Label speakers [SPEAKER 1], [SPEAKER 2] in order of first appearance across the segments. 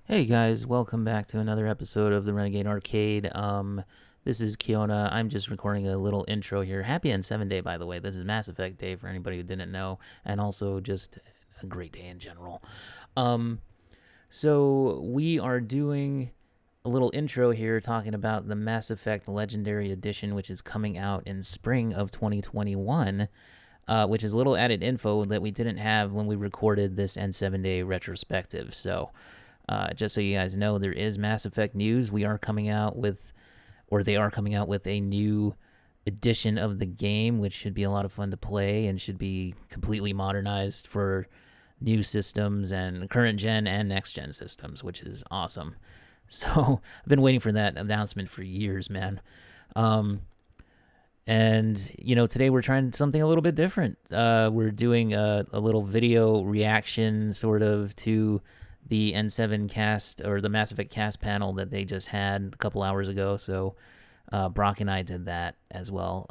[SPEAKER 1] Hey guys, welcome back to another episode of the Renegade Arcade. This is Keona. I'm just recording a little intro here. Happy N7 Day, by the way. This is Mass Effect Day for anybody who didn't know, and also just a great day in general. Um, so we are doing a little intro here talking about the Mass Effect Legendary Edition, which is coming out in spring of 2021. Which is a little added info that we didn't have when we recorded this N7 Day retrospective. So, just so you guys know, there is Mass Effect news. We are coming out with, or they are coming out with a new edition of the game, which should be a lot of fun to play and should be completely modernized for new systems and current gen and next gen systems, which is awesome. So I've been waiting for that announcement for years, man. Um, and today we're trying something a little bit different. We're doing a little video reaction, sort of, to the N7 cast or the Mass Effect cast panel that they just had a couple hours ago. So Brock and I did that as well.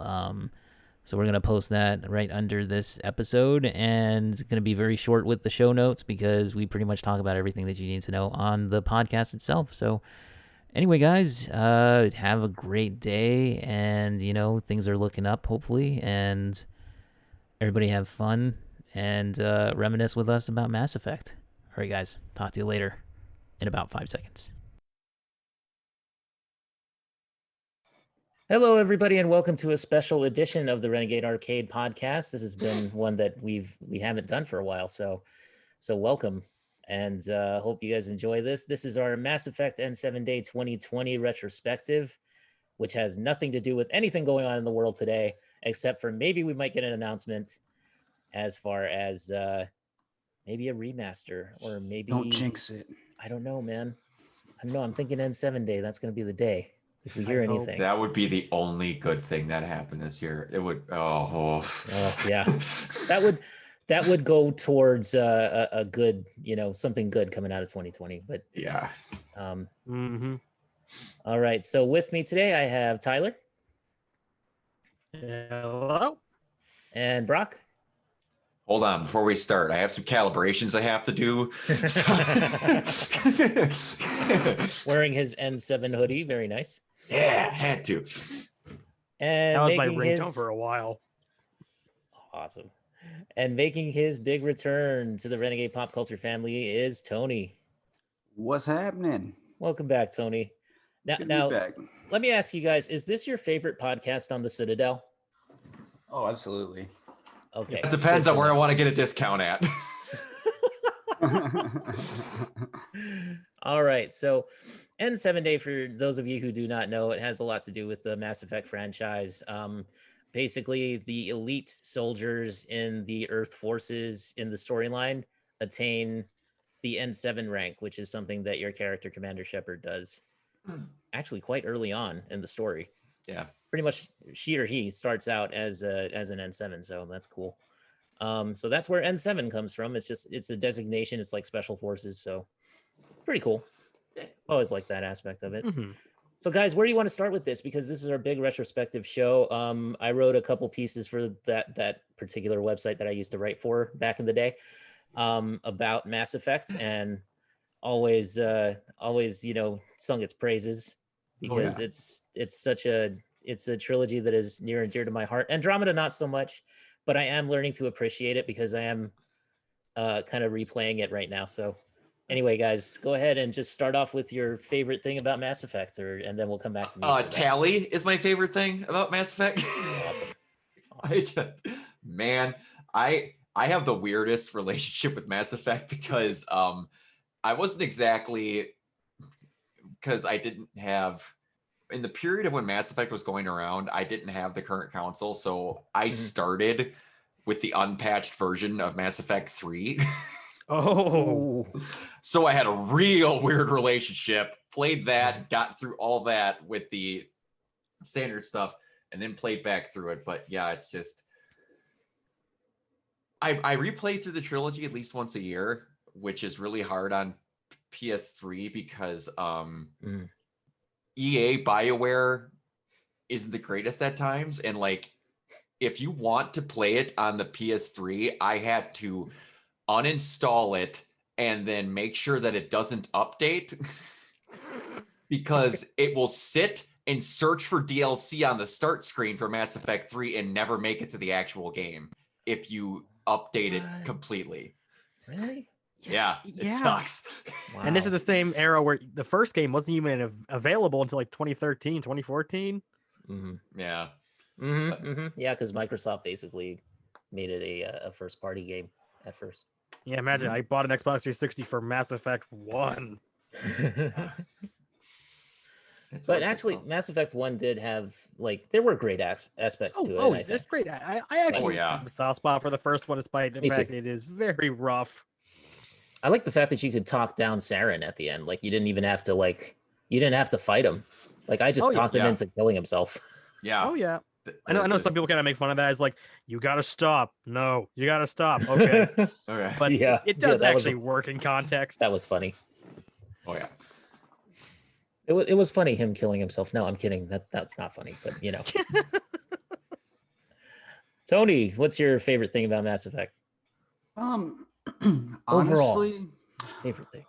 [SPEAKER 1] So we're gonna post that right under this episode, and it's gonna be very short with the show notes because we pretty much talk about everything that you need to know on the podcast itself. So anyway, guys, have a great day, and things are looking up, hopefully, and everybody have fun and reminisce with us about Mass Effect. All right, guys, talk to you later in about 5 seconds. Hello, everybody, and welcome to a special edition of the Renegade Arcade podcast. This has been one that we haven't done for a while, so welcome, and hope you guys enjoy this. This is our Mass Effect N7 Day 2020 retrospective, which has nothing to do with anything going on in the world today, except for maybe we might get an announcement as far as maybe a remaster, or maybe
[SPEAKER 2] Don't jinx it.
[SPEAKER 1] I don't know, man. I don't know. I'm thinking N7 Day. That's going to be the day if we hear anything.
[SPEAKER 3] That would be the only good thing that happened this year. It would. Oh
[SPEAKER 1] yeah, that would go towards a good, something good coming out of 2020. But
[SPEAKER 3] yeah.
[SPEAKER 1] All right. So with me today, I have Tyler.
[SPEAKER 4] Hello.
[SPEAKER 1] And Brock.
[SPEAKER 3] Hold on, before we start, I have some calibrations I have to do.
[SPEAKER 1] Wearing his N7 hoodie, very nice.
[SPEAKER 3] Yeah, had to.
[SPEAKER 1] And
[SPEAKER 4] that was my ringtone for a while.
[SPEAKER 1] Awesome. And making his big return to the Renegade Pop Culture family is Tony.
[SPEAKER 2] What's happening?
[SPEAKER 1] Welcome back, Tony. Now, let me ask you guys, is this your favorite podcast on the Citadel?
[SPEAKER 2] Oh, absolutely.
[SPEAKER 1] Okay.
[SPEAKER 3] It depends on where I want to get a discount at.
[SPEAKER 1] All right. So N7 Day, for those of you who do not know, it has a lot to do with the Mass Effect franchise. Basically, the elite soldiers in the Earth forces in the storyline attain the N7 rank, which is something that your character, Commander Shepard, does actually quite early on in the story.
[SPEAKER 3] Yeah.
[SPEAKER 1] Pretty much she or he starts out as an N7, so that's cool. So that's where N7 comes from. It's a designation. It's like special forces, so it's pretty cool. Always like that aspect of it.
[SPEAKER 4] Mm-hmm.
[SPEAKER 1] So guys, where do you want to start with this? Because this is our big retrospective show. I wrote a couple pieces for that particular website that I used to write for back in the day, about Mass Effect, and always sung its praises because it's a trilogy that is near and dear to my heart. Andromeda not so much, but I am learning to appreciate it because I am kind of replaying it right now. So anyway, guys, go ahead and just start off with your favorite thing about Mass Effect, and then we'll come back to me.
[SPEAKER 3] Tally is my favorite thing about Mass Effect.
[SPEAKER 1] Awesome.
[SPEAKER 3] Man, I have the weirdest relationship with Mass Effect because I wasn't exactly, because I didn't have, in the period of when Mass Effect was going around, I didn't have the current console, so I started with the unpatched version of Mass Effect 3.
[SPEAKER 4] Oh.
[SPEAKER 3] So I had a real weird relationship, played that, got through all that with the standard stuff, and then played back through it. But yeah, it's just, I replay through the trilogy at least once a year, which is really hard on PS3 because EA Bioware isn't the greatest at times. And like, if you want to play it on the PS3, I had to uninstall it and then make sure that it doesn't update because it will sit and search for DLC on the start screen for Mass Effect 3 and never make it to the actual game if you update it completely.
[SPEAKER 1] Really?
[SPEAKER 3] Yeah, it sucks.
[SPEAKER 1] Wow.
[SPEAKER 4] And this is the same era where the first game wasn't even available until like 2013, 2014.
[SPEAKER 3] Yeah.
[SPEAKER 1] Yeah, because Microsoft basically made it a first party game at first.
[SPEAKER 4] Yeah, imagine I bought an Xbox 360 for Mass Effect 1.
[SPEAKER 1] But actually, Mass Effect 1 did have, like, there were great aspects to it.
[SPEAKER 4] Oh,
[SPEAKER 1] I
[SPEAKER 4] that's
[SPEAKER 1] think.
[SPEAKER 4] great. I actually have a soft spot for the first one, despite the fact it is very rough.
[SPEAKER 1] I like the fact that you could talk down Saren at the end. Like, you didn't even have to fight him. Like, I just talked him into killing himself.
[SPEAKER 3] Yeah.
[SPEAKER 4] Oh, yeah. I know some people kind of make fun of that. It's like, you got to stop. No, you got to stop. Okay.
[SPEAKER 3] Okay.
[SPEAKER 4] But
[SPEAKER 1] Yeah.
[SPEAKER 4] it does
[SPEAKER 1] Yeah,
[SPEAKER 4] actually work in context.
[SPEAKER 1] That was funny.
[SPEAKER 3] Oh, yeah.
[SPEAKER 1] It was funny, him killing himself. No, I'm kidding. That's not funny, but you know. Tony, what's your favorite thing about Mass Effect?
[SPEAKER 2] Honestly,
[SPEAKER 1] Overall, favorite thing.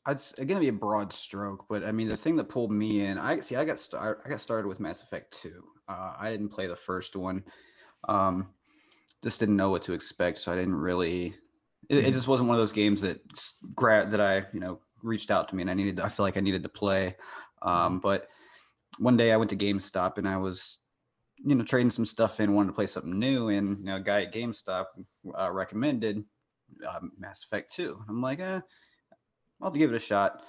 [SPEAKER 2] It's going to be a broad stroke, but I mean, the thing that pulled me in, I got started with Mass Effect 2. I didn't play the first one. Just didn't know what to expect, so I didn't really. It just wasn't one of those games that I reached out to me, and I feel like I needed to play. But one day I went to GameStop and I was, trading some stuff in, wanted to play something new, and a guy at GameStop recommended Mass Effect 2. I'm like, I'll have to give it a shot.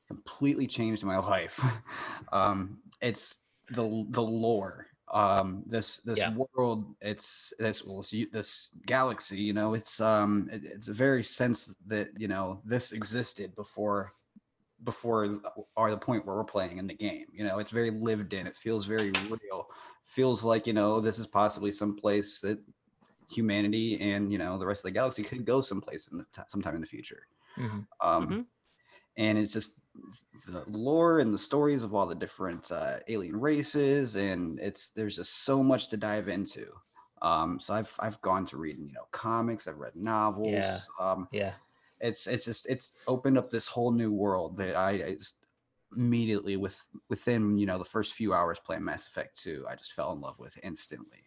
[SPEAKER 2] Completely changed my life. It's the lore. This world, it's this galaxy. It's it's a very sense that this existed before are the point where we're playing in the game. It's very lived in. It feels very real. Feels like this is possibly some place that humanity and the rest of the galaxy could go someplace sometime in the future. And it's just the lore and the stories of all the different alien races, and there's just so much to dive into. So I've gone to read comics, I've read novels. It's opened up this whole new world that I just immediately within the first few hours playing Mass Effect 2, I just fell in love with instantly.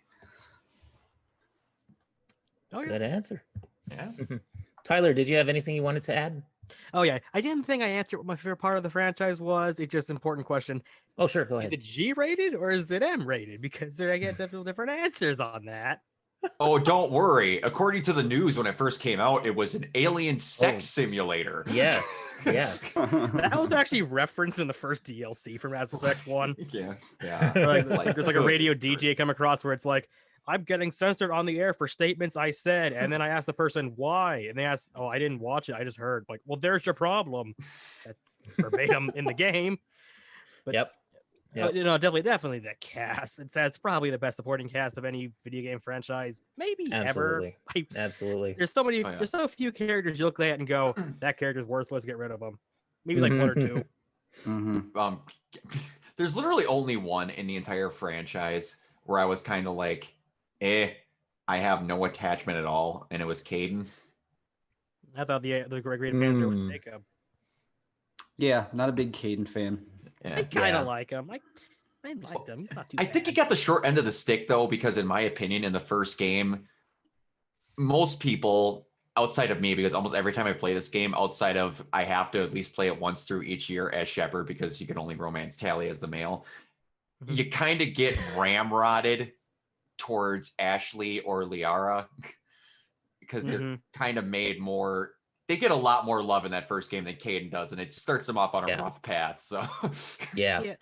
[SPEAKER 1] Good answer.
[SPEAKER 3] Yeah.
[SPEAKER 1] Tyler, did you have anything you wanted to add?
[SPEAKER 4] Oh yeah, I didn't think I answered what my favorite part of the franchise was. It's just an important question.
[SPEAKER 1] Oh sure, go ahead.
[SPEAKER 4] Is it G-rated or is it M-rated? Because I get different answers on that.
[SPEAKER 3] Oh, don't worry. According to the news, when it first came out, it was an alien sex simulator.
[SPEAKER 1] Yes, yes.
[SPEAKER 4] That was actually referenced in the first DLC for Mass Effect 1.
[SPEAKER 3] Yeah.
[SPEAKER 4] There's like a radio DJ come across where it's like, I'm getting censored on the air for statements I said. And then I asked the person why. And they asked, oh, I didn't watch it. I just heard. Like, well, there's your problem. That's verbatim in the game. But,
[SPEAKER 1] Yep.
[SPEAKER 4] Definitely the cast. That's probably the best supporting cast of any video game franchise, maybe ever.
[SPEAKER 1] Absolutely.
[SPEAKER 4] There's so many, there's so few characters you look at and go, that character's worthless, get rid of them. Maybe like one or two.
[SPEAKER 3] There's literally only one in the entire franchise where I was kind of like, I have no attachment at all, and it was Caden.
[SPEAKER 4] I thought the great answer was Jacob.
[SPEAKER 2] Yeah, not a big Caden fan.
[SPEAKER 3] Yeah.
[SPEAKER 4] I kind of like him. I liked him. He's not too bad.
[SPEAKER 3] I think he got the short end of the stick, though, because in my opinion, in the first game, most people outside of me, because almost every time I play this game, outside of I have to at least play it once through each year as Shepard, because you can only romance Tally as the male, you kind of get ramrodded towards Ashley or Liara because they're kind of made more. They get a lot more love in that first game than Caden does, and it starts them off on a rough path. So
[SPEAKER 4] yeah.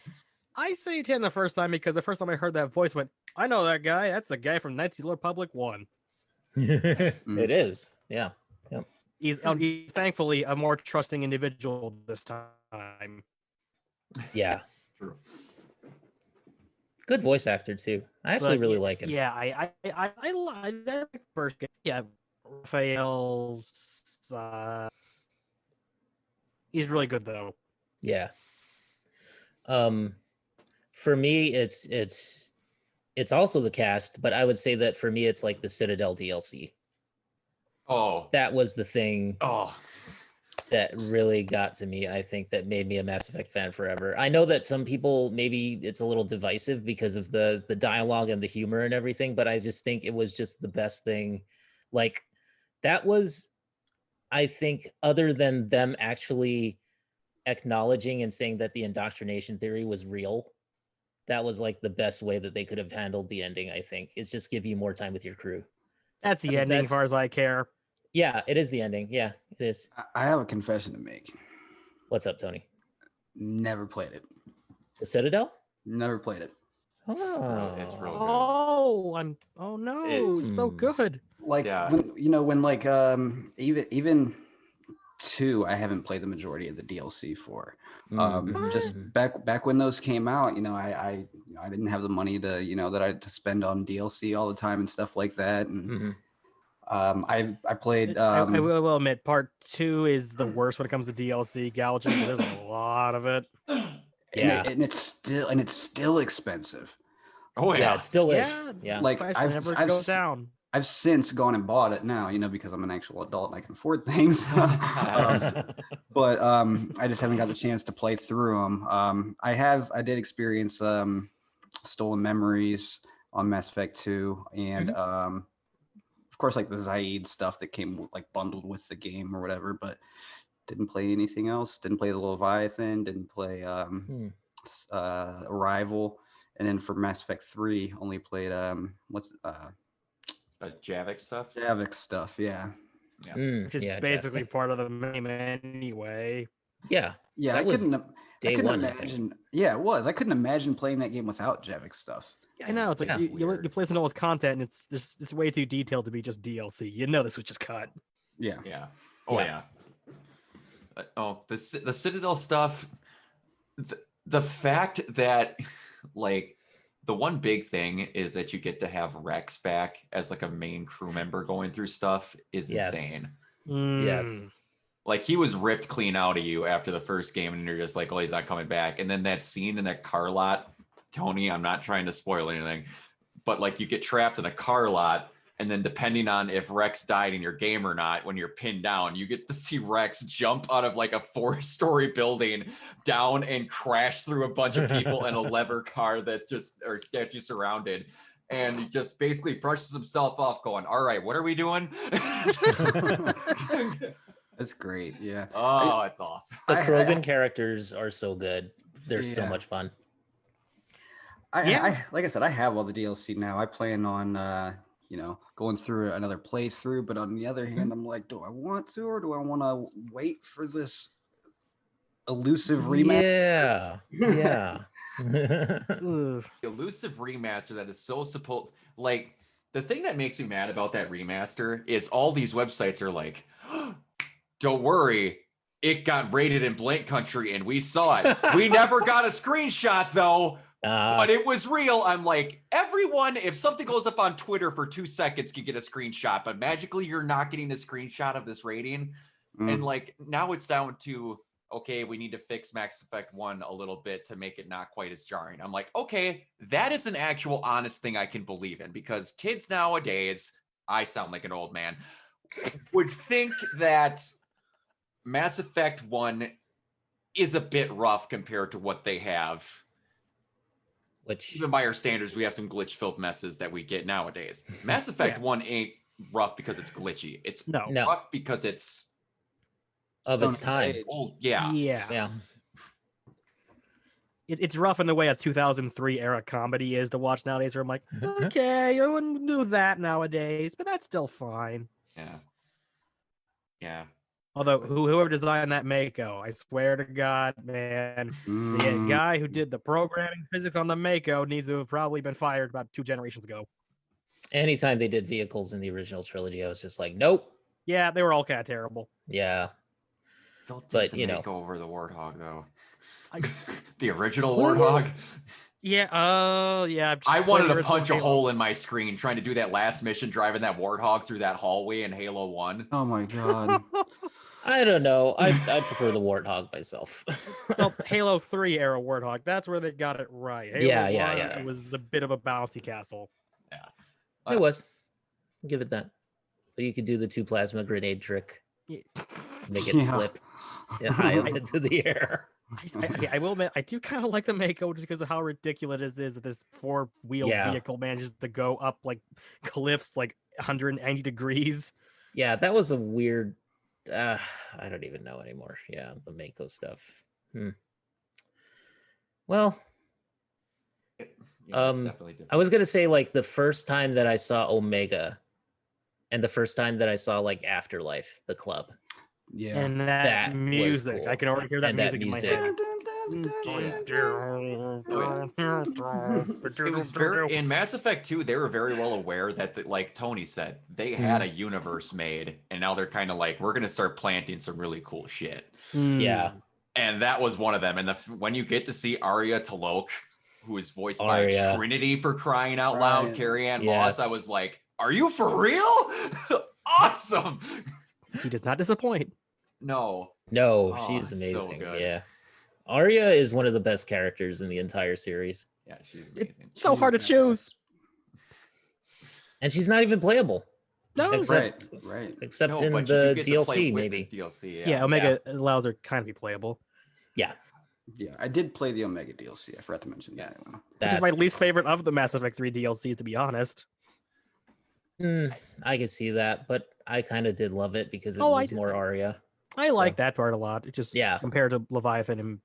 [SPEAKER 4] I say 10 the first time because the first time I heard that voice went, I know that guy. That's the guy from Knights of the Old Republic 1.
[SPEAKER 1] It is. Yeah. Yep.
[SPEAKER 4] He's thankfully a more trusting individual this time.
[SPEAKER 1] Yeah. True. Good voice actor too. I actually really like him.
[SPEAKER 4] Yeah, I like that first game. Yeah, Raphael's. He's really good though.
[SPEAKER 1] Yeah. For me, it's also the cast, but I would say that for me, it's like the Citadel DLC.
[SPEAKER 3] Oh,
[SPEAKER 1] That was the thing
[SPEAKER 3] oh,
[SPEAKER 1] that really got to me. I think that made me a Mass Effect fan forever. I know that some people, maybe it's a little divisive because of the dialogue and the humor and everything, but I just think it was just the best thing. Like, that was, I think, other than them actually acknowledging and saying that the indoctrination theory was real, that was like the best way that they could have handled the ending. I think it's just give you more time with your crew.
[SPEAKER 4] That's the ending, as far as I care.
[SPEAKER 1] Yeah, it is the ending. Yeah, it is.
[SPEAKER 2] I have a confession to make.
[SPEAKER 1] What's up, Tony?
[SPEAKER 2] Never played it.
[SPEAKER 1] The Citadel?
[SPEAKER 2] Never played it.
[SPEAKER 1] Oh,
[SPEAKER 3] it's real good.
[SPEAKER 4] Oh no, it's so good.
[SPEAKER 2] Like
[SPEAKER 3] Yeah.
[SPEAKER 2] when like even 2, I haven't played the majority of the DLC for. Just back when those came out, I didn't have the money to that I had to spend on DLC all the time and stuff like that. And I played.
[SPEAKER 4] I will admit, part 2 is the worst when it comes to DLC gouging. There's a lot of it.
[SPEAKER 1] Yeah,
[SPEAKER 2] and it's still expensive.
[SPEAKER 3] Oh
[SPEAKER 1] yeah,
[SPEAKER 3] yeah.
[SPEAKER 1] it still is.
[SPEAKER 4] Yeah,
[SPEAKER 1] Yeah,
[SPEAKER 2] Like
[SPEAKER 4] price
[SPEAKER 2] I've
[SPEAKER 4] never
[SPEAKER 2] I've
[SPEAKER 4] goes
[SPEAKER 2] s-
[SPEAKER 4] down.
[SPEAKER 2] I've since gone and bought it now, because I'm an actual adult and I can afford things. But I just haven't got the chance to play through them. I did experience Stolen Memories on Mass Effect 2, and of course like the Zaid stuff that came like bundled with the game or whatever. But didn't play anything else. Didn't play the Leviathan. Didn't play Arrival. And then for Mass Effect 3, only played
[SPEAKER 3] Javik stuff.
[SPEAKER 2] Javik stuff. Yeah.
[SPEAKER 4] Which is
[SPEAKER 1] yeah,
[SPEAKER 4] basically part of the game anyway.
[SPEAKER 1] Yeah,
[SPEAKER 2] Yeah,
[SPEAKER 1] that
[SPEAKER 2] I
[SPEAKER 1] was
[SPEAKER 2] couldn't
[SPEAKER 1] day one, I think.
[SPEAKER 2] imagine. Yeah, it was. I couldn't imagine playing that game without Javik stuff.
[SPEAKER 4] I know, it's like
[SPEAKER 1] Yeah.
[SPEAKER 4] you play some of his content, and it's way too detailed to be just DLC. You know this was just cut.
[SPEAKER 2] Yeah.
[SPEAKER 3] Yeah. Oh
[SPEAKER 1] Yeah.
[SPEAKER 3] yeah. The Citadel stuff. The fact that like the one big thing is that you get to have Rex back as like a main crew member going through stuff is
[SPEAKER 1] Yes.
[SPEAKER 3] insane.
[SPEAKER 1] Yes.
[SPEAKER 3] Like he was ripped clean out of you after the first game, and you're just like, oh, he's not coming back. And then that scene in that car lot, Tony, I'm not trying to spoil anything, but like you get trapped in a car lot, and then depending on if Rex died in your game or not, when you're pinned down, you get to see Rex jump out of like a 4-story building down and crash through a bunch of people in a lever car that just are sketchy surrounded. And he just basically brushes himself off going, all right, what are we doing?
[SPEAKER 2] That's great. Yeah.
[SPEAKER 3] Oh, it's awesome.
[SPEAKER 1] The Krogan characters are so good. They're so
[SPEAKER 2] Yeah.
[SPEAKER 1] much fun.
[SPEAKER 2] I like I said, I have all the DLC now. I plan on going through another playthrough, but on the other hand, I'm like, do I want to, or do I want to wait for this elusive remaster?
[SPEAKER 1] Yeah.
[SPEAKER 4] Ugh.
[SPEAKER 3] The elusive remaster that is so supposed, like, the thing that makes me mad about that remaster is all these websites are like, don't worry, it got rated in blank country and we saw it. We never got a screenshot though, but it was real. I'm like, everyone, if something goes up on Twitter for 2 seconds can get a screenshot, but magically you're not getting a screenshot of this rating. And like, now it's down to, okay, we need to fix Mass Effect 1 a little bit to make it not quite as jarring. I'm like, okay, that is an actual honest thing I can believe in, because kids nowadays, I sound like an old man, would think that Mass Effect 1 is a bit rough compared to what they have.
[SPEAKER 1] Which,
[SPEAKER 3] even by our standards, we have some glitch-filled messes that we get nowadays. Mass Effect 1 ain't rough because it's glitchy. It's rough because it's
[SPEAKER 1] of its time.
[SPEAKER 3] Oh, yeah.
[SPEAKER 4] It's rough in the way a 2003 era comedy is to watch nowadays, where I'm like, okay, I wouldn't do that nowadays, but that's still fine.
[SPEAKER 3] Yeah.
[SPEAKER 4] Although whoever designed that Mako, I swear to God, man, the guy who did the programming physics on the Mako needs to have probably been fired about 2 generations ago.
[SPEAKER 1] Anytime they did vehicles in the original trilogy, I was just like, nope.
[SPEAKER 4] Yeah, they were all kind of terrible.
[SPEAKER 1] Yeah.
[SPEAKER 3] Still take
[SPEAKER 1] But
[SPEAKER 3] the
[SPEAKER 1] you know,
[SPEAKER 3] Mako over the Warthog though. The original Warthog.
[SPEAKER 4] Yeah. Yeah.
[SPEAKER 3] I wanted to punch a hole in my screen trying to do that last mission, driving that Warthog through that hallway in Halo 1.
[SPEAKER 2] Oh my god.
[SPEAKER 1] I don't know. I prefer the Warthog myself.
[SPEAKER 4] Well, Halo 3 era Warthog. That's where they got it right. Halo 1, it was a bit of a bouncy castle.
[SPEAKER 3] Yeah.
[SPEAKER 1] It was. I'll give it that. But you could do the 2 plasma grenade trick.
[SPEAKER 4] Yeah.
[SPEAKER 1] Make it
[SPEAKER 2] Yeah.
[SPEAKER 1] flip high up into the air.
[SPEAKER 4] I will admit, I do kind of like the Mako just because of how ridiculous it is that this 4-wheeled
[SPEAKER 1] Yeah.
[SPEAKER 4] vehicle manages to go up like cliffs like 190 degrees.
[SPEAKER 1] Yeah, that was a weird. I don't even know anymore. Yeah, the Mako stuff. Well,
[SPEAKER 3] Yeah, it's definitely different.
[SPEAKER 1] I was gonna say like the first time that I saw Omega, and the first time that I saw like Afterlife, the club.
[SPEAKER 2] Yeah.
[SPEAKER 4] And
[SPEAKER 1] That
[SPEAKER 4] that
[SPEAKER 1] was
[SPEAKER 4] music,
[SPEAKER 1] cool.
[SPEAKER 4] I can already hear that
[SPEAKER 1] And that
[SPEAKER 4] music in my
[SPEAKER 1] music.
[SPEAKER 4] head.
[SPEAKER 3] It was very in Mass Effect 2, they were very well aware that like Tony said, they had a universe made, and now they're kind of like, we're gonna start planting some really cool shit.
[SPEAKER 1] Yeah.
[SPEAKER 3] And that was one of them. And when you get to see Arya Talok, who is voiced
[SPEAKER 1] Arya.
[SPEAKER 3] by Trinity for crying out loud,
[SPEAKER 2] Right.
[SPEAKER 3] Carrie Ann
[SPEAKER 1] Yes.
[SPEAKER 3] Moss, I was like, are you for real? Awesome.
[SPEAKER 4] She does not disappoint.
[SPEAKER 3] No.
[SPEAKER 1] No,
[SPEAKER 3] Oh,
[SPEAKER 1] she's
[SPEAKER 3] so
[SPEAKER 1] amazing.
[SPEAKER 3] good.
[SPEAKER 1] Yeah. Arya is one of the best characters in the entire series.
[SPEAKER 3] Yeah, she's amazing.
[SPEAKER 4] So hard to choose.
[SPEAKER 1] And she's not even playable.
[SPEAKER 4] No.
[SPEAKER 1] Except
[SPEAKER 2] Right.
[SPEAKER 1] except
[SPEAKER 3] No,
[SPEAKER 1] in
[SPEAKER 3] but you do
[SPEAKER 1] the
[SPEAKER 3] get to play
[SPEAKER 1] DLC,
[SPEAKER 3] with
[SPEAKER 1] maybe.
[SPEAKER 3] the DLC.
[SPEAKER 4] Yeah, Omega allows her kind of be playable.
[SPEAKER 1] Yeah.
[SPEAKER 2] Yeah, I did play the Omega DLC. I forgot to mention that.
[SPEAKER 3] Yes.
[SPEAKER 4] Which is
[SPEAKER 1] That's
[SPEAKER 4] my least favorite of the Mass Effect 3 DLCs, to be honest.
[SPEAKER 1] I could see that, but I kind of did love it because it
[SPEAKER 4] Oh, I
[SPEAKER 1] was
[SPEAKER 4] did.
[SPEAKER 1] more Arya.
[SPEAKER 4] I like that part a lot. It just
[SPEAKER 1] Yeah.
[SPEAKER 4] compared to Leviathan and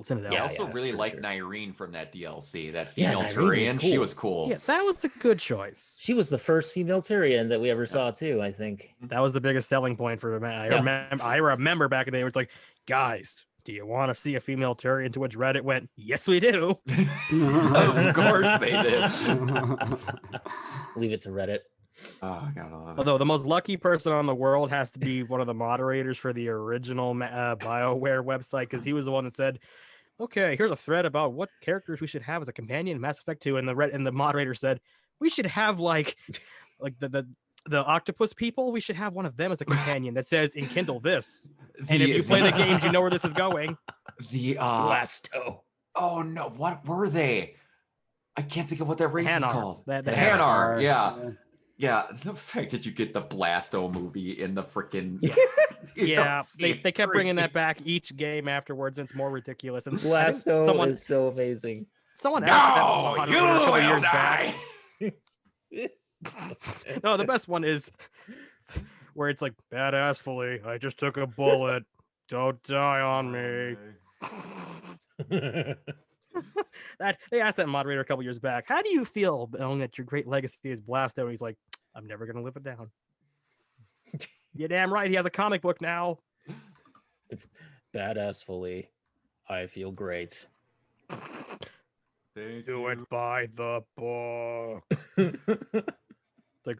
[SPEAKER 4] Citadel.
[SPEAKER 3] I
[SPEAKER 1] Yeah,
[SPEAKER 3] also really
[SPEAKER 1] for
[SPEAKER 3] liked
[SPEAKER 1] sure.
[SPEAKER 3] Nyrene from that DLC, that
[SPEAKER 1] Yeah,
[SPEAKER 3] female
[SPEAKER 1] Nyrene was
[SPEAKER 3] Turian. She
[SPEAKER 1] cool.
[SPEAKER 3] was cool.
[SPEAKER 4] Yeah, that was a good choice.
[SPEAKER 1] She was the first female Tyrion that we ever saw too, I think.
[SPEAKER 4] That was the biggest selling point for me. I remember back in the day where it's like, guys, do you want to see a female Turian? To which Reddit went, yes, we do.
[SPEAKER 3] Of course they did.
[SPEAKER 1] Leave it to Reddit.
[SPEAKER 3] Oh, God, I love it.
[SPEAKER 4] Although the most lucky person on the world has to be one of the moderators for the original Bioware website, because he was the one that said, okay, here's a thread about what characters we should have as a companion in Mass Effect 2. And the moderator said, we should have like the octopus people. We should have one of them as a companion that says, enkindle this. And if you play the games, you know where this is going.
[SPEAKER 3] The
[SPEAKER 1] Blasto.
[SPEAKER 3] Oh no, what were they? I can't think of what that race is
[SPEAKER 4] Hanar.
[SPEAKER 3] called.
[SPEAKER 4] The
[SPEAKER 3] Hanar, yeah. Yeah, the fact that you get the Blasto movie in the freaking
[SPEAKER 4] Yeah, they kept bringing that back each game afterwards, and it's more ridiculous. And
[SPEAKER 1] Blasto is so amazing.
[SPEAKER 4] Someone asked that
[SPEAKER 3] No, you
[SPEAKER 4] a couple
[SPEAKER 3] will
[SPEAKER 4] years
[SPEAKER 3] die.
[SPEAKER 4] back. No, the best one is where it's like, badassfully, I just took a bullet. Don't die on me. That they asked that moderator a couple years back. How do you feel knowing that your great legacy is Blasto? And he's like, I'm never gonna live it down. You're damn right. He has a comic book now.
[SPEAKER 1] Badassfully, I feel great.
[SPEAKER 4] Do it by the book. Like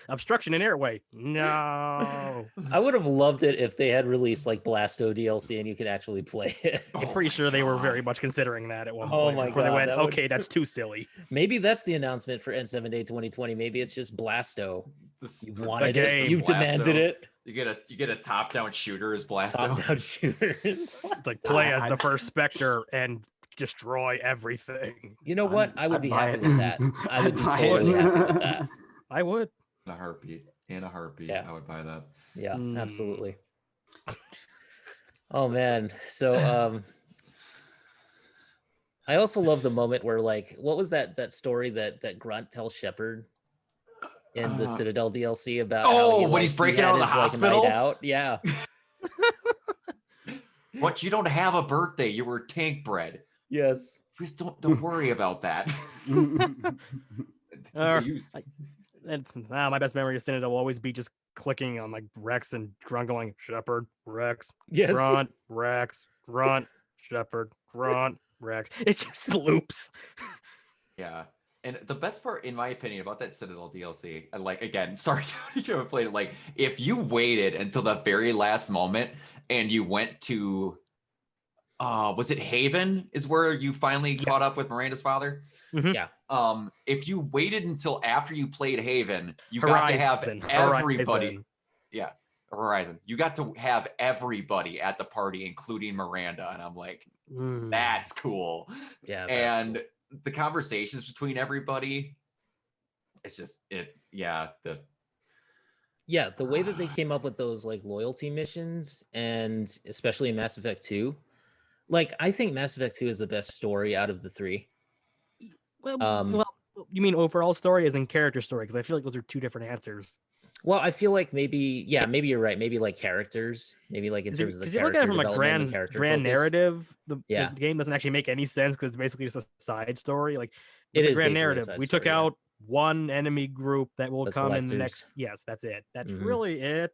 [SPEAKER 4] obstruction in airway. No.
[SPEAKER 1] I would have loved it if they had released like Blasto DLC and you could actually play it.
[SPEAKER 4] I'm pretty sure they were very much considering that at one
[SPEAKER 1] Oh
[SPEAKER 4] point
[SPEAKER 1] my
[SPEAKER 4] before
[SPEAKER 1] God,
[SPEAKER 4] they went,
[SPEAKER 1] that would-
[SPEAKER 4] okay, that's too silly.
[SPEAKER 1] Maybe that's the announcement for N7 Day 2020. Maybe it's just Blasto. You've wanted it.
[SPEAKER 4] game.
[SPEAKER 1] You've demanded it.
[SPEAKER 3] You get a top-down shooter as Blasto.
[SPEAKER 1] Top-down shooters.
[SPEAKER 4] It's like play as the first Spectre and destroy everything.
[SPEAKER 1] You know what? I would
[SPEAKER 2] I'd
[SPEAKER 1] be
[SPEAKER 2] buy
[SPEAKER 1] happy
[SPEAKER 2] it.
[SPEAKER 1] with that. I would be
[SPEAKER 2] I'd buy
[SPEAKER 1] totally
[SPEAKER 2] it.
[SPEAKER 1] happy with that.
[SPEAKER 4] I would.
[SPEAKER 3] In a heartbeat.
[SPEAKER 1] Yeah.
[SPEAKER 3] I would buy that.
[SPEAKER 1] Yeah,
[SPEAKER 4] Mm.
[SPEAKER 1] absolutely. Oh man. So I also love the moment where like what was that story that Grunt tells Shepard in the Citadel DLC about
[SPEAKER 3] Oh,
[SPEAKER 1] how
[SPEAKER 3] when he's
[SPEAKER 1] he
[SPEAKER 3] breaking
[SPEAKER 1] had
[SPEAKER 3] out of the
[SPEAKER 1] his, like, night
[SPEAKER 3] hospital?
[SPEAKER 1] out? Yeah.
[SPEAKER 3] What? You don't have a birthday. You were tank bred.
[SPEAKER 1] Yes.
[SPEAKER 3] Just don't worry about that.
[SPEAKER 4] Uh,
[SPEAKER 3] They used-
[SPEAKER 4] And my best memory of Citadel will always be just clicking on like Rex and Grunt going, Shepard, Rex,
[SPEAKER 1] Yes.
[SPEAKER 4] Grunt, Rex, Grunt, Shepard, Grunt, Rex. It just loops.
[SPEAKER 3] Yeah. And the best part, in my opinion, about that Citadel DLC, and like again, sorry Tony, you haven't played it. Like, if you waited until the very last moment and you went to, was it Haven? Is where you finally caught
[SPEAKER 4] Yes.
[SPEAKER 3] up with Miranda's father?
[SPEAKER 4] Mhm.
[SPEAKER 1] Yeah.
[SPEAKER 3] If you waited until after you played Haven, you got to have everybody.
[SPEAKER 4] Horizon.
[SPEAKER 3] Horizon. You got to have everybody at the party, including Miranda, and I'm like,
[SPEAKER 4] Mm.
[SPEAKER 3] that's cool.
[SPEAKER 1] Yeah. that's
[SPEAKER 3] And
[SPEAKER 1] cool.
[SPEAKER 3] the conversations between everybody, it's just the
[SPEAKER 1] Yeah, the way that they came up with those like loyalty missions, and especially in Mass Effect 2, like I think Mass Effect 2 is the best story out of the three.
[SPEAKER 4] Well, you mean overall story as in character story? Because I feel like those are two different answers.
[SPEAKER 1] Well, I feel like maybe you're right. Maybe like characters, maybe like in terms of the
[SPEAKER 4] Because you look at it
[SPEAKER 1] character
[SPEAKER 4] from a
[SPEAKER 1] development, and the
[SPEAKER 4] grand
[SPEAKER 1] character
[SPEAKER 4] grand
[SPEAKER 1] focus.
[SPEAKER 4] narrative, the
[SPEAKER 1] Yeah.
[SPEAKER 4] game doesn't actually make any sense because it's basically just a side story. Like
[SPEAKER 1] It
[SPEAKER 4] it's a
[SPEAKER 1] is
[SPEAKER 4] grand
[SPEAKER 1] basically a
[SPEAKER 4] narrative.
[SPEAKER 1] side
[SPEAKER 4] We took
[SPEAKER 1] story, yeah.
[SPEAKER 4] out one enemy group that will
[SPEAKER 1] The
[SPEAKER 4] come in the
[SPEAKER 1] collectors.
[SPEAKER 4] next. Yes, that's it. That's
[SPEAKER 1] Mhm.
[SPEAKER 4] really it.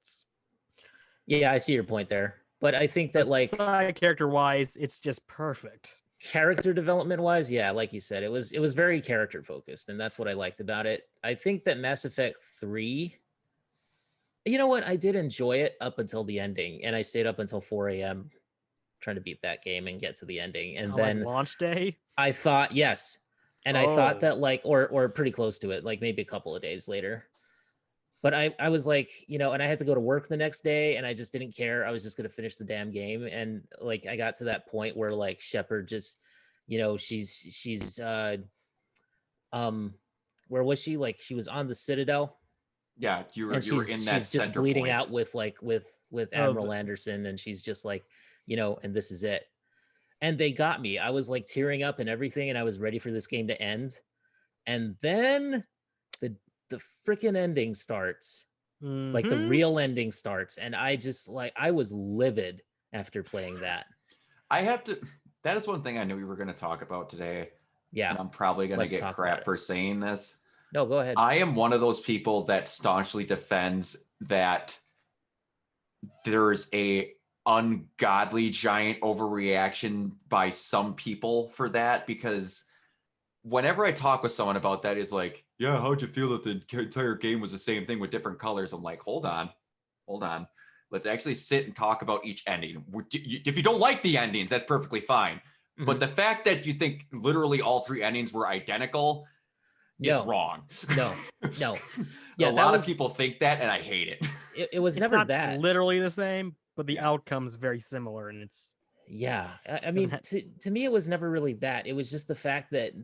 [SPEAKER 1] Yeah, I see your point there, but I think that like
[SPEAKER 4] character wise, it's just perfect.
[SPEAKER 1] character development wise, yeah, like you said, it was very character focused, and that's what I liked about it. I think that Mass Effect 3, you know what, I did enjoy it up until the ending, and I stayed up until 4 a.m. trying to beat that game and get to the ending, and then
[SPEAKER 4] like launch day.
[SPEAKER 1] I thought, yes, and I thought that like or pretty close to it, like maybe a couple of days later. But I was like, you know, and I had to go to work the next day, and I just didn't care. I was just gonna finish the damn game, and like I got to that point where like Shepard just, you know, she's where was she? Like she was on the Citadel,
[SPEAKER 3] Yeah, you were
[SPEAKER 1] and
[SPEAKER 3] in that
[SPEAKER 1] she's just
[SPEAKER 3] center
[SPEAKER 1] bleeding
[SPEAKER 3] point.
[SPEAKER 1] out with like with Admiral Anderson, and she's just like, you know, and this is it. And they got me. I was like tearing up and everything, and I was ready for this game to end. And then the freaking ending starts. Like the real ending starts, and I just like I was livid after playing that.
[SPEAKER 3] I have to. That is one thing I knew we were going to talk about today.
[SPEAKER 1] Yeah,
[SPEAKER 3] and I'm probably going to get crap for saying this.
[SPEAKER 1] No, go ahead.
[SPEAKER 3] I am one of those people that staunchly defends that there's a ungodly giant overreaction by some people for that, because whenever I talk with someone about that, is like, yeah, how'd you feel that the entire game was the same thing with different colors? I'm like, hold on. Let's actually sit and talk about each ending. If you don't like the endings, that's perfectly fine. Mm-hmm. But the fact that you think literally all three endings were identical is wrong.
[SPEAKER 1] No.
[SPEAKER 3] Yeah, a lot of people think that, and I hate it.
[SPEAKER 1] It was never
[SPEAKER 4] not
[SPEAKER 1] that.
[SPEAKER 4] Literally the same, but the outcome's very similar, and it's.
[SPEAKER 1] Yeah, I mean, to me, it was never really that. It was just the fact that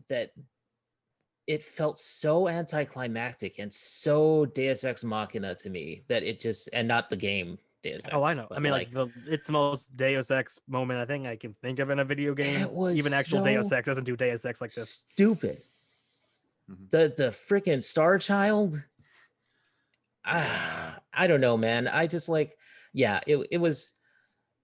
[SPEAKER 1] it felt so anticlimactic and so Deus Ex Machina to me that it just, and not the game Deus Ex.
[SPEAKER 4] Oh, I know. I mean, like it's the most Deus Ex moment I think I can think of in a video game.
[SPEAKER 1] It was
[SPEAKER 4] even actual Deus Ex doesn't do Deus Ex like this.
[SPEAKER 1] Stupid. Mm-hmm. The freaking Star Child. I don't know, man. I just like, yeah, it was.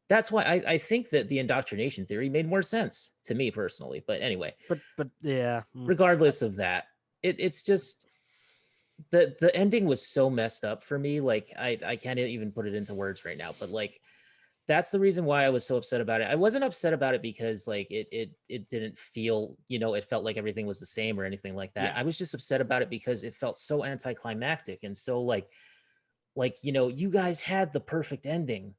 [SPEAKER 1] That's why I think that the indoctrination theory made more sense to me personally. But anyway,
[SPEAKER 4] but yeah,
[SPEAKER 1] regardless of that, it's just the ending was so messed up for me. Like I can't even put it into words right now. But like that's the reason why I was so upset about it. I wasn't upset about it because like it didn't feel, you know, it felt like everything was the same or anything like that. Yeah. I was just upset about it because it felt so anticlimactic and so like you know, you guys had the perfect ending.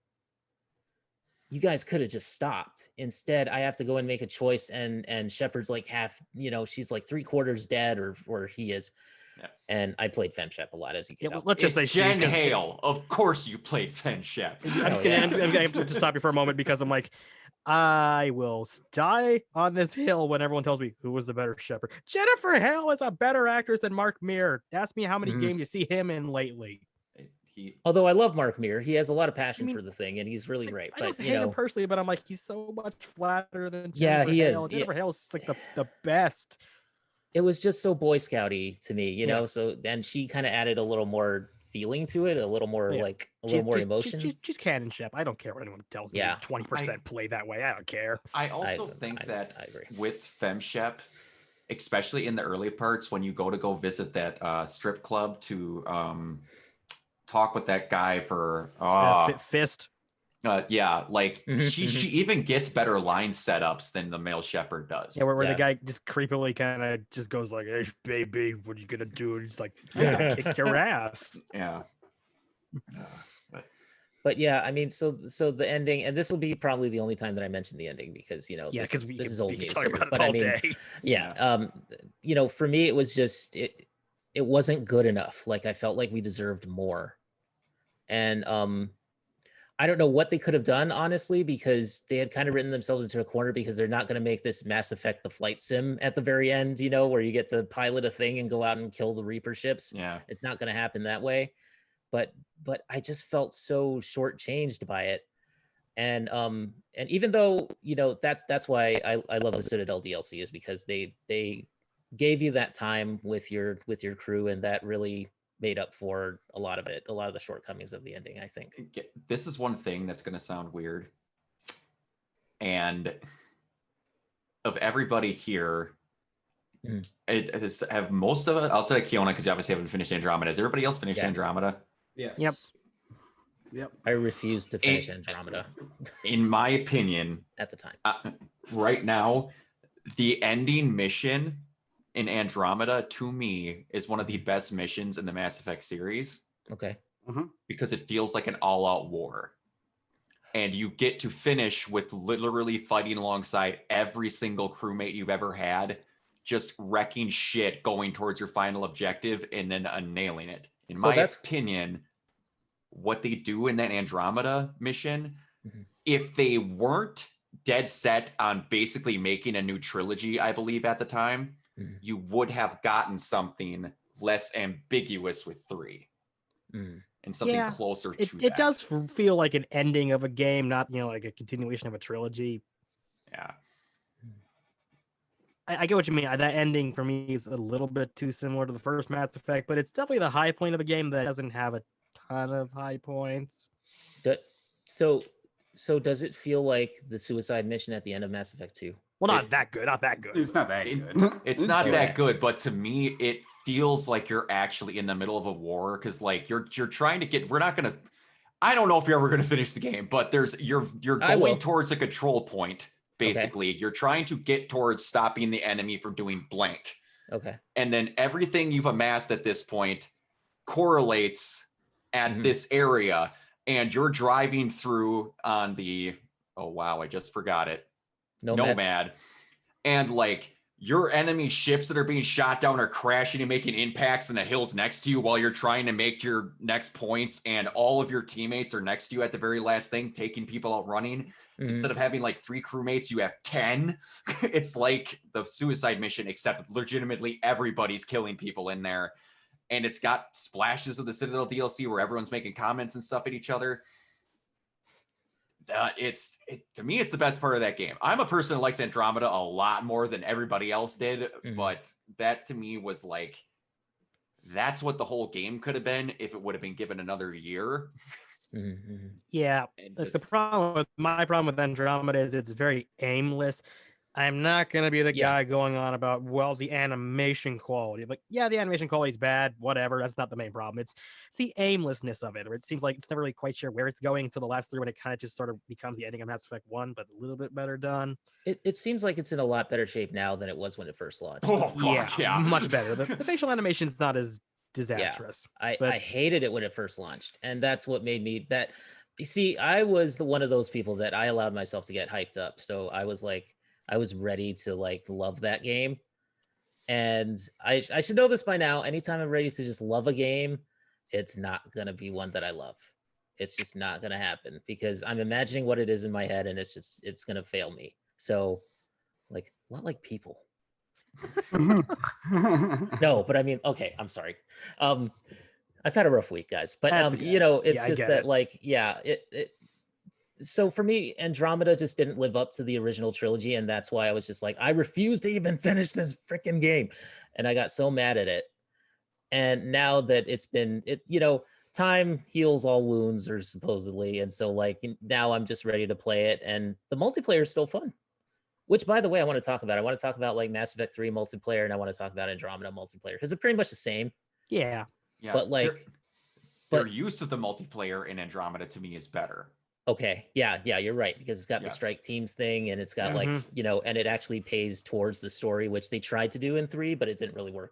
[SPEAKER 1] You guys could have just stopped. Instead, I have to go and make a choice, and Shepard's like half, you know, she's like 3/4 dead, or he is. Yeah. And I played FemShep a lot, as you can tell.
[SPEAKER 3] Let's just say Jen Hale. Of course you played FemShep.
[SPEAKER 4] I'm going to stop you for a moment because I'm like, I will die on this hill when everyone tells me who was the better Shepard. Jennifer Hale is a better actress than Mark Meer. Ask me how many games you see him in lately.
[SPEAKER 1] Although I love Mark Meer, he has a lot of passion for the thing, and he's really great.
[SPEAKER 4] I don't hate him personally, but I'm like, he's so much flatter than Jennifer Hale.
[SPEAKER 1] Is.
[SPEAKER 4] Jennifer Hale is like the best.
[SPEAKER 1] It was just so Boy Scouty to me, you know. So then she kind of added a little more feeling to it, a little more like a little more emotion.
[SPEAKER 4] She's canon Shep. I don't care what anyone tells me. 20% play that way. I don't care.
[SPEAKER 3] I also think that with FemShep, especially in the early parts when you go visit that strip club to talk with that guy for
[SPEAKER 4] Fist.
[SPEAKER 3] Yeah, like she even gets better line setups than the male Shepard does.
[SPEAKER 4] Yeah, where the guy just creepily kind of just goes like, "Hey, baby, what are you gonna do?" And he's like, "I'm gonna kick your ass."
[SPEAKER 3] Yeah.
[SPEAKER 1] But yeah, I mean, so the ending, and this will be probably the only time that I mention the ending because, you know, this is old news. But I mean, you know, for me, it was just it wasn't good enough. Like I felt like we deserved more, and I don't know what they could have done, honestly, because they had kind of written themselves into a corner because they're not going to make this Mass Effect the flight sim at the very end, you know, where you get to pilot a thing and go out and kill the Reaper ships.
[SPEAKER 3] Yeah.
[SPEAKER 1] It's not going to happen that way. but I just felt so shortchanged by it. And even though, you know, that's why I love the Citadel DLC, is because they gave you that time with your crew, and that really made up for a lot of the shortcomings of the ending, I think.
[SPEAKER 3] This is one thing that's going to sound weird. And of everybody here, have most of it outside of Keona, because you obviously haven't finished Andromeda. Has everybody else finished Andromeda?
[SPEAKER 2] Yes.
[SPEAKER 4] Yep.
[SPEAKER 1] I refused to finish Andromeda.
[SPEAKER 3] In my opinion,
[SPEAKER 1] at the time,
[SPEAKER 3] right now, the ending mission in Andromeda, to me, is one of the best missions in the Mass Effect series.
[SPEAKER 1] Okay.
[SPEAKER 3] Because it feels like an all-out war. And you get to finish with literally fighting alongside every single crewmate you've ever had, just wrecking shit, going towards your final objective, and then nailing it. In my opinion, what they do in that Andromeda mission, if they weren't dead set on basically making a new trilogy, I believe at the time, you would have gotten something less ambiguous with 3. And something closer to that.
[SPEAKER 4] It does feel like an ending of a game, not, you know, like a continuation of a trilogy.
[SPEAKER 3] Yeah.
[SPEAKER 4] I get what you mean. That ending for me is a little bit too similar to the first Mass Effect, but it's definitely the high point of a game that doesn't have a ton of high points.
[SPEAKER 1] So does it feel like the suicide mission at the end of Mass Effect 2?
[SPEAKER 4] Well, not that good.
[SPEAKER 2] It's not that good.
[SPEAKER 3] It's not that good, but to me, it feels like you're actually in the middle of a war, because like you're trying to get. We're not gonna. I don't know if you're ever gonna finish the game, but you're going towards a control point. Basically, you're trying to get towards stopping the enemy from doing blank.
[SPEAKER 1] Okay.
[SPEAKER 3] And then everything you've amassed at this point correlates at this area, and you're driving through on the. Oh wow! I just forgot it. Nomad. And like your enemy ships that are being shot down are crashing and making impacts in the hills next to you while you're trying to make your next points, and all of your teammates are next to you at the very last thing, taking people out running. Instead of having like 3 crewmates, you have 10. It's like the suicide mission, except legitimately everybody's killing people in there. And it's got splashes of the Citadel DLC where everyone's making comments and stuff at each other. To me, it's the best part of that game. I'm a person who likes Andromeda a lot more than everybody else did, but that to me was like, that's what the whole game could have been if it would have been given another year.
[SPEAKER 4] Yeah, my problem with Andromeda is it's very aimless. I'm not going to be the guy going on about, well, the animation quality. Like, yeah, the animation quality is bad, whatever. That's not the main problem. It's the aimlessness of it, or it seems like it's never really quite sure where it's going until the last 3 when it kind of just sort of becomes the ending of Mass Effect 1, but a little bit better done.
[SPEAKER 1] It seems like it's in a lot better shape now than it was when it first launched.
[SPEAKER 3] Oh, God, yeah.
[SPEAKER 4] Much better. The facial animation is not as disastrous.
[SPEAKER 1] I hated it when it first launched, and that's what made me that. You see, I was one of those people that I allowed myself to get hyped up, so I was ready to like love that game. And I should know this by now. Anytime I'm ready to just love a game, it's not going to be one that I love. It's just not going to happen because I'm imagining what it is in my head, and it's going to fail me. So like a lot like people. No, but I mean, okay, I'm sorry. I've had a rough week, guys, but you know, it's just that like, so for me, Andromeda just didn't live up to the original trilogy, and that's why I was just like, I refuse to even finish this freaking game, and I got so mad at it. And now that it's been, you know, time heals all wounds, or supposedly, and so like now I'm just ready to play it, and the multiplayer is still fun. Which, by the way, I want to talk about. I want to talk about like Mass Effect 3 multiplayer, and I want to talk about Andromeda multiplayer because they're pretty much the same.
[SPEAKER 3] Yeah,
[SPEAKER 1] but like
[SPEAKER 3] their use of the multiplayer in Andromeda to me is better.
[SPEAKER 1] Okay, yeah, you're right, because it's got the strike teams thing, and it's got like, you know, and it actually pays towards the story, which they tried to do in 3, but it didn't really work.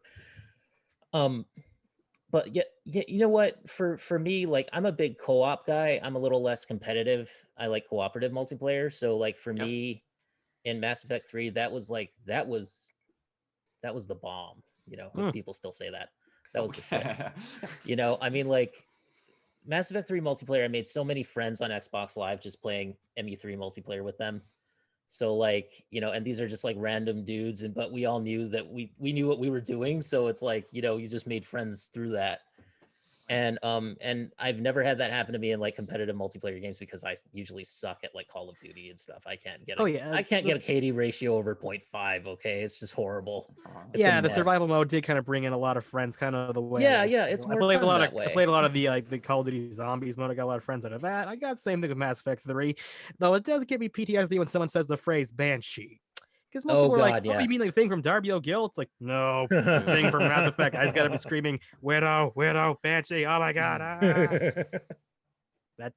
[SPEAKER 1] But yeah, you know what? For me, like I'm a big co-op guy. I'm a little less competitive. I like cooperative multiplayer. So like for me, in Mass Effect 3, that was the bomb. You know, people still say that. That was the shit. You know, I mean, like Mass Effect 3 multiplayer, I made so many friends on Xbox Live just playing ME3 multiplayer with them. So like, you know, and these are just like random dudes, but we all knew that we knew what we were doing. So it's like, you know, you just made friends through that. And I've never had that happen to me in like competitive multiplayer games because I usually suck at like Call of Duty and stuff. I can't get I can't get a KD ratio over 0.5. Okay, it's just horrible. It's
[SPEAKER 4] the survival mode did kind of bring in a lot of friends, kind of the way.
[SPEAKER 1] It's more fun that way.
[SPEAKER 4] I played a lot of the Call of Duty Zombies mode. I got a lot of friends out of that. I got the same thing with Mass Effect 3, though it does give me PTSD when someone says the phrase Banshee. Because most people are like, "Oh, you mean the thing from Darby O'Gill?" It's like, no, the thing from Mass Effect. I just gotta be screaming, "Widow, Banshee!" Oh my god! That.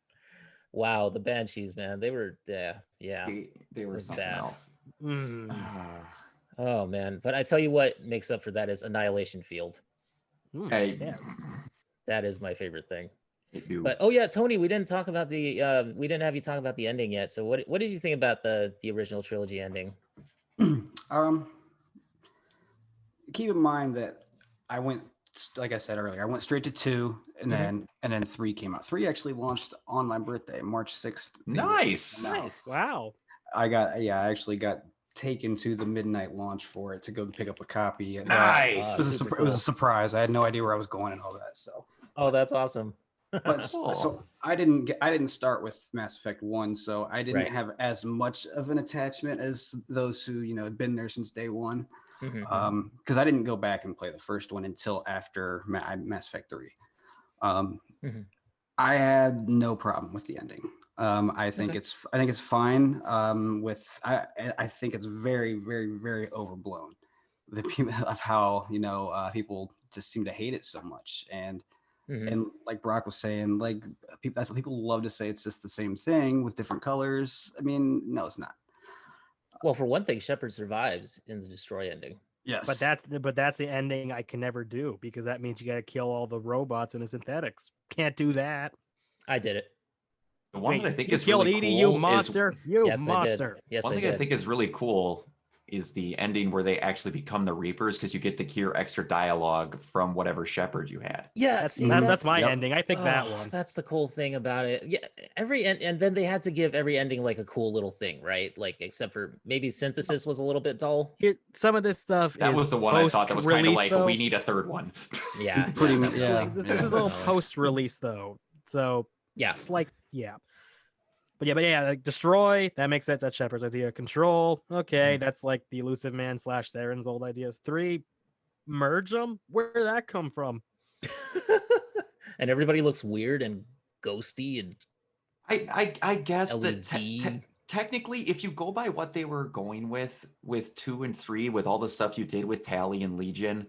[SPEAKER 1] Wow, the Banshees, man, they were
[SPEAKER 3] they were something else.
[SPEAKER 1] Oh man, but I tell you what makes up for that is Annihilation Field.
[SPEAKER 4] Yes,
[SPEAKER 1] that is my favorite thing.
[SPEAKER 3] But
[SPEAKER 1] oh yeah, Tony, we didn't talk about the we didn't have you talk about the ending yet. So what did you think about the original trilogy ending?
[SPEAKER 2] Keep in mind that I went, like I said earlier, I went straight to 2, and then 3 came out. 3 actually launched on my birthday, March 6th.
[SPEAKER 3] Nice.
[SPEAKER 4] Wow.
[SPEAKER 2] I actually got taken to the midnight launch for it to go pick up a copy.
[SPEAKER 3] Nice.
[SPEAKER 2] It was a surprise. I had no idea where I was going and all that. So.
[SPEAKER 1] Oh, that's awesome.
[SPEAKER 2] But so I didn't start with Mass Effect 1, so I didn't have as much of an attachment as those who had been there since day one. Because I didn't go back and play the first one until after Mass Effect 3. I had no problem with the ending. I think it's fine. I think it's very, very, very overblown. The people of how people just seem to hate it so much, and like Brock was saying, like people love to say it's just the same thing with different colors. I mean, no, it's not.
[SPEAKER 1] Well, for one thing, Shepard survives in the Destroy ending.
[SPEAKER 2] Yes,
[SPEAKER 4] but that's the ending I can never do, because that means you got to kill all the robots and the synthetics. Can't do that.
[SPEAKER 1] I did it.
[SPEAKER 3] The one that I think is
[SPEAKER 4] killed
[SPEAKER 3] really
[SPEAKER 4] Edie,
[SPEAKER 3] cool
[SPEAKER 4] you monster.
[SPEAKER 1] Yes,
[SPEAKER 4] monster.
[SPEAKER 1] Yes,
[SPEAKER 3] one thing I think is really cool is the ending where they actually become the Reapers, because you get to hear extra dialogue from whatever Shepard you had.
[SPEAKER 1] Yeah,
[SPEAKER 4] that's my ending. I picked that one.
[SPEAKER 1] That's the cool thing about it. Yeah, and then they had to give every ending like a cool little thing, right? Like except for maybe Synthesis was a little bit dull.
[SPEAKER 4] Some of this stuff
[SPEAKER 3] that was the one I thought that was kind of like, we need a third one.
[SPEAKER 1] Yeah,
[SPEAKER 2] pretty much.
[SPEAKER 4] This is a little post-release though, so it's like But yeah, like Destroy, that makes sense. That's Shepard's idea. Control, okay, that's like the Elusive Man / Saren's old ideas. 3, merge them? Where did that come from?
[SPEAKER 1] And everybody looks weird and ghosty, and
[SPEAKER 3] I guess
[SPEAKER 1] LED.
[SPEAKER 3] that technically, if you go by what they were going with 2 and 3, with all the stuff you did with Tally and Legion,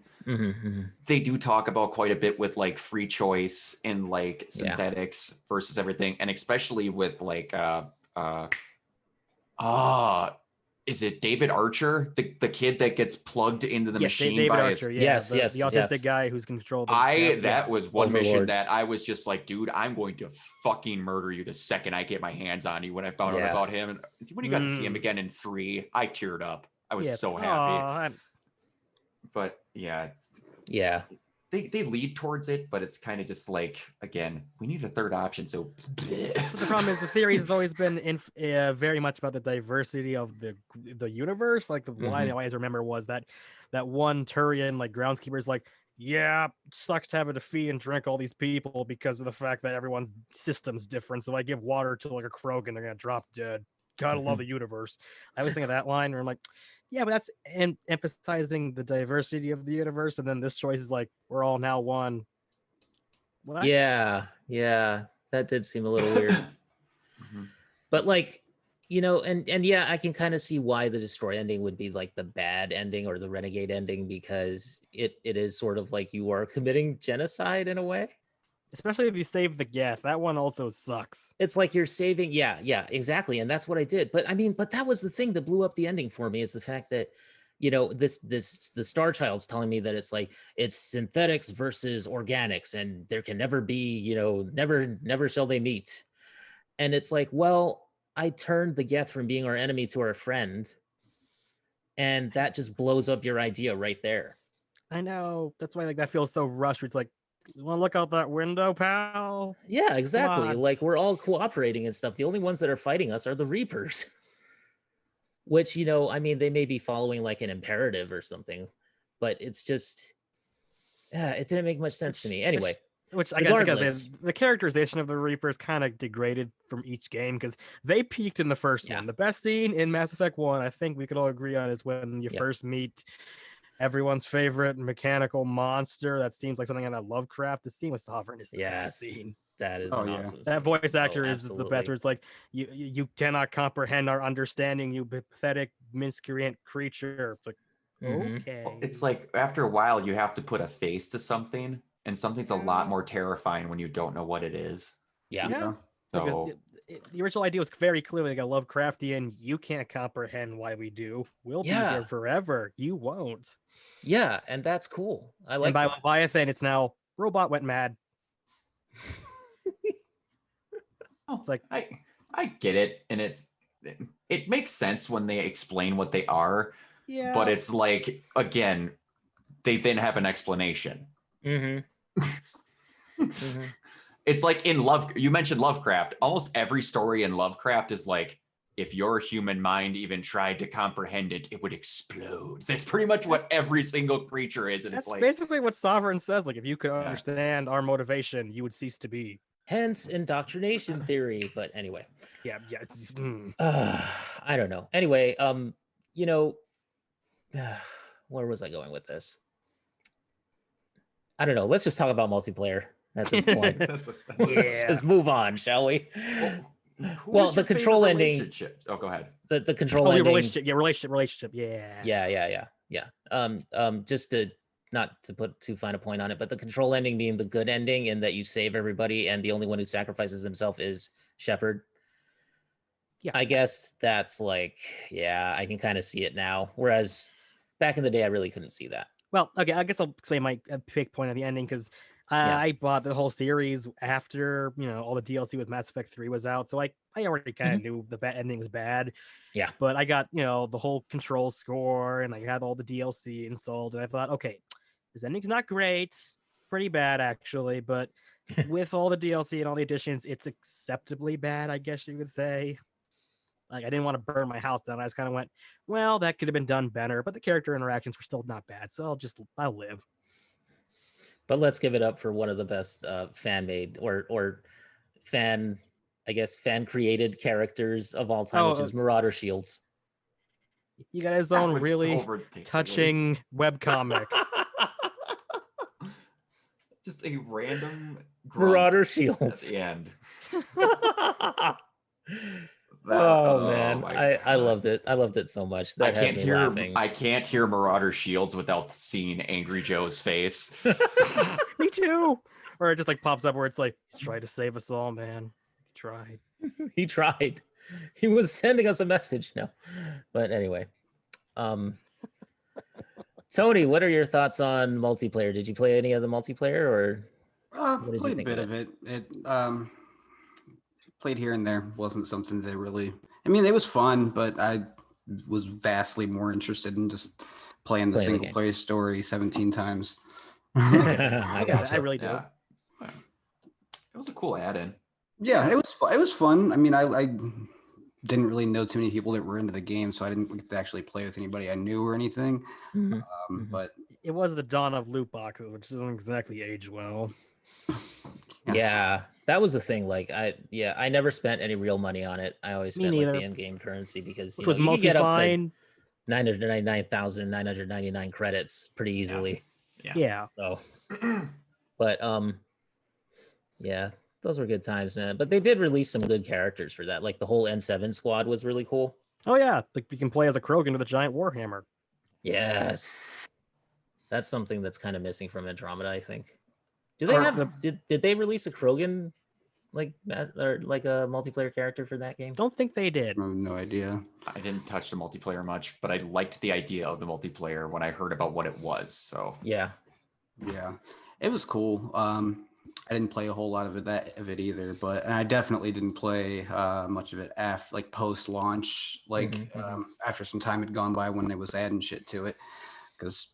[SPEAKER 3] they do talk about quite a bit with like free choice and like synthetics versus everything, and especially with like is it David Archer, the kid that gets plugged into the machine?
[SPEAKER 4] David
[SPEAKER 3] by
[SPEAKER 4] Archer, the autistic guy who's controlled.
[SPEAKER 3] That was one mission that I was just like, dude, I'm going to fucking murder you the second I get my hands on you. When I found out about him, and when you got to see him again in 3, I teared up. I was so happy. But they lead towards it, but it's kind of just like, again, we need a third option. So
[SPEAKER 4] the problem is the series has always been very much about the diversity of the universe. Like the one I always remember was that one Turian like groundskeeper's like, sucks to have to feed and drink all these people because of the fact that everyone's system's different. So I give water to like a Krogan, they're gonna drop dead. Gotta love the universe. I always think of that line where I'm like, but that's emphasizing the diversity of the universe, and then this choice is like, we're all now one. What?
[SPEAKER 1] Yeah, that did seem a little weird. But like, and I can kind of see why the Destroy ending would be like the bad ending or the Renegade ending, because it is sort of like you are committing genocide in a way.
[SPEAKER 4] Especially if you save the Geth. That one also sucks.
[SPEAKER 1] It's like you're saving, exactly. And that's what I did. But I mean, that was the thing that blew up the ending for me, is the fact that, the Star Child's telling me that it's like, it's synthetics versus organics, and there can never be, never shall they meet. And it's like, well, I turned the Geth from being our enemy to our friend. And that just blows up your idea right there.
[SPEAKER 4] I know. That's why that feels so rushed. It's like, you want to look out that window, pal?
[SPEAKER 1] Yeah, exactly. Like, we're all cooperating and stuff. The only ones that are fighting us are the Reapers. Which, they may be following like an imperative or something, but it's just, it didn't make much sense to me. Anyway.
[SPEAKER 4] Which I guess
[SPEAKER 1] Regardless.
[SPEAKER 4] because the characterization of the Reapers kind of degraded from each game because they peaked in the first one. The best scene in Mass Effect 1, I think we could all agree on, is when you first meet everyone's favorite mechanical monster that seems like something out of Lovecraft. The scene with Sovereign is the best scene.
[SPEAKER 1] That is an awesome
[SPEAKER 4] That
[SPEAKER 1] scene.
[SPEAKER 4] voice actor is the
[SPEAKER 1] absolutely.
[SPEAKER 4] best, where it's like, you cannot comprehend our understanding, you pathetic, miscreant creature. It's like, okay.
[SPEAKER 3] Well, it's like after a while, you have to put a face to something, and something's a lot more terrifying when you don't know what it is.
[SPEAKER 4] Yeah.
[SPEAKER 3] So
[SPEAKER 4] the original idea was very clearly like a Lovecraftian, you can't comprehend why we do. We'll be here forever. You won't.
[SPEAKER 1] Yeah, and that's cool. I like
[SPEAKER 4] and by
[SPEAKER 1] that.
[SPEAKER 4] Leviathan, it's now robot went mad.
[SPEAKER 3] It's like I get it, and it makes sense when they explain what they are.
[SPEAKER 4] Yeah.
[SPEAKER 3] But it's like, again, they then have an explanation. It's like in you mentioned Lovecraft. Almost every story in Lovecraft is like, if your human mind even tried to comprehend it, it would explode. That's pretty much what every single creature is. And
[SPEAKER 4] that's
[SPEAKER 3] it's like
[SPEAKER 4] basically what Sovereign says. Like, if you could understand our motivation, you would cease to be.
[SPEAKER 1] Hence indoctrination theory. But anyway.
[SPEAKER 4] Yeah.
[SPEAKER 1] I don't know. Anyway, you know, where was I going with this? I don't know. Let's just talk about multiplayer at this point. Let's just move on, shall we? Well, the control ending.
[SPEAKER 3] Oh, go ahead.
[SPEAKER 1] The control ending.
[SPEAKER 4] Relationship.
[SPEAKER 1] Yeah. Just to not to put too fine a point on it, but the control ending being the good ending, in that you save everybody, and the only one who sacrifices himself is Shepard.
[SPEAKER 4] Yeah,
[SPEAKER 1] I guess that's like, I can kind of see it now. Whereas back in the day, I really couldn't see that.
[SPEAKER 4] Well, okay, I guess I'll explain my big point of the ending, because I bought the whole series after, all the DLC with Mass Effect 3 was out. So I already kind of knew the ending was bad.
[SPEAKER 1] Yeah.
[SPEAKER 4] But I got, the whole control score, and I had all the DLC installed, and I thought, okay, this ending's not great. Pretty bad, actually. But with all the DLC and all the additions, it's acceptably bad, I guess you could say. Like, I didn't want to burn my house down. I just kind of went, well, that could have been done better, but the character interactions were still not bad. So I'll live.
[SPEAKER 1] But let's give it up for one of the best fan-made or fan-created characters of all time, which is Marauder Shields.
[SPEAKER 4] He got his own really touching webcomic.
[SPEAKER 3] Just a random
[SPEAKER 1] Marauder Shields
[SPEAKER 3] at the end.
[SPEAKER 1] Man, I loved it. I loved it so much. That
[SPEAKER 3] I can't hear Marauder Shields without seeing Angry Joe's face.
[SPEAKER 4] Me too. Or it just like pops up where it's like, try to save us all, man. He tried.
[SPEAKER 1] He tried. He was sending us a message. No, but anyway, Tony, what are your thoughts on multiplayer? Did you play any of the multiplayer, or
[SPEAKER 2] played a bit of it? Played here and there. Wasn't something that really. I mean, it was fun, but I was vastly more interested in just playing the single player story 17 times.
[SPEAKER 1] I got
[SPEAKER 4] I really do.
[SPEAKER 3] Yeah. It was a cool add-in.
[SPEAKER 2] Yeah, it was fun. I mean, I didn't really know too many people that were into the game, so I didn't get to actually play with anybody I knew or anything. But
[SPEAKER 4] it was the dawn of loot boxes, which doesn't exactly age well.
[SPEAKER 1] Yeah, that was the thing. Like, I never spent any real money on it. I always spent like the in-game currency, because
[SPEAKER 4] which was mostly fine.
[SPEAKER 1] 999,999 credits pretty easily.
[SPEAKER 4] Yeah.
[SPEAKER 1] So, but yeah, those were good times, man. But they did release some good characters for that. Like the whole N7 squad was really cool.
[SPEAKER 4] Oh yeah, like you can play as a Krogan with a giant warhammer.
[SPEAKER 1] Yes, that's something that's kind of missing from Andromeda, I think. Do they have? Did they release a Krogan like a multiplayer character for that game?
[SPEAKER 4] Don't think they did.
[SPEAKER 2] I have no idea.
[SPEAKER 3] I didn't touch the multiplayer much, but I liked the idea of the multiplayer when I heard about what it was. So
[SPEAKER 2] yeah, it was cool. I didn't play a whole lot of it either, and I definitely didn't play much of it after, like, post-launch, after some time had gone by when they was adding shit to it, because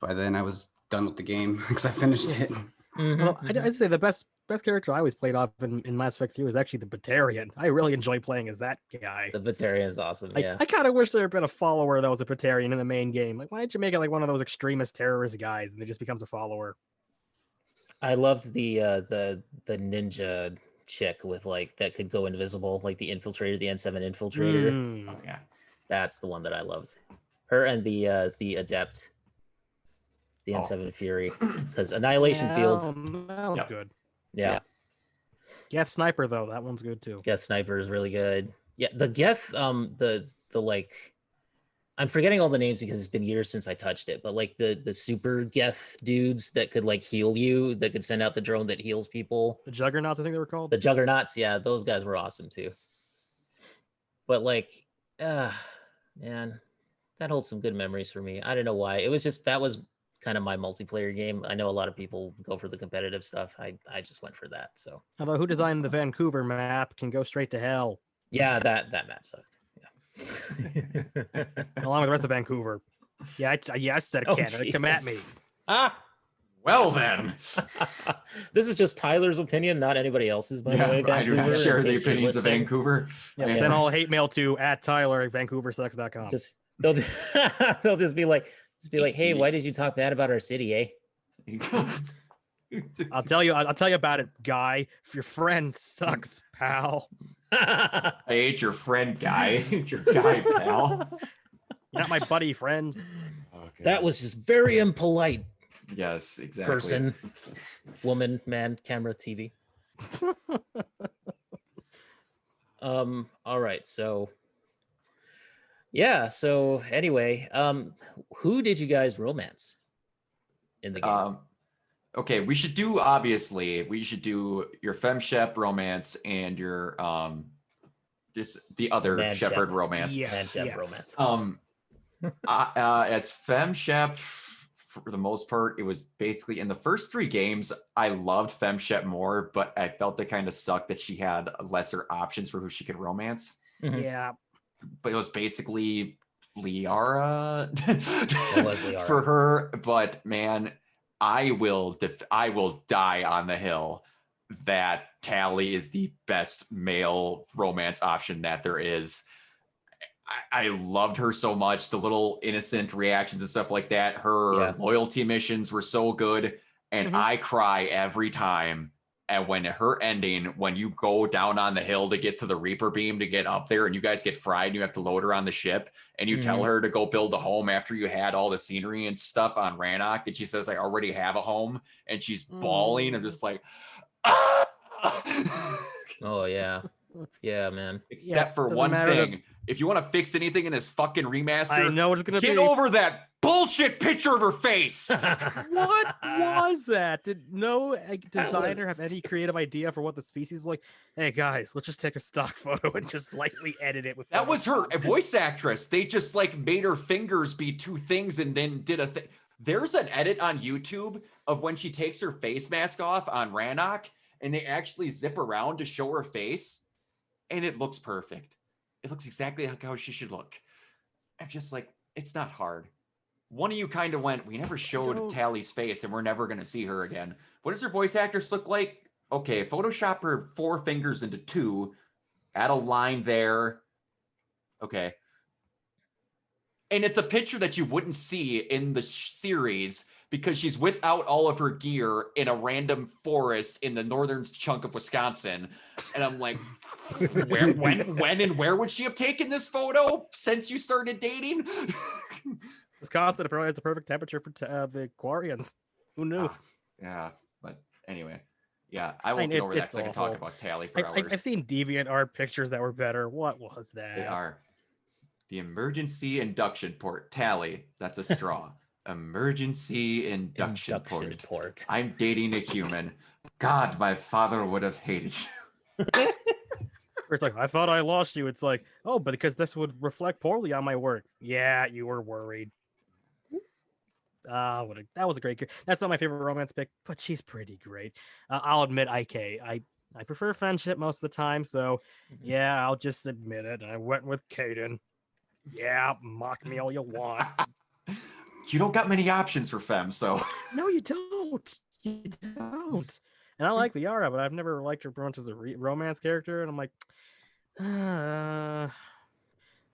[SPEAKER 2] by then I was done with the game because I finished it.
[SPEAKER 4] Well, I'd say the best character I always played off in Mass Effect 3 was actually the Batarian. I really enjoy playing as that guy.
[SPEAKER 1] The Batarian is awesome. Yeah,
[SPEAKER 4] I kind of wish there had been a follower that was a Batarian in the main game. Like, why didn't you make it like one of those extremist terrorist guys and it just becomes a follower?
[SPEAKER 1] I loved the ninja chick with like that could go invisible, like the infiltrator, the N7 infiltrator.
[SPEAKER 4] Mm.
[SPEAKER 3] Oh, yeah.
[SPEAKER 1] That's the one that I loved. Her and the adept, the
[SPEAKER 3] Oh.
[SPEAKER 1] N7 Fury, because Annihilation Field.
[SPEAKER 4] That one's
[SPEAKER 3] Yep.
[SPEAKER 4] good.
[SPEAKER 1] Yeah,
[SPEAKER 4] Geth Sniper though, that one's good too.
[SPEAKER 1] Geth Sniper is really good. Yeah, the Geth, the like, I'm forgetting all the names because it's been years since I touched it, but like the super Geth dudes that could like heal you, that could send out the drone that heals people.
[SPEAKER 4] The Juggernauts, I think they were called.
[SPEAKER 1] The Juggernauts, yeah, those guys were awesome too. But like, man, that holds some good memories for me. I don't know why. It was just that was kind of my multiplayer game. I know a lot of people go for the competitive stuff. I just went for that. So
[SPEAKER 4] Although who designed the Vancouver map can go straight to hell,
[SPEAKER 1] yeah, that map sucked. Yeah.
[SPEAKER 4] along with the rest of Vancouver. Yeah, I said
[SPEAKER 1] Oh,
[SPEAKER 4] Canada. Come at me.
[SPEAKER 1] Ah,
[SPEAKER 3] Well then,
[SPEAKER 1] this is just Tyler's opinion, not anybody else's. By the way,
[SPEAKER 3] I do not
[SPEAKER 1] Vancouver,
[SPEAKER 3] share
[SPEAKER 1] in
[SPEAKER 3] the
[SPEAKER 1] case you're
[SPEAKER 3] opinions of
[SPEAKER 1] listening.
[SPEAKER 3] Vancouver.
[SPEAKER 4] Yeah,
[SPEAKER 3] I
[SPEAKER 4] send
[SPEAKER 3] am-
[SPEAKER 4] all hate mail to @Tyler@VancouverSucks.com.
[SPEAKER 1] Just they'll just be like, hey, why did you talk bad about our city, eh?
[SPEAKER 4] I'll tell you about it, guy. If your friend sucks, pal.
[SPEAKER 3] I hate your friend, guy. Your guy, pal.
[SPEAKER 4] You're not my buddy friend.
[SPEAKER 3] Okay.
[SPEAKER 1] That was just very impolite.
[SPEAKER 3] Yes, exactly.
[SPEAKER 1] Person, woman, man, camera, TV. All right, so yeah, so anyway, who did you guys romance in the game?
[SPEAKER 3] Okay, we should do your FemShep romance and your just the other
[SPEAKER 1] Man
[SPEAKER 3] Shepherd
[SPEAKER 1] Shep.
[SPEAKER 3] romance.
[SPEAKER 4] Yes,
[SPEAKER 1] Man Shep
[SPEAKER 4] yes.
[SPEAKER 1] romance.
[SPEAKER 3] As FemShep, for the most part, it was basically in the first 3 games, I loved FemShep more, but I felt it kind of sucked that she had lesser options for who she could romance.
[SPEAKER 1] Mhm.
[SPEAKER 4] Yeah.
[SPEAKER 3] But it was basically Liara
[SPEAKER 1] was Liara.
[SPEAKER 3] for her. But man, I will die on the hill that Tally is the best male romance option that there is. I loved her so much. The little innocent reactions and stuff like that. Her loyalty missions were so good. And I cry every time. And when her ending, when you go down on the hill to get to the Reaper beam to get up there and you guys get fried and you have to load her on the ship and you tell her to go build a home after you had all the scenery and stuff on Rannoch, and she says, I already have a home, and she's bawling. I'm just like, ah!
[SPEAKER 1] Oh yeah. Yeah, man.
[SPEAKER 3] Except for one thing. If you want to fix anything in this fucking remaster,
[SPEAKER 4] I know what it's gonna
[SPEAKER 3] get
[SPEAKER 4] be.
[SPEAKER 3] over that bullshit picture of her face.
[SPEAKER 4] What was that? Did no designer
[SPEAKER 3] was-
[SPEAKER 4] have any creative idea for what the species was like? Hey guys, let's just take a stock photo and just lightly edit it with.
[SPEAKER 3] That was her
[SPEAKER 4] Photoshop.
[SPEAKER 3] voice actress. They just like made her fingers be 2 things and then did a thing. There's an edit on YouTube of when she takes her face mask off on Rannoch and they actually zip around to show her face, and it looks perfect. It looks exactly like how she should look. I'm just like, it's not hard. One of you kind of went, we never showed Tally's face and we're never going to see her again. What does her voice actress look like? Okay, Photoshop her 4 fingers into 2, add a line there. Okay. And it's a picture that you wouldn't see in the series because she's without all of her gear in a random forest in the northern chunk of Wisconsin. And I'm like, when and where would she have taken this photo since you started dating?
[SPEAKER 4] Wisconsin probably has the perfect temperature for the Quarians. Who knew?
[SPEAKER 3] Yeah, but anyway, yeah, I won't get over that because I can talk about Tally for hours.
[SPEAKER 4] I've seen DeviantArt pictures that were better. What was that?
[SPEAKER 3] They are. The emergency induction port. Tally, that's a straw. Emergency induction port. I'm dating a human. God, my father would have hated you.
[SPEAKER 4] It's like, I thought I lost you. It's like, oh, but because this would reflect poorly on my work. Yeah, you were worried. That was a great. That's not my favorite romance pick, but she's pretty great. I'll admit, I prefer friendship most of the time, so yeah, I'll just admit it. I went with Caden. Yeah, mock me all you want.
[SPEAKER 3] You don't got many options for Fem, so.
[SPEAKER 4] No, you don't. You don't. And I like Liara, but I've never liked her much as a romance character. And I'm like,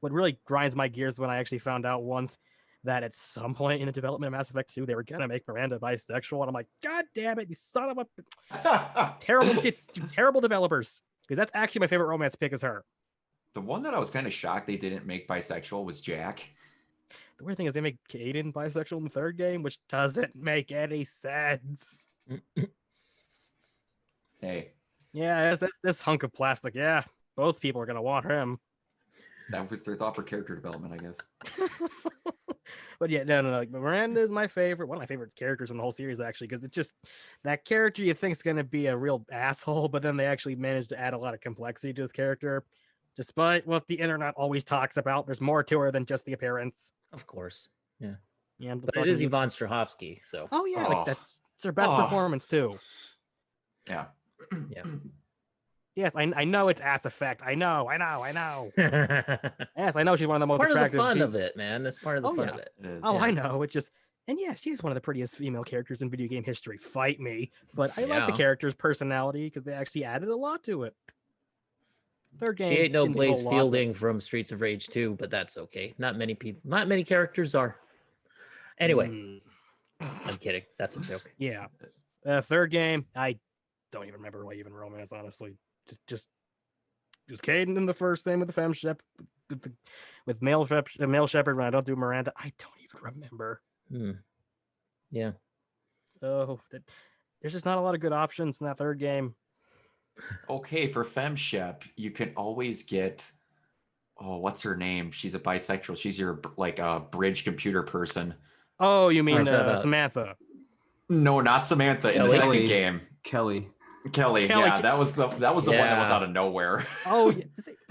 [SPEAKER 4] what really grinds my gears when I actually found out once that at some point in the development of Mass Effect 2, they were gonna make Miranda bisexual, and I'm like, God damn it, you son of a terrible developers. Because that's actually my favorite romance pick is her.
[SPEAKER 3] The one that I was kind of shocked they didn't make bisexual was Jack.
[SPEAKER 4] The weird thing is they make Caden bisexual in the third game, which doesn't make any sense.
[SPEAKER 3] Hey,
[SPEAKER 4] Yeah, that's this hunk of plastic. Yeah, both people are gonna want him.
[SPEAKER 3] that was their thought for character development, I guess.
[SPEAKER 4] But yeah, no. Like, Miranda is my favorite, one of my favorite characters in the whole series, actually, because it's just that character you think is going to be a real asshole, but then they actually managed to add a lot of complexity to his character, despite what the internet always talks about. There's more to her than just the appearance.
[SPEAKER 1] Of course. Yeah.
[SPEAKER 4] Yeah,
[SPEAKER 1] But it is Yvonne Strahovski, so.
[SPEAKER 4] Oh yeah,
[SPEAKER 3] Oh.
[SPEAKER 4] like that's it's her best performance too.
[SPEAKER 3] Yeah.
[SPEAKER 1] Yeah.
[SPEAKER 4] Yes, I know it's ass effect. I know. Yes, I know she's one of the most
[SPEAKER 1] part of the
[SPEAKER 4] attractive.
[SPEAKER 1] fun of it, man. That's part of the
[SPEAKER 4] Oh,
[SPEAKER 1] fun
[SPEAKER 4] yeah.
[SPEAKER 1] of it.
[SPEAKER 3] It is.
[SPEAKER 4] Oh,
[SPEAKER 1] Yeah.
[SPEAKER 4] I know. It's just, and yeah, she's one of the prettiest female characters in video game history. Fight me. But I like the
[SPEAKER 1] Yeah.
[SPEAKER 4] character's personality because they actually added a lot to it. Third game.
[SPEAKER 1] She ain't no
[SPEAKER 4] didn't do a
[SPEAKER 1] Blaze
[SPEAKER 4] whole lot, but-
[SPEAKER 1] Fielding from Streets of Rage 2, but that's okay. Not many characters are. Anyway,
[SPEAKER 4] Mm,
[SPEAKER 1] I'm kidding. That's a joke.
[SPEAKER 4] yeah. Third game, I don't even remember why even romance, honestly. Just Caden in the first thing with the femme shep, with male shepherd. When I don't do Miranda, I don't even remember.
[SPEAKER 1] Yeah.
[SPEAKER 4] Oh, there's just not a lot of good options in that third game.
[SPEAKER 3] Okay, for FemShep, you can always get, what's her name? She's a bisexual. She's your bridge computer person.
[SPEAKER 4] Oh, you mean
[SPEAKER 1] Marshall.
[SPEAKER 4] Samantha?
[SPEAKER 3] No, not Samantha. In the
[SPEAKER 2] Kelly.
[SPEAKER 3] second game,
[SPEAKER 2] Kelly.
[SPEAKER 3] Kelly.
[SPEAKER 4] Kelly.
[SPEAKER 3] Yeah, that was the one that was
[SPEAKER 1] Yeah.
[SPEAKER 3] out of nowhere.
[SPEAKER 4] Oh, yeah.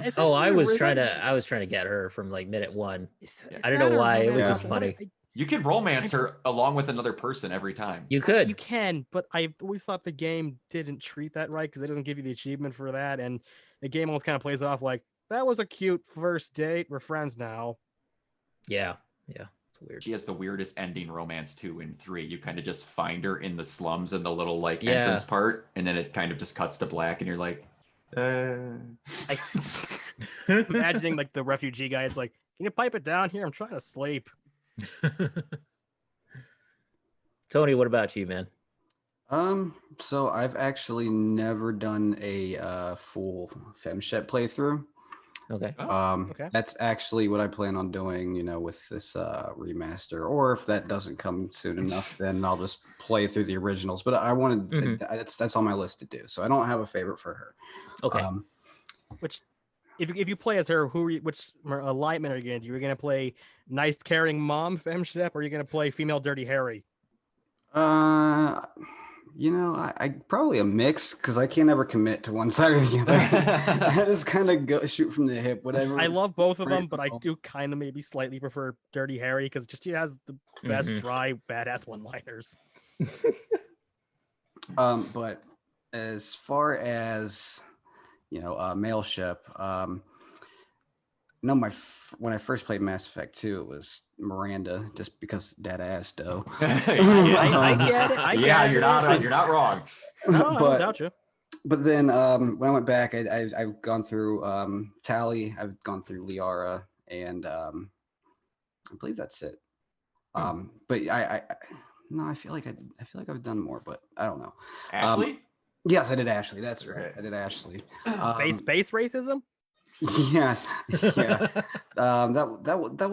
[SPEAKER 4] Is that
[SPEAKER 1] I
[SPEAKER 4] weird?
[SPEAKER 1] was
[SPEAKER 4] Is
[SPEAKER 1] trying
[SPEAKER 4] that-
[SPEAKER 1] to get her from like minute one.
[SPEAKER 4] is
[SPEAKER 1] I don't know
[SPEAKER 4] that a
[SPEAKER 1] why, it was
[SPEAKER 4] romance
[SPEAKER 2] just
[SPEAKER 4] novel?
[SPEAKER 1] funny.
[SPEAKER 3] You can romance her along with another person every time.
[SPEAKER 1] You could.
[SPEAKER 4] You can, but I've always thought the game didn't treat that right because it doesn't give you the achievement for that, and the game almost kind of plays off like that was a cute first date. We're friends now.
[SPEAKER 1] Yeah. It's weird.
[SPEAKER 3] She has the weirdest ending romance too in 3. You kind of just find her in the slums in the little
[SPEAKER 1] Yeah.
[SPEAKER 3] entrance part, and then it kind of just cuts to black, and you're like,
[SPEAKER 4] Imagining like the refugee guy is like, "Can you pipe it down here? I'm trying to sleep."
[SPEAKER 1] Tony, what about you, man?
[SPEAKER 2] So I've actually never done a full FemShep playthrough.
[SPEAKER 1] Okay.
[SPEAKER 4] Okay.
[SPEAKER 2] That's actually what I plan on doing, with this remaster. Or if that doesn't come soon enough, then I'll just play through the originals. But I wanted that's on my list to do. So I don't have a favorite for her.
[SPEAKER 1] Okay.
[SPEAKER 4] Which, if you play as her, which alignment are you gonna do? You're gonna play nice, caring mom FemShep, or are you gonna play female Dirty Harry?
[SPEAKER 2] I probably a mix because I can't ever commit to one side or the other. I just kind of go shoot from the hip, whatever.
[SPEAKER 4] I love both of
[SPEAKER 2] Right,
[SPEAKER 4] them, but I
[SPEAKER 2] well.
[SPEAKER 4] do kind of maybe slightly prefer Dirty Harry because just she has the best
[SPEAKER 1] Mhm.
[SPEAKER 4] dry badass one-liners.
[SPEAKER 2] But as far as male ship, when I first played Mass Effect 2, it was Miranda, just because dead ass though.
[SPEAKER 4] I get it. I get
[SPEAKER 3] yeah,
[SPEAKER 4] it.
[SPEAKER 3] you're not wrong.
[SPEAKER 4] No, I don't
[SPEAKER 2] But-
[SPEAKER 4] doubt you.
[SPEAKER 2] But then when I went back, I've gone through Tally, I've gone through Liara, and I believe that's it. But I feel like I've done more, but I don't know.
[SPEAKER 3] Ashley?
[SPEAKER 2] Yes, I did Ashley. That's right.
[SPEAKER 3] Okay.
[SPEAKER 2] I did Ashley.
[SPEAKER 4] Space racism?
[SPEAKER 2] Yeah. That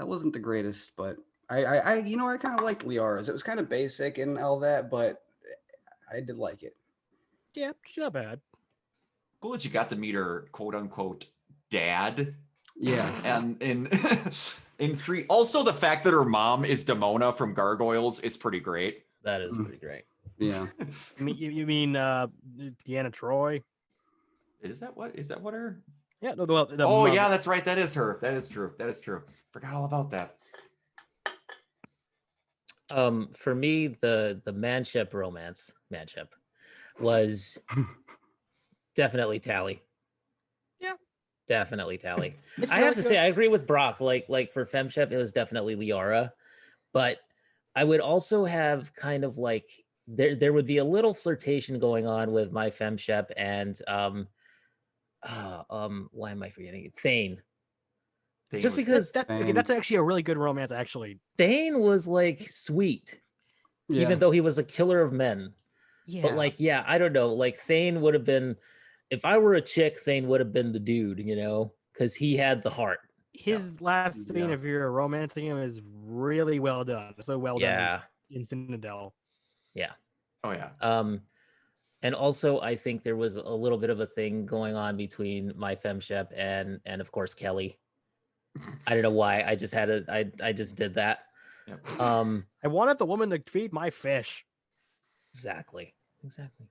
[SPEAKER 2] wasn't the greatest, but I kind of liked Liara's. It was kind of basic and all that, but I did like it.
[SPEAKER 4] Yeah, she's not bad.
[SPEAKER 3] Cool that you got to meet her quote unquote dad.
[SPEAKER 2] Yeah.
[SPEAKER 3] And in 3, also the fact that her mom is Demona from Gargoyles is pretty great.
[SPEAKER 1] That is pretty great.
[SPEAKER 2] Yeah.
[SPEAKER 4] You mean Deanna Troy?
[SPEAKER 3] Is that what her?
[SPEAKER 4] Yeah, no, the
[SPEAKER 3] Oh
[SPEAKER 4] mother.
[SPEAKER 3] yeah, that's right. That is her. That is true. Forgot all about that.
[SPEAKER 1] For me, the Manship romance, was definitely Tally.
[SPEAKER 4] Yeah.
[SPEAKER 1] Definitely Tally.
[SPEAKER 4] It's
[SPEAKER 1] I
[SPEAKER 4] really
[SPEAKER 1] have to
[SPEAKER 4] good.
[SPEAKER 1] say, I agree with Brock. Like for FemShep, it was definitely Liara, but I would also have kind of like there would be a little flirtation going on with my FemShep and why am I forgetting it? Thane.
[SPEAKER 3] Thane
[SPEAKER 1] Just
[SPEAKER 3] was-
[SPEAKER 1] because
[SPEAKER 4] That's okay, that's actually a really good romance, actually.
[SPEAKER 1] Thane was like sweet,
[SPEAKER 2] Yeah.
[SPEAKER 1] even though he was a killer of men.
[SPEAKER 4] Yeah.
[SPEAKER 1] But like, yeah, I don't know. Like Thane would have been, if I were a chick, Thane would have been the dude, because he had the heart.
[SPEAKER 4] his last scene,
[SPEAKER 2] Yeah.
[SPEAKER 4] if you're romancing him, is really well done. So well done
[SPEAKER 1] Yeah,
[SPEAKER 4] in Citadel.
[SPEAKER 1] yeah.
[SPEAKER 3] Oh yeah.
[SPEAKER 1] And also I think there was a little bit of a thing going on between my femshep and of course Kelly. I don't know why. I just had I just did that.
[SPEAKER 3] Yep.
[SPEAKER 4] I wanted the woman to feed my fish.
[SPEAKER 1] Exactly.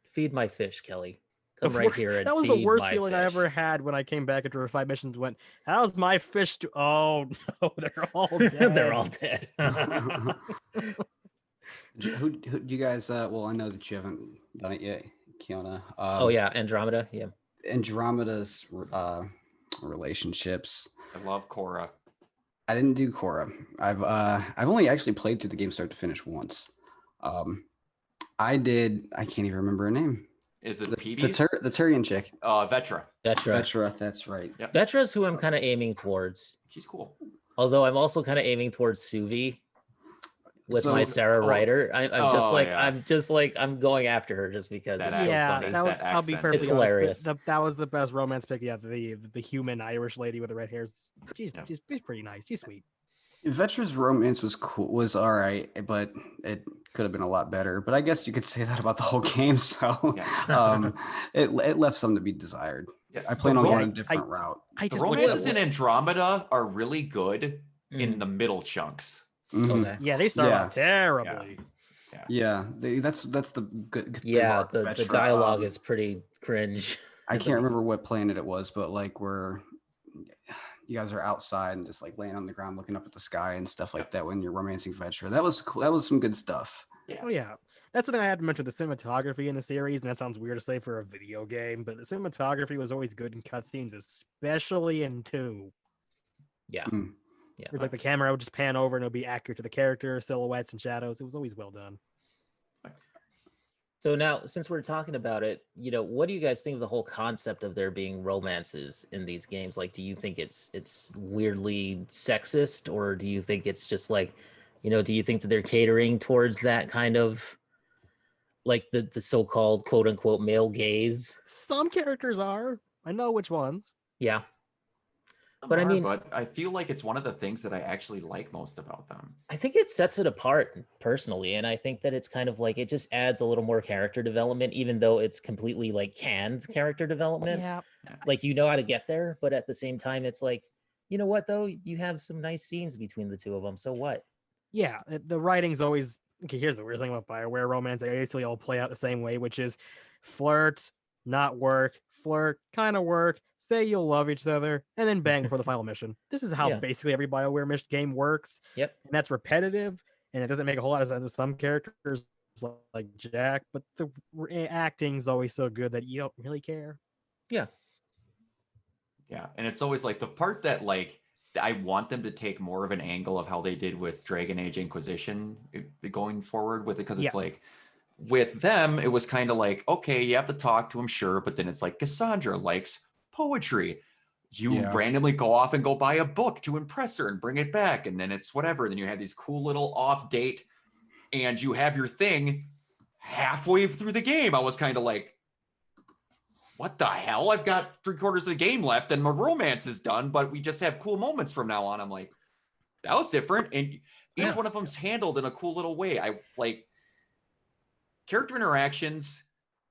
[SPEAKER 1] Feed my fish, Kelly.
[SPEAKER 4] The
[SPEAKER 1] Come right
[SPEAKER 4] worst-
[SPEAKER 1] here and
[SPEAKER 4] that was the
[SPEAKER 1] feed
[SPEAKER 4] worst
[SPEAKER 1] my
[SPEAKER 4] feeling
[SPEAKER 1] fish.
[SPEAKER 4] I ever had when I came back after 5 missions. Went, how's my fish? Oh no, they're all dead.
[SPEAKER 1] They're all dead.
[SPEAKER 2] Who do you guys? Well, I know that you haven't done it yet, Keona.
[SPEAKER 1] Oh yeah, Andromeda. Yeah.
[SPEAKER 2] Andromeda's relationships.
[SPEAKER 3] I love Korra.
[SPEAKER 2] I didn't do Korra. I've only actually played through the game start to finish once. I did. I can't even remember her name.
[SPEAKER 3] Is it
[SPEAKER 2] The
[SPEAKER 3] Petey?
[SPEAKER 2] the Turian chick.
[SPEAKER 3] Vetra.
[SPEAKER 1] Vetra.
[SPEAKER 2] Vetra. That's right.
[SPEAKER 3] Yep.
[SPEAKER 1] Vetra's who I'm kind of aiming towards.
[SPEAKER 3] She's cool.
[SPEAKER 1] Although I'm also kind of aiming towards Suvi with my
[SPEAKER 2] So-
[SPEAKER 1] Sarah
[SPEAKER 3] oh,
[SPEAKER 1] Ryder. I'm just
[SPEAKER 3] oh,
[SPEAKER 1] like
[SPEAKER 3] yeah.
[SPEAKER 1] I'm going after her just because
[SPEAKER 3] That
[SPEAKER 1] it's so
[SPEAKER 4] Yeah,
[SPEAKER 1] funny.
[SPEAKER 4] that was.
[SPEAKER 3] That
[SPEAKER 4] I'll be
[SPEAKER 3] accent.
[SPEAKER 4] perfectly
[SPEAKER 1] It's
[SPEAKER 4] honest.
[SPEAKER 1] hilarious.
[SPEAKER 4] That was the best romance pick. Yeah, the human Irish lady with the red hairs. She's
[SPEAKER 3] Yeah.
[SPEAKER 4] she's pretty nice. She's sweet.
[SPEAKER 2] Vetra's romance was cool. Was all right, but it could have been a lot better. But I guess you could say that about the whole game. So,
[SPEAKER 3] Yeah.
[SPEAKER 2] it left some to be desired.
[SPEAKER 3] Yeah.
[SPEAKER 2] I plan on
[SPEAKER 3] The
[SPEAKER 2] going
[SPEAKER 3] rom-
[SPEAKER 2] a different route.
[SPEAKER 4] I
[SPEAKER 3] The
[SPEAKER 4] just looked
[SPEAKER 3] romances
[SPEAKER 4] at
[SPEAKER 3] in Andromeda are really good in
[SPEAKER 1] Mm,
[SPEAKER 3] the middle chunks.
[SPEAKER 2] Mhm.
[SPEAKER 1] okay.
[SPEAKER 4] Yeah, they start
[SPEAKER 2] Yeah.
[SPEAKER 4] out terribly.
[SPEAKER 2] Yeah, that's the good.
[SPEAKER 1] Yeah,
[SPEAKER 2] part
[SPEAKER 1] the
[SPEAKER 2] of Vetra.
[SPEAKER 1] dialogue is pretty cringe.
[SPEAKER 2] I can't remember what planet it was, but like where you guys are outside and just like laying on the ground looking up at the sky and stuff like that when you're romancing Vetra. That was cool. That was some good stuff.
[SPEAKER 4] Oh yeah, that's the thing I had to mention. The cinematography in the series, and that sounds weird to say for a video game, but the cinematography was always good in cutscenes, especially in 2.
[SPEAKER 1] Yeah.
[SPEAKER 2] Mm.
[SPEAKER 1] Yeah.
[SPEAKER 4] Where like the camera would just pan over and it would be accurate to the character, silhouettes and shadows. It was always well done.
[SPEAKER 1] So now, since we're talking about it, what do you guys think of the whole concept of there being romances in these games? Like, do you think it's weirdly sexist, or do you think it's just like, do you think that they're catering towards that kind of like the so-called quote unquote male gaze?
[SPEAKER 4] Some characters are. I know which ones.
[SPEAKER 1] Yeah. But I mean-
[SPEAKER 3] but I feel like it's one of the things that I actually like most about them.
[SPEAKER 1] I think it sets it apart personally, and I think that it's kind of like it just adds a little more character development, even though it's completely like canned character development.
[SPEAKER 4] Yeah.
[SPEAKER 1] Like how to get there, but at the same time, it's like, you know what though, you have some nice scenes between the two of them. So what?
[SPEAKER 4] Yeah. The writing's always okay. Here's the weird thing about Bioware romance. They basically all play out the same way, which is flirt, not work, flirt, kind of work, say you'll love each other, and then bang before the final mission. This is how
[SPEAKER 1] Yeah.
[SPEAKER 4] basically every Bioware game works.
[SPEAKER 1] Yep.
[SPEAKER 4] And that's repetitive, and it doesn't make a whole lot of sense with some characters like Jack, but the acting's always so good that you don't really care.
[SPEAKER 3] Yeah, and it's always like the part that like I want them to take more of an angle of how they did with Dragon Age Inquisition going forward with it, because it's
[SPEAKER 4] Yes.
[SPEAKER 3] like with them it was kind of like, okay, you have to talk to him, sure, but then it's like Cassandra likes poetry. You
[SPEAKER 2] Yeah.
[SPEAKER 3] randomly go off and go buy a book to impress her and bring it back, and then it's whatever. Then you have these cool little off date, and you have your thing halfway through the game. I was kind of like, what the hell? I've got 3/4 of the game left and my romance is done, but we just have cool moments from now on. I'm like, that was different. And each
[SPEAKER 1] Yeah.
[SPEAKER 3] one of them's handled in a cool little way. I like character interactions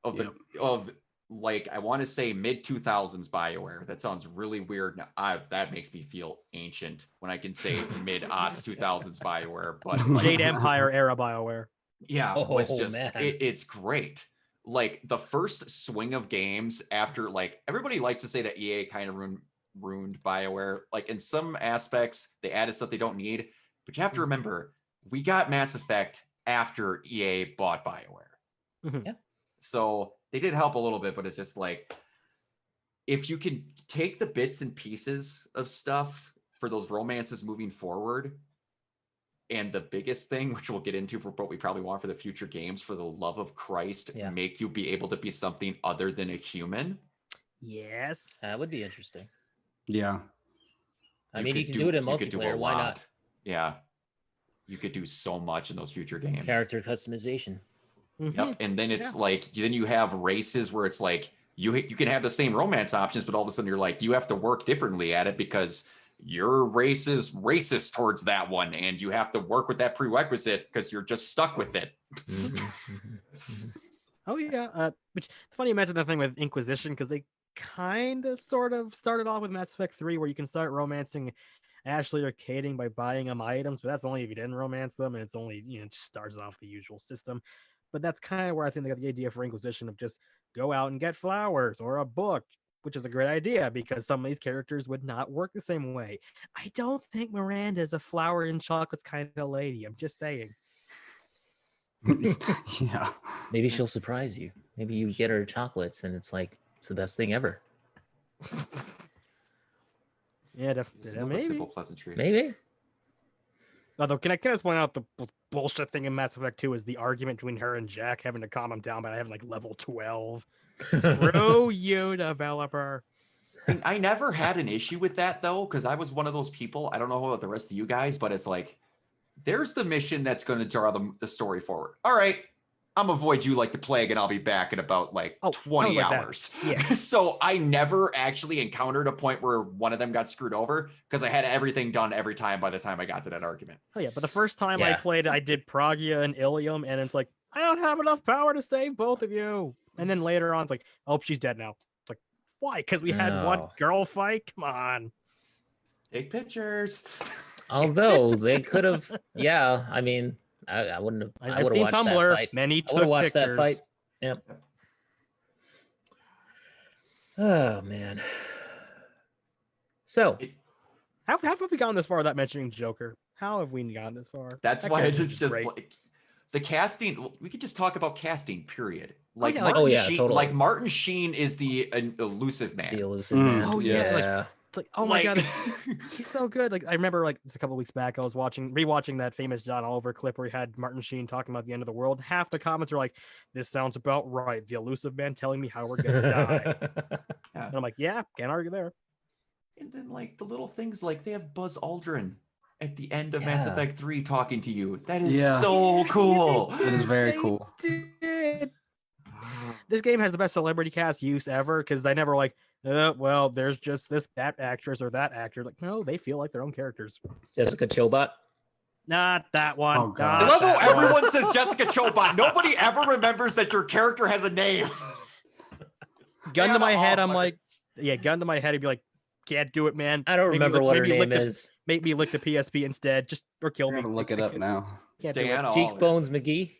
[SPEAKER 3] of the of like, I want to say mid 2000s Bioware. That sounds really weird. Now, that makes me feel ancient when I can say mid aughts 2000s Bioware, but like,
[SPEAKER 4] Jade Empire era Bioware.
[SPEAKER 3] yeah,
[SPEAKER 1] Oh,
[SPEAKER 3] was just
[SPEAKER 1] man.
[SPEAKER 3] it's great. Like the first swing of games after, like, everybody likes to say that EA kind of ruined BioWare. Like in some aspects, they added stuff they don't need, but you have to remember we got Mass Effect after EA bought BioWare.
[SPEAKER 4] Mhm.
[SPEAKER 1] Yeah.
[SPEAKER 3] So they did help a little bit, but it's just like, if you can take the bits and pieces of stuff for those romances moving forward, and the biggest thing, which we'll get into for what we probably want for the future games, for the love of Christ,
[SPEAKER 1] Yeah.
[SPEAKER 3] make you be able to be something other than a human.
[SPEAKER 4] Yes.
[SPEAKER 1] That would be interesting.
[SPEAKER 2] Yeah.
[SPEAKER 1] I mean, you can do it in
[SPEAKER 3] you could do a
[SPEAKER 1] multiplayer. Why not?
[SPEAKER 3] lot. Yeah, you could do so much in those future games.
[SPEAKER 1] Character customization.
[SPEAKER 3] Yep, and then it's like then you have races where it's like you can have the same romance options, but all of a sudden you're like you have to work differently at it because your race is racist towards that one, and you have to work with that prerequisite because you're just stuck with it.
[SPEAKER 4] Oh yeah, which funny you mentioned the thing with Inquisition because they kind of sort of started off with Mass Effect 3 where you can start romancing Ashley or Kading by buying them items, but that's only if you didn't romance them, and it's only it just starts off the usual system. But that's kind of where I think they got the idea for Inquisition of just go out and get flowers or a book, which is a great idea because some of these characters would not work the same way. I don't think Miranda's a flower and chocolates kind of lady. I'm just saying.
[SPEAKER 2] Yeah.
[SPEAKER 1] Maybe she'll surprise you. Maybe you get her chocolates and it's like it's the best thing ever.
[SPEAKER 4] Yeah, maybe.
[SPEAKER 3] Simple pleasantries.
[SPEAKER 1] Maybe.
[SPEAKER 4] Although, can I just point out the bullshit thing in Mass Effect 2 is the argument between her and Jack having to calm him down by having like level 12. Screw you, developer.
[SPEAKER 3] I never had an issue with that though, because I was one of those people. I don't know about the rest of you guys, but it's like, there's the mission that's going to draw the story forward. All right, I'm avoid you like the plague, and I'll be back in about 20 hours.
[SPEAKER 4] Yeah.
[SPEAKER 3] So I never actually encountered a point where one of them got screwed over because I had everything done every time by the time I got to that argument.
[SPEAKER 4] Oh yeah, but the first time I played, I did Pragia and Ilium, and it's like, I don't have enough power to save both of you. And then later on, it's like, oh, she's dead now. It's like, why? Because we had one girl fight? Come on.
[SPEAKER 3] Take pictures.
[SPEAKER 1] Although they could have, I mean, I wouldn't have.
[SPEAKER 4] I've seen Tumblr.
[SPEAKER 1] That fight.
[SPEAKER 4] Many
[SPEAKER 1] I would have watched
[SPEAKER 4] pictures.
[SPEAKER 1] that fight. Yep. Oh man. So,
[SPEAKER 4] how have we gotten this far without mentioning Joker? How have we gotten this far?
[SPEAKER 3] That's why it's just like the casting. We could just talk about casting. Period. Like Martin Sheen.
[SPEAKER 1] Totally.
[SPEAKER 3] Like Martin Sheen is the elusive man.
[SPEAKER 1] The elusive man.
[SPEAKER 4] Oh yeah. It's like, oh my god, he's so good. Like I remember, just a couple weeks back, I was rewatching that famous John Oliver clip where he had Martin Sheen talking about the end of the world. Half the comments are like, "This sounds about right." The elusive man telling me how we're gonna die. And I'm like, yeah, can't argue there.
[SPEAKER 3] And then the little things like they have Buzz Aldrin at the end of Mass Effect 3 talking to you. That is so cool.
[SPEAKER 2] It is very cool.
[SPEAKER 4] This game has the best celebrity cast use ever because I never well, there's just that actress or that actor. Like, no, they feel like their own characters.
[SPEAKER 1] Jessica Chobot.
[SPEAKER 4] Not that one.
[SPEAKER 2] Oh, God.
[SPEAKER 3] I love how everyone says Jessica Chobot. Nobody ever remembers that your character has a name.
[SPEAKER 4] Gun to my head, I'm like, gun to my head, I'd be like, can't do it, man.
[SPEAKER 1] I don't remember what her name is.
[SPEAKER 4] Make me lick the PSP instead, or kill me.
[SPEAKER 2] I'm gonna look it up now.
[SPEAKER 1] Cheekbones McGee.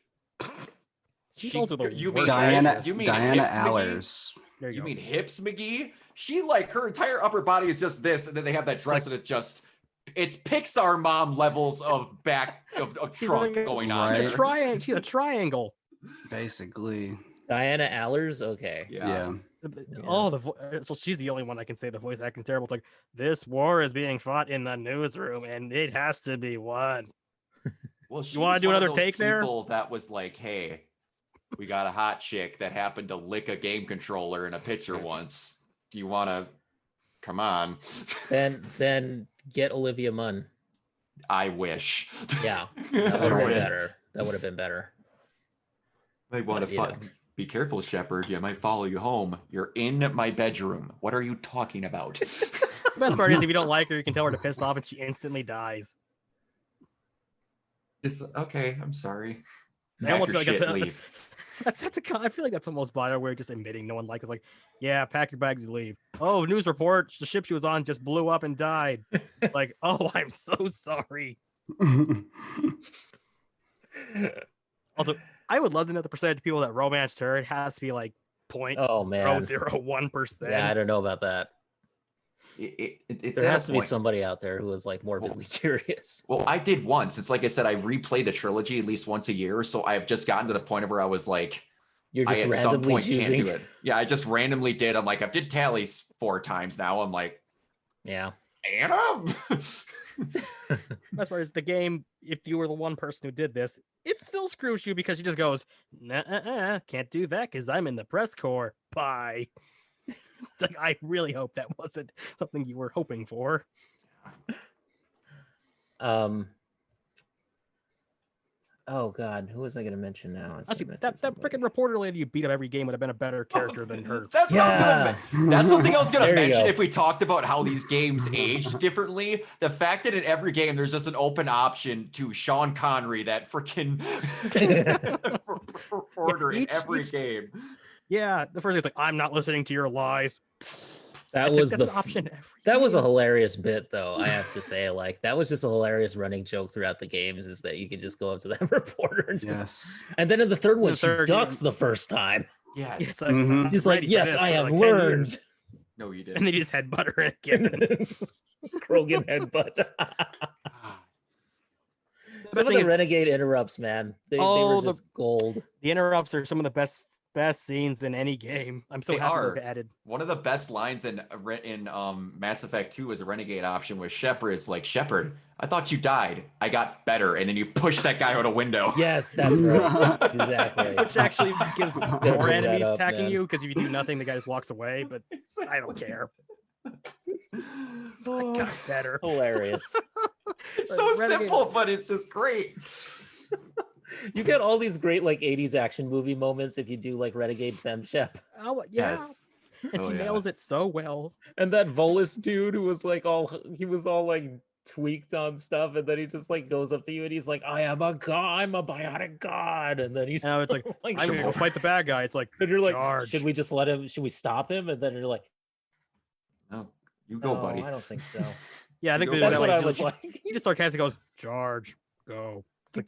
[SPEAKER 4] She's also the
[SPEAKER 2] Diana
[SPEAKER 3] Hips
[SPEAKER 2] Allers.
[SPEAKER 3] You mean Hips McGee? She her entire upper body is just this, and then they have that dress, and it's Pixar mom levels of trunk going on.
[SPEAKER 4] She's a triangle.
[SPEAKER 2] Basically.
[SPEAKER 1] Diana Allers. Okay.
[SPEAKER 2] Yeah.
[SPEAKER 4] Oh, so she's the only one I can say the voice acting's terrible. It's like, this war is being fought in the newsroom, and it has to be won.
[SPEAKER 3] Well,
[SPEAKER 4] you want to do another take there?
[SPEAKER 3] That was like, hey, we got a hot chick that happened to lick a game controller in a picture once. Do you want to? Come on.
[SPEAKER 1] Then get Olivia Munn.
[SPEAKER 3] I wish.
[SPEAKER 1] Yeah, that would have been better. That would have been better.
[SPEAKER 3] They want to fight. Be careful, Shepard. You might follow you home. You're in my bedroom. What are you talking about?
[SPEAKER 4] The best part is if you don't like her, you can tell her to piss off, and she instantly dies.
[SPEAKER 3] Okay, I'm sorry.
[SPEAKER 4] I almost feel like leave. I feel like that's almost Bioware just admitting no one likes it. It's like, yeah, pack your bags and leave. Oh, news report: the ship she was on just blew up and died. Like, oh, I'm so sorry. Also, I would love to know the percentage of people that romanced her. It has to be like 0.001%.
[SPEAKER 1] Yeah, I don't know about that. There has to be somebody out there who is morbidly curious.
[SPEAKER 3] Well, I did once. It's like I said, I replay the trilogy at least once a year. So I've just gotten to the point of where I was like,
[SPEAKER 1] you're just randomly choosing.
[SPEAKER 3] Can't do it. Yeah, I just randomly did. I'm like, I've did tallies 4 times now. I'm like,
[SPEAKER 1] yeah.
[SPEAKER 3] Anna.
[SPEAKER 4] As far as the game, if you were the one person who did this, it still screws you because she just goes, nah, can't do that because I'm in the press corps. Bye. It's like, I really hope that wasn't something you were hoping for.
[SPEAKER 1] Oh God, who was I going to mention now?
[SPEAKER 4] Honestly, that freaking reporter lady you beat up every game would have been a better character than her.
[SPEAKER 3] That's what I was gonna. That's something I was gonna
[SPEAKER 1] There you
[SPEAKER 3] mention.
[SPEAKER 1] go.
[SPEAKER 3] If we talked about how these games age differently, the fact that in every game there's just an open option to Sean Connery, that freaking reporter in every game.
[SPEAKER 4] Yeah, the first thing's like, I'm not listening to your lies.
[SPEAKER 1] That
[SPEAKER 4] That's
[SPEAKER 1] was
[SPEAKER 4] an option.
[SPEAKER 1] That was a hilarious bit, though. I have to say, like, that was just a hilarious running joke throughout the games. Is that you could just go up to that reporter and and then in the third one, she ducks the first time.
[SPEAKER 3] Yes,
[SPEAKER 4] it's like,
[SPEAKER 1] she's like, "Yes, I have learned."
[SPEAKER 3] No, you didn't.
[SPEAKER 4] And then you just headbutt her again.
[SPEAKER 1] Krogan headbutt. Some of the Renegade interrupts, man. They were just gold.
[SPEAKER 4] The interrupts are some of the best scenes in any game. I'm so happy they've added.
[SPEAKER 3] One of the best lines in Mass Effect 2 as a Renegade option was Shepard is like, "Shepard, I thought you died. I got better." And then you push that guy out a window.
[SPEAKER 1] Yes, that's right. Exactly.
[SPEAKER 4] Which actually gives more enemies attacking you, because if you do nothing, the guy just walks away. But I don't care. I got better.
[SPEAKER 1] Hilarious.
[SPEAKER 3] It's so simple, but it's just great.
[SPEAKER 1] You get all these great like 80s action movie moments if you do like Renegade FemShep.
[SPEAKER 4] Oh yeah. Yes. And she nails it so well.
[SPEAKER 1] And that Volus dude who was like he was all like tweaked on stuff, and then he just like goes up to you and he's like, I'm a biotic god. And then he's
[SPEAKER 4] it's like, I'm gonna go fight the bad guy. It's like,
[SPEAKER 1] and you're like,
[SPEAKER 4] charge.
[SPEAKER 1] should we just let him, should we stop him? And then you're like,
[SPEAKER 3] no, you go, buddy.
[SPEAKER 1] I don't think so.
[SPEAKER 4] Yeah, I think
[SPEAKER 1] that's what I would like.
[SPEAKER 4] He just sarcastically goes, charge, go.
[SPEAKER 3] And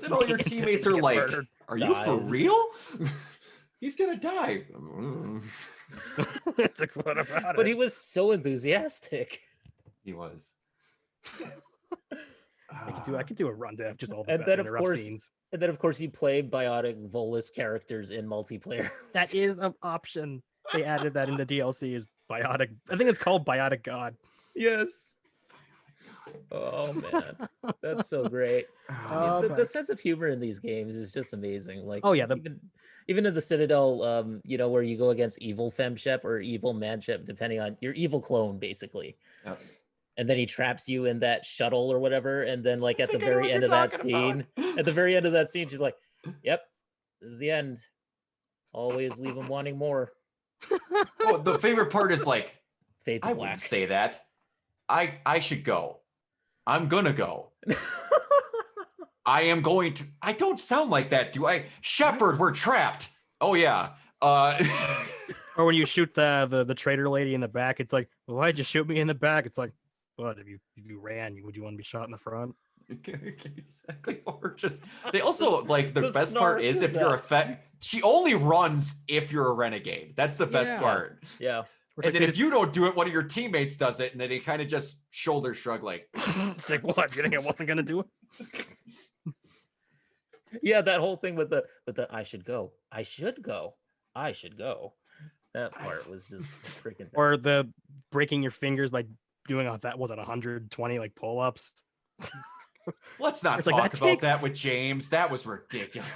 [SPEAKER 3] then all your teammates are like, are you for real? He's gonna die.
[SPEAKER 4] It's like, what about
[SPEAKER 1] But he was so enthusiastic.
[SPEAKER 3] He was.
[SPEAKER 4] I could do a rundown of just all the
[SPEAKER 1] and
[SPEAKER 4] best
[SPEAKER 1] then
[SPEAKER 4] interrupt scenes.
[SPEAKER 1] And then of course you play biotic Volus characters in multiplayer.
[SPEAKER 4] That is an option. They added that in the DLC is biotic. I think it's called Biotic God.
[SPEAKER 1] Yes. Oh man, that's so great. The sense of humor in these games is just amazing. Like,
[SPEAKER 4] oh yeah,
[SPEAKER 1] even in the Citadel, you know, where you go against evil FemShep or evil Manshep, depending on your evil clone, basically.
[SPEAKER 3] Yep.
[SPEAKER 1] And then he traps you in that shuttle or whatever, and then like at the very end of that scene, she's like, "Yep, this is the end. Always leave him wanting more."
[SPEAKER 3] Oh, the favorite part is like,
[SPEAKER 1] Fade to
[SPEAKER 3] I
[SPEAKER 1] black.
[SPEAKER 3] wouldn't say that. I should go. I'm gonna go. I am going to. I don't sound like that, do I? Shepard, we're trapped. Oh yeah.
[SPEAKER 4] Or when you shoot the traitor lady in the back, it's like, well, why'd you shoot me in the back? It's like, what if you ran? Would you want to be shot in the front?
[SPEAKER 3] Exactly. Or just they also like the best part is if you're she only runs if you're a renegade. That's the best part.
[SPEAKER 1] Yeah.
[SPEAKER 3] And then if you don't do it, one of your teammates does it, and then they kind of just shoulder shrug like,
[SPEAKER 4] it's like, what? You think I wasn't gonna do it?
[SPEAKER 1] Yeah, that whole thing with the I should go. That part was just freaking.
[SPEAKER 4] Or the breaking your fingers by doing that, was it 120 like pull-ups?
[SPEAKER 3] Let's not talk about that with James. That was ridiculous.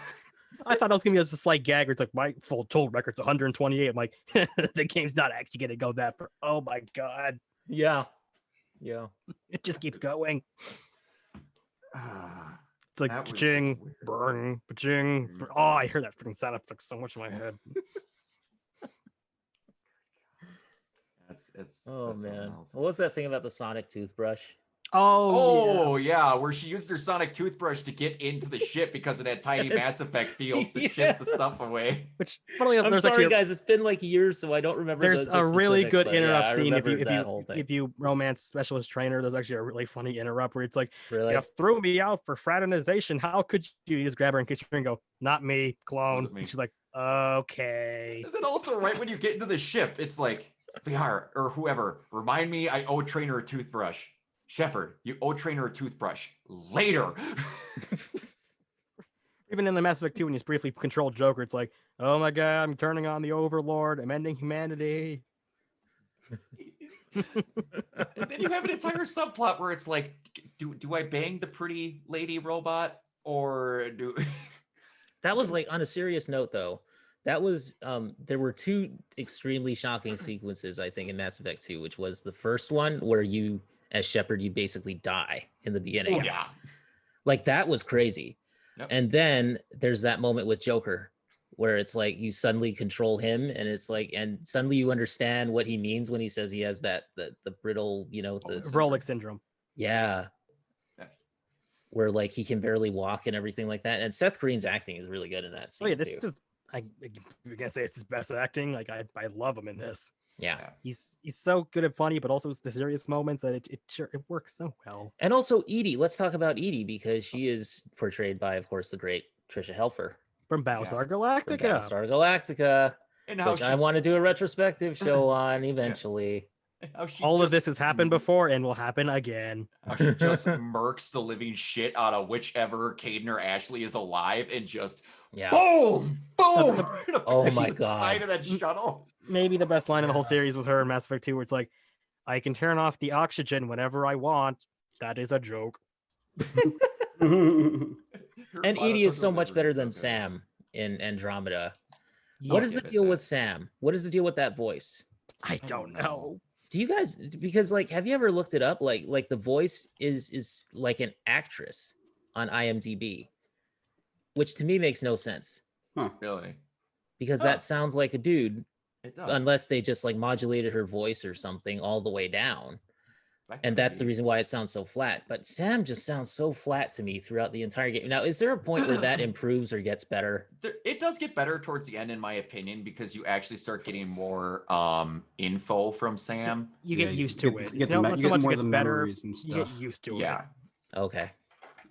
[SPEAKER 4] I thought it was gonna be a slight gag where it's like my full total record's 128. I'm like, the game's not actually gonna go that far. Oh my god.
[SPEAKER 1] Yeah.
[SPEAKER 4] It just keeps going. It's like ching, burn, ching. Oh, I heard that freaking sound effect so much in my head.
[SPEAKER 3] That's
[SPEAKER 1] man. What was that thing about the sonic toothbrush?
[SPEAKER 3] Oh yeah, where she used her sonic toothbrush to get into the ship because it had tiny Mass Effect fields to ship the stuff away.
[SPEAKER 4] Which, funnily enough,
[SPEAKER 1] I'm sorry, guys, it's been like years, so I don't remember.
[SPEAKER 4] There's a really good interrupt scene
[SPEAKER 1] if
[SPEAKER 4] you romance specialist trainer. There's actually a really funny interrupt where it's like,
[SPEAKER 1] really?
[SPEAKER 4] You threw me out for fraternization. How could you just grab her and kiss her and go, not me, clone? And she's like, okay.
[SPEAKER 3] And then also, right when you get into the ship, it's like, VR or whoever, remind me I owe Trainer a toothbrush. Shepard, you owe Trainer a toothbrush later.
[SPEAKER 4] Even in the Mass Effect 2, when you briefly control Joker, it's like, oh my god, I'm turning on the Overlord. I'm ending humanity.
[SPEAKER 3] And then you have an entire subplot where it's like, do I bang the pretty lady robot or do?
[SPEAKER 1] That was like on a serious note though. That was there were two extremely shocking sequences, I think, in Mass Effect 2, which was the first one where you, as Shepard, you basically die in the beginning.
[SPEAKER 3] Oh yeah.
[SPEAKER 1] Like that was crazy.
[SPEAKER 3] Yep.
[SPEAKER 1] And then there's that moment with Joker where it's like you suddenly control him, and it's like, and suddenly you understand what he means when he says he has that the brittle, you know, the
[SPEAKER 4] Rolex syndrome.
[SPEAKER 1] yeah,
[SPEAKER 3] Yeah.
[SPEAKER 1] where like he can barely walk and everything like that. And Seth Green's acting is really good in that scene
[SPEAKER 4] Oh yeah, this
[SPEAKER 1] too.
[SPEAKER 4] is just you can say it's his best acting. Like I love him in this.
[SPEAKER 1] Yeah.
[SPEAKER 4] He's so good at funny, but also the serious moments that it works so well.
[SPEAKER 1] And also Edie, let's talk about Edie because she is portrayed by, of course, the great Trisha Helfer
[SPEAKER 4] From Battlestar
[SPEAKER 1] from
[SPEAKER 4] Galactica.
[SPEAKER 1] Battlestar Galactica,
[SPEAKER 3] And how
[SPEAKER 1] which I want to do a retrospective show on eventually.
[SPEAKER 4] All of this has happened before and will happen again.
[SPEAKER 3] How she just murks the living shit out of whichever Caden or Ashley is alive and just
[SPEAKER 1] Yeah.
[SPEAKER 3] boom, boom.
[SPEAKER 1] Oh my
[SPEAKER 3] the
[SPEAKER 1] God.
[SPEAKER 3] Side of that shuttle.
[SPEAKER 4] Maybe the best line in the whole series was her in Mass Effect 2, where it's like, I can turn off the oxygen whenever I want. That is a joke.
[SPEAKER 1] And Edie is so much better than Sam in Andromeda. What is the deal with Sam? What is the deal with that voice?
[SPEAKER 4] I don't know.
[SPEAKER 1] Do you guys, because like, have you ever looked it up? Like the voice is like an actress on IMDb, which to me makes no sense
[SPEAKER 2] Huh.
[SPEAKER 3] Really?
[SPEAKER 1] because that sounds like a dude,
[SPEAKER 3] It does.
[SPEAKER 1] unless they just like modulated her voice or something all the way down. And that's the reason why it sounds so flat. But Sam just sounds so flat to me throughout the entire game. Now, is there a point where that improves or gets better?
[SPEAKER 3] It does get better towards the end, in my opinion, because you actually start getting more info from Sam.
[SPEAKER 4] You get used to it.
[SPEAKER 2] You get,
[SPEAKER 4] Not so much
[SPEAKER 2] more
[SPEAKER 4] gets
[SPEAKER 2] of the
[SPEAKER 4] better.
[SPEAKER 2] memories and stuff.
[SPEAKER 4] You get used to it.
[SPEAKER 3] Yeah.
[SPEAKER 1] Okay.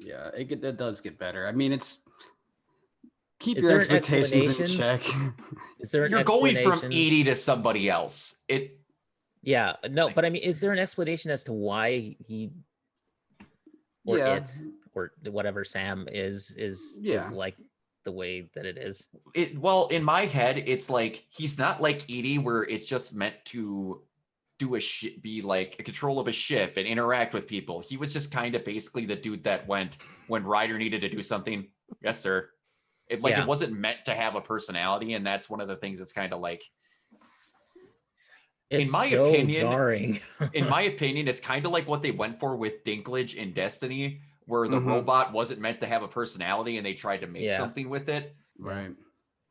[SPEAKER 2] Yeah, it does get better. I mean, it's keep
[SPEAKER 1] Is
[SPEAKER 2] your
[SPEAKER 1] there an
[SPEAKER 2] expectations in
[SPEAKER 1] explanation?
[SPEAKER 2] check.
[SPEAKER 1] Is there an
[SPEAKER 3] You're going from
[SPEAKER 1] explanation?
[SPEAKER 3] Edie to somebody else.
[SPEAKER 1] Yeah, no, but I mean, is there an explanation as to why he or
[SPEAKER 2] Yeah.
[SPEAKER 1] it or whatever Sam is like the way that it is?
[SPEAKER 3] Well, in my head, it's like he's not like Edie, where it's just meant to do be like a control of a ship and interact with people. He was just kind of basically the dude that went when Ryder needed to do something. Yes, sir. It wasn't meant to have a personality, and that's one of the things that's kind of like.
[SPEAKER 1] It's
[SPEAKER 3] in my
[SPEAKER 1] so
[SPEAKER 3] opinion,
[SPEAKER 1] jarring.
[SPEAKER 3] in my opinion, it's kind of like what they went for with Dinklage in Destiny, where the robot wasn't meant to have a personality, and they tried to make something with it.
[SPEAKER 2] Right.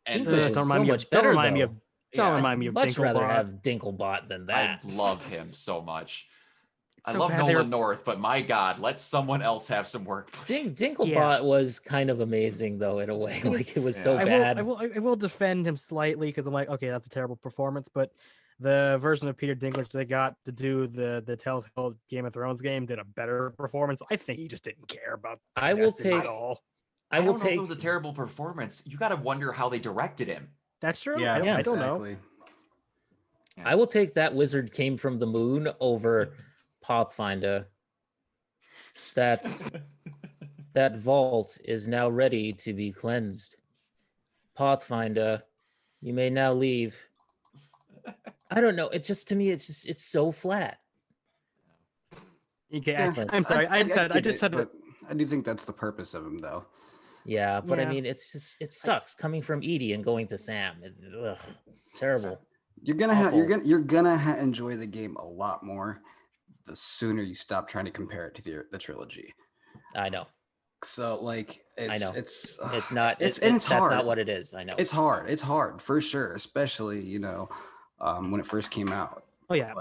[SPEAKER 3] And
[SPEAKER 1] Dinklage was so much better,
[SPEAKER 4] Don't remind me of
[SPEAKER 1] I'd much rather
[SPEAKER 4] Dinklebot.
[SPEAKER 1] have Dinklebot than that.
[SPEAKER 3] I love him so much. I
[SPEAKER 4] so
[SPEAKER 3] love
[SPEAKER 4] bad
[SPEAKER 3] Nolan North, but my God, let someone else have some work.
[SPEAKER 1] Dinklebot was kind of amazing, though, in a way. Like, it was so
[SPEAKER 4] I
[SPEAKER 1] bad.
[SPEAKER 4] will defend him slightly because I'm like, okay, that's a terrible performance, but the version of Peter Dinklage they got to do the Telltale Game of Thrones game did a better performance. I think he just didn't care about Destiny at all.
[SPEAKER 3] I don't know if it was a terrible performance. You got to wonder how they directed him.
[SPEAKER 4] That's true.
[SPEAKER 2] Yeah,
[SPEAKER 4] I don't know.
[SPEAKER 1] I will take that wizard came from the moon over Pathfinder. That vault is now ready to be cleansed. Pathfinder, you may now leave. I don't know. It just, to me, it's so flat.
[SPEAKER 4] Okay, yeah, I'm sorry. I just had
[SPEAKER 2] but I do think that's the purpose of him, though.
[SPEAKER 1] Yeah, but I mean, it sucks coming from Edie and going to Sam. Terrible.
[SPEAKER 2] You're gonna enjoy the game a lot more the sooner you stop trying to compare it to the trilogy.
[SPEAKER 1] I know.
[SPEAKER 2] So like,
[SPEAKER 1] I know
[SPEAKER 2] it's
[SPEAKER 1] not.
[SPEAKER 2] It's
[SPEAKER 1] that's
[SPEAKER 2] hard.
[SPEAKER 1] not what it is. I know.
[SPEAKER 2] It's hard. It's hard for sure, especially when it first came out.
[SPEAKER 4] Oh yeah.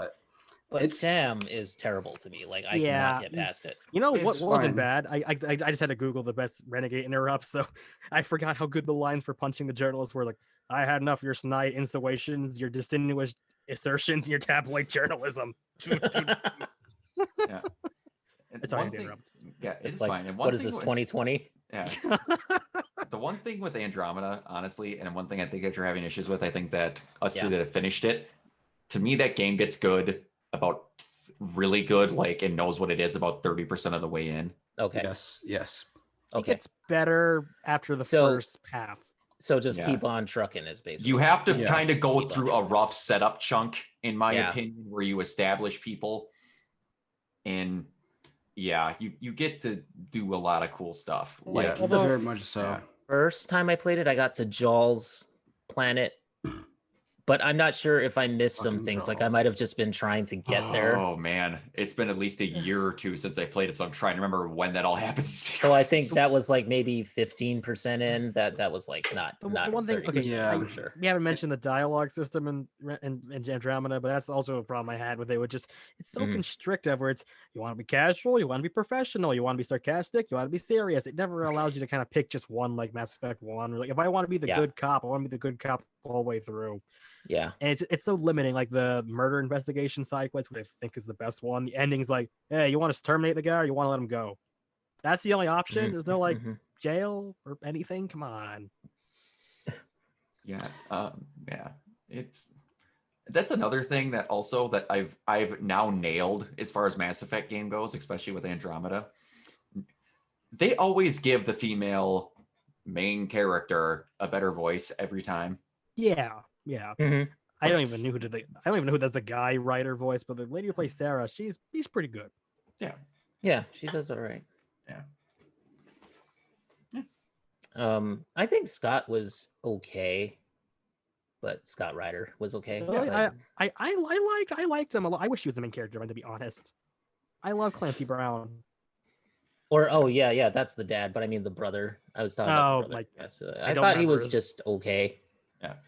[SPEAKER 1] But Sam is terrible to me. Like I cannot get past it.
[SPEAKER 4] You know what wasn't
[SPEAKER 2] fine.
[SPEAKER 4] bad? I just had to Google the best Renegade interrupts, so I forgot how good the lines for punching the journalists were. Like, I had enough of your snide insinuations, your distinguished assertions, and your tabloid journalism.
[SPEAKER 3] Yeah.
[SPEAKER 4] Sorry to interrupt.
[SPEAKER 3] Yeah, it's
[SPEAKER 1] like,
[SPEAKER 3] fine. And
[SPEAKER 1] what is this, 2020?
[SPEAKER 3] Yeah. The one thing with Andromeda, honestly, and one thing I think that you're having issues with, I think that us two that have finished it, to me, that game gets good about really good, like, and knows what it is about 30% of the way in.
[SPEAKER 1] Okay.
[SPEAKER 2] Yes.
[SPEAKER 4] Okay. It gets better after the first half.
[SPEAKER 1] So just keep on trucking is basically.
[SPEAKER 3] You have to kind of go through a rough setup chunk, in my opinion, where you establish people. And you get to do a lot of cool stuff. Like
[SPEAKER 2] very much so.
[SPEAKER 1] First time I played it, I got to Jaws planet, but I'm not sure if I missed some
[SPEAKER 2] Fucking
[SPEAKER 1] things.
[SPEAKER 2] draw.
[SPEAKER 1] Like I might have just been trying to get there.
[SPEAKER 3] Oh man, it's been at least a year or two since I played it, so I'm trying to remember when that all happened.
[SPEAKER 1] So I think that was like maybe 15% in. That was like not
[SPEAKER 4] The
[SPEAKER 1] not
[SPEAKER 4] one thing,
[SPEAKER 1] 30%
[SPEAKER 4] okay,
[SPEAKER 2] Yeah.
[SPEAKER 1] for sure.
[SPEAKER 4] we haven't mentioned the dialogue system in Andromeda, but that's also a problem I had with it. It's so
[SPEAKER 1] Mhm.
[SPEAKER 4] constrictive where it's you want to be casual, you want to be professional, you want to be sarcastic, you want to be serious. It never allows you to kind of pick just one, like Mass Effect 1. Or like if I want to be the
[SPEAKER 1] Yeah.
[SPEAKER 4] good cop, I want to be the good cop all the way through.
[SPEAKER 1] Yeah.
[SPEAKER 4] And it's so limiting. Like the murder investigation side quest, which I think is the best one. The ending's like, hey, you want to terminate the guy or you want to let him go? That's the only option. There's no like
[SPEAKER 1] Mhm.
[SPEAKER 4] jail or anything. Come on.
[SPEAKER 3] Yeah, yeah, that's another thing that also that I've now nailed as far as Mass Effect game goes, especially with Andromeda. They always give the female main character a better voice every time.
[SPEAKER 4] Yeah.
[SPEAKER 1] Mhm.
[SPEAKER 4] I don't even know who does the guy writer voice, but the lady who plays Sarah, she's pretty good.
[SPEAKER 1] Yeah, she does all right.
[SPEAKER 3] Yeah.
[SPEAKER 1] I think Scott was okay, but Scott Ryder was okay.
[SPEAKER 4] Really?
[SPEAKER 1] but-
[SPEAKER 4] I liked him a lot. I wish he was the main character, to be honest. I love Clancy Brown.
[SPEAKER 1] Or yeah, that's the dad. But I mean the brother. I was talking about the brother.
[SPEAKER 4] like,
[SPEAKER 1] Yes,
[SPEAKER 4] I
[SPEAKER 1] I
[SPEAKER 4] don't
[SPEAKER 1] thought he
[SPEAKER 4] remember
[SPEAKER 1] was
[SPEAKER 4] his-
[SPEAKER 1] just okay.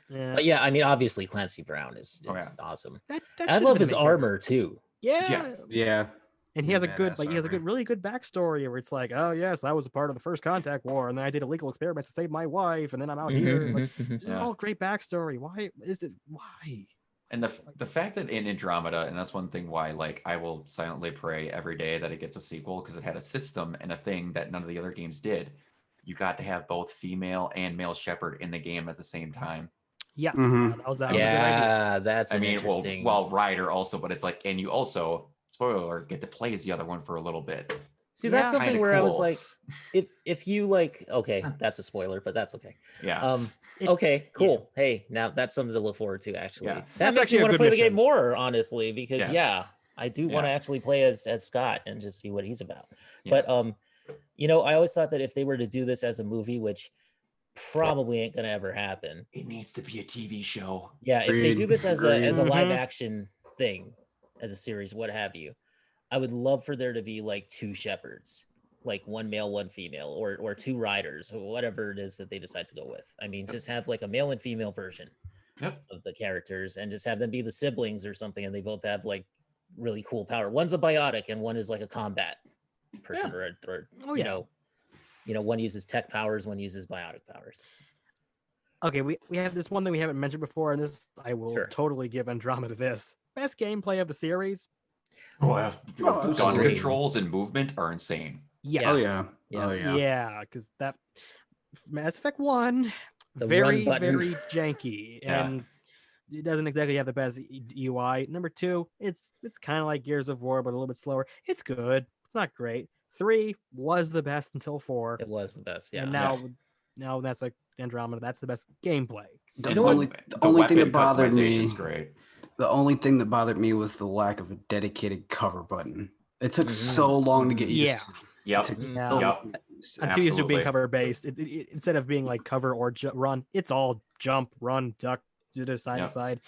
[SPEAKER 4] Yeah.
[SPEAKER 1] But yeah, I mean obviously Clancy Brown is
[SPEAKER 3] Oh, yeah.
[SPEAKER 1] awesome.
[SPEAKER 4] That
[SPEAKER 1] I
[SPEAKER 4] should've
[SPEAKER 1] love
[SPEAKER 4] been
[SPEAKER 1] his
[SPEAKER 4] the main character.
[SPEAKER 1] armor too.
[SPEAKER 4] Yeah.
[SPEAKER 2] Yeah.
[SPEAKER 4] And he has a
[SPEAKER 2] Badass
[SPEAKER 4] good,
[SPEAKER 2] armor.
[SPEAKER 4] really good backstory where it's like, oh yes, I was a part of the first contact war, and then I did a legal experiment to save my wife, and then I'm out here. Like, this is
[SPEAKER 3] Yeah.
[SPEAKER 4] all great backstory. Why is it? Why?
[SPEAKER 3] And the fact that in Andromeda, and that's one thing why like I will silently pray every day that it gets a sequel, because it had a system and a thing that none of the other games did. You got to have both female and male shepherd in the game at the same time.
[SPEAKER 4] Yes,
[SPEAKER 2] Mhm.
[SPEAKER 4] that was a good idea.
[SPEAKER 1] Yeah, that's
[SPEAKER 3] I
[SPEAKER 1] an
[SPEAKER 3] mean,
[SPEAKER 1] interesting.
[SPEAKER 3] well, Ryder also, but it's like, and you also, spoiler alert, get to play as the other one for a little bit.
[SPEAKER 1] See, that's
[SPEAKER 4] Yeah.
[SPEAKER 1] something
[SPEAKER 3] Kinda
[SPEAKER 1] where I was
[SPEAKER 3] cool.
[SPEAKER 1] like, if you like, okay, that's a spoiler, but that's okay.
[SPEAKER 3] Yeah.
[SPEAKER 1] Okay, cool. Hey, now that's something to look forward to. Actually,
[SPEAKER 3] Yeah.
[SPEAKER 1] that
[SPEAKER 4] That's
[SPEAKER 1] makes
[SPEAKER 4] actually
[SPEAKER 1] me
[SPEAKER 4] a
[SPEAKER 1] want to
[SPEAKER 4] good
[SPEAKER 1] play the game
[SPEAKER 4] mission.
[SPEAKER 1] more, honestly, because
[SPEAKER 3] Yes.
[SPEAKER 1] yeah, I do want to
[SPEAKER 3] Yeah.
[SPEAKER 1] actually play as Scott and just see what he's about.
[SPEAKER 3] Yeah.
[SPEAKER 1] But you know, I always thought that if they were to do this as a movie, which probably ain't gonna ever happen.
[SPEAKER 3] It needs to be a TV show.
[SPEAKER 1] Yeah, if they do
[SPEAKER 2] Agreed,
[SPEAKER 1] this as a
[SPEAKER 2] agreed.
[SPEAKER 1] live
[SPEAKER 4] Mhm.
[SPEAKER 1] action thing, as a series, what have you, I would love for there to be like two shepherds, like one male, one female, or two riders, or whatever it is that they decide to go with. I mean, just have like a male and female version
[SPEAKER 3] Yep.
[SPEAKER 1] of the characters, and just have them be the siblings or something, and they both have like really cool power. One's a biotic, and one is like a combat person, or
[SPEAKER 4] Oh,
[SPEAKER 1] you
[SPEAKER 4] yeah.
[SPEAKER 1] know, one uses tech powers, one uses biotic powers.
[SPEAKER 4] Okay, we have this one thing we haven't mentioned before, and this I will
[SPEAKER 1] Sure.
[SPEAKER 4] totally give Andromeda this best gameplay of the series.
[SPEAKER 3] Gun
[SPEAKER 2] absolutely.
[SPEAKER 3] controls and movement are insane.
[SPEAKER 4] Yes.
[SPEAKER 2] Oh yeah.
[SPEAKER 1] Yeah.
[SPEAKER 2] Oh yeah.
[SPEAKER 4] Yeah, because that Mass Effect 1,
[SPEAKER 1] The
[SPEAKER 4] very,
[SPEAKER 1] run button.
[SPEAKER 4] very janky.
[SPEAKER 3] Yeah.
[SPEAKER 4] And it doesn't exactly have the best UI. Number 2, it's kind of like Gears of War, but a little bit slower. It's good. It's not great. 3 was the best until 4.
[SPEAKER 1] It was the best. Yeah.
[SPEAKER 4] And now that's like Andromeda. That's the best gameplay.
[SPEAKER 2] The
[SPEAKER 3] And
[SPEAKER 2] only,
[SPEAKER 3] the
[SPEAKER 2] the only thing
[SPEAKER 3] weapon
[SPEAKER 2] that bothered me.
[SPEAKER 3] customization's great.
[SPEAKER 2] The only thing that bothered me was the lack of a dedicated cover button. It took
[SPEAKER 1] Mhm.
[SPEAKER 2] so long to get used
[SPEAKER 4] Yeah.
[SPEAKER 2] to.
[SPEAKER 3] Yep.
[SPEAKER 2] It took
[SPEAKER 1] Mhm.
[SPEAKER 2] so
[SPEAKER 3] Yep.
[SPEAKER 2] long to get used to.
[SPEAKER 4] I'm too used to being
[SPEAKER 3] Absolutely.
[SPEAKER 4] cover based. Instead of being like cover or run, it's all jump, run, duck, side to
[SPEAKER 3] Yep.
[SPEAKER 4] side.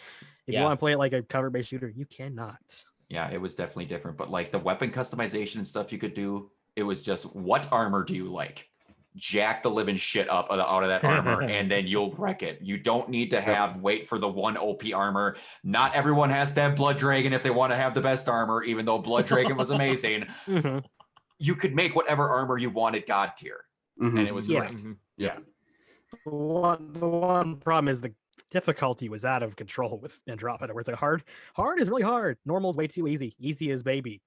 [SPEAKER 4] If
[SPEAKER 1] Yeah.
[SPEAKER 4] you want to play it like a cover based shooter, you cannot.
[SPEAKER 3] Yeah, it was definitely different. But like the weapon customization and stuff you could do, it was just what armor do you like? Jack the living shit up out of that armor, and then you'll wreck it. You don't need to wait for the one OP armor. Not everyone has to have Blood Dragon if they want to have the best armor, even though Blood Dragon was amazing.
[SPEAKER 4] Mhm.
[SPEAKER 3] You could make whatever armor you wanted God tier,
[SPEAKER 2] Mhm.
[SPEAKER 3] and it was
[SPEAKER 4] Yeah.
[SPEAKER 3] great.
[SPEAKER 1] Mhm.
[SPEAKER 3] Yeah.
[SPEAKER 4] The one problem is the difficulty was out of control with Andromeda, where it's like hard is really hard. Normal is way too easy. Easy is baby.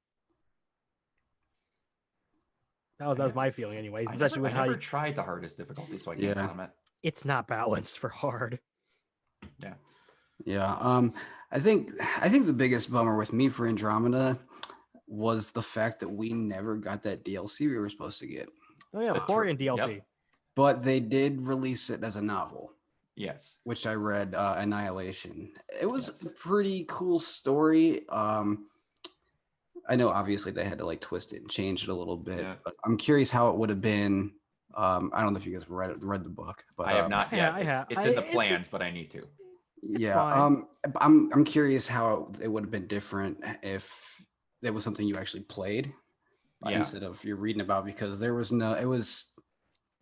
[SPEAKER 4] That was my feeling anyway.
[SPEAKER 3] I
[SPEAKER 4] Especially with how
[SPEAKER 3] never tried the hardest difficulty, so I can't
[SPEAKER 2] Yeah.
[SPEAKER 3] comment.
[SPEAKER 4] it's not balanced for hard.
[SPEAKER 2] Yeah. I think the biggest bummer with me for Andromeda was the fact that we never got that DLC we were supposed to get.
[SPEAKER 4] Oh yeah, the
[SPEAKER 3] The
[SPEAKER 4] Quarian
[SPEAKER 3] yep.
[SPEAKER 4] DLC.
[SPEAKER 2] But they did release it as a novel,
[SPEAKER 3] Yes.
[SPEAKER 2] which I read, Annihilation. It was
[SPEAKER 3] Yes.
[SPEAKER 2] a pretty cool story. I know obviously they had to like twist it and change it a little bit,
[SPEAKER 3] Yeah.
[SPEAKER 2] but I'm curious how it would have been I don't know if you guys have read the book, but
[SPEAKER 3] I have not
[SPEAKER 4] Yeah,
[SPEAKER 3] yet.
[SPEAKER 4] I have.
[SPEAKER 3] It's in the
[SPEAKER 4] It's-
[SPEAKER 3] plans, but I need to.
[SPEAKER 2] yeah.
[SPEAKER 4] fine.
[SPEAKER 2] I'm curious how it would have been different if it was something you actually played
[SPEAKER 3] Yeah.
[SPEAKER 2] instead of you're reading about, because it was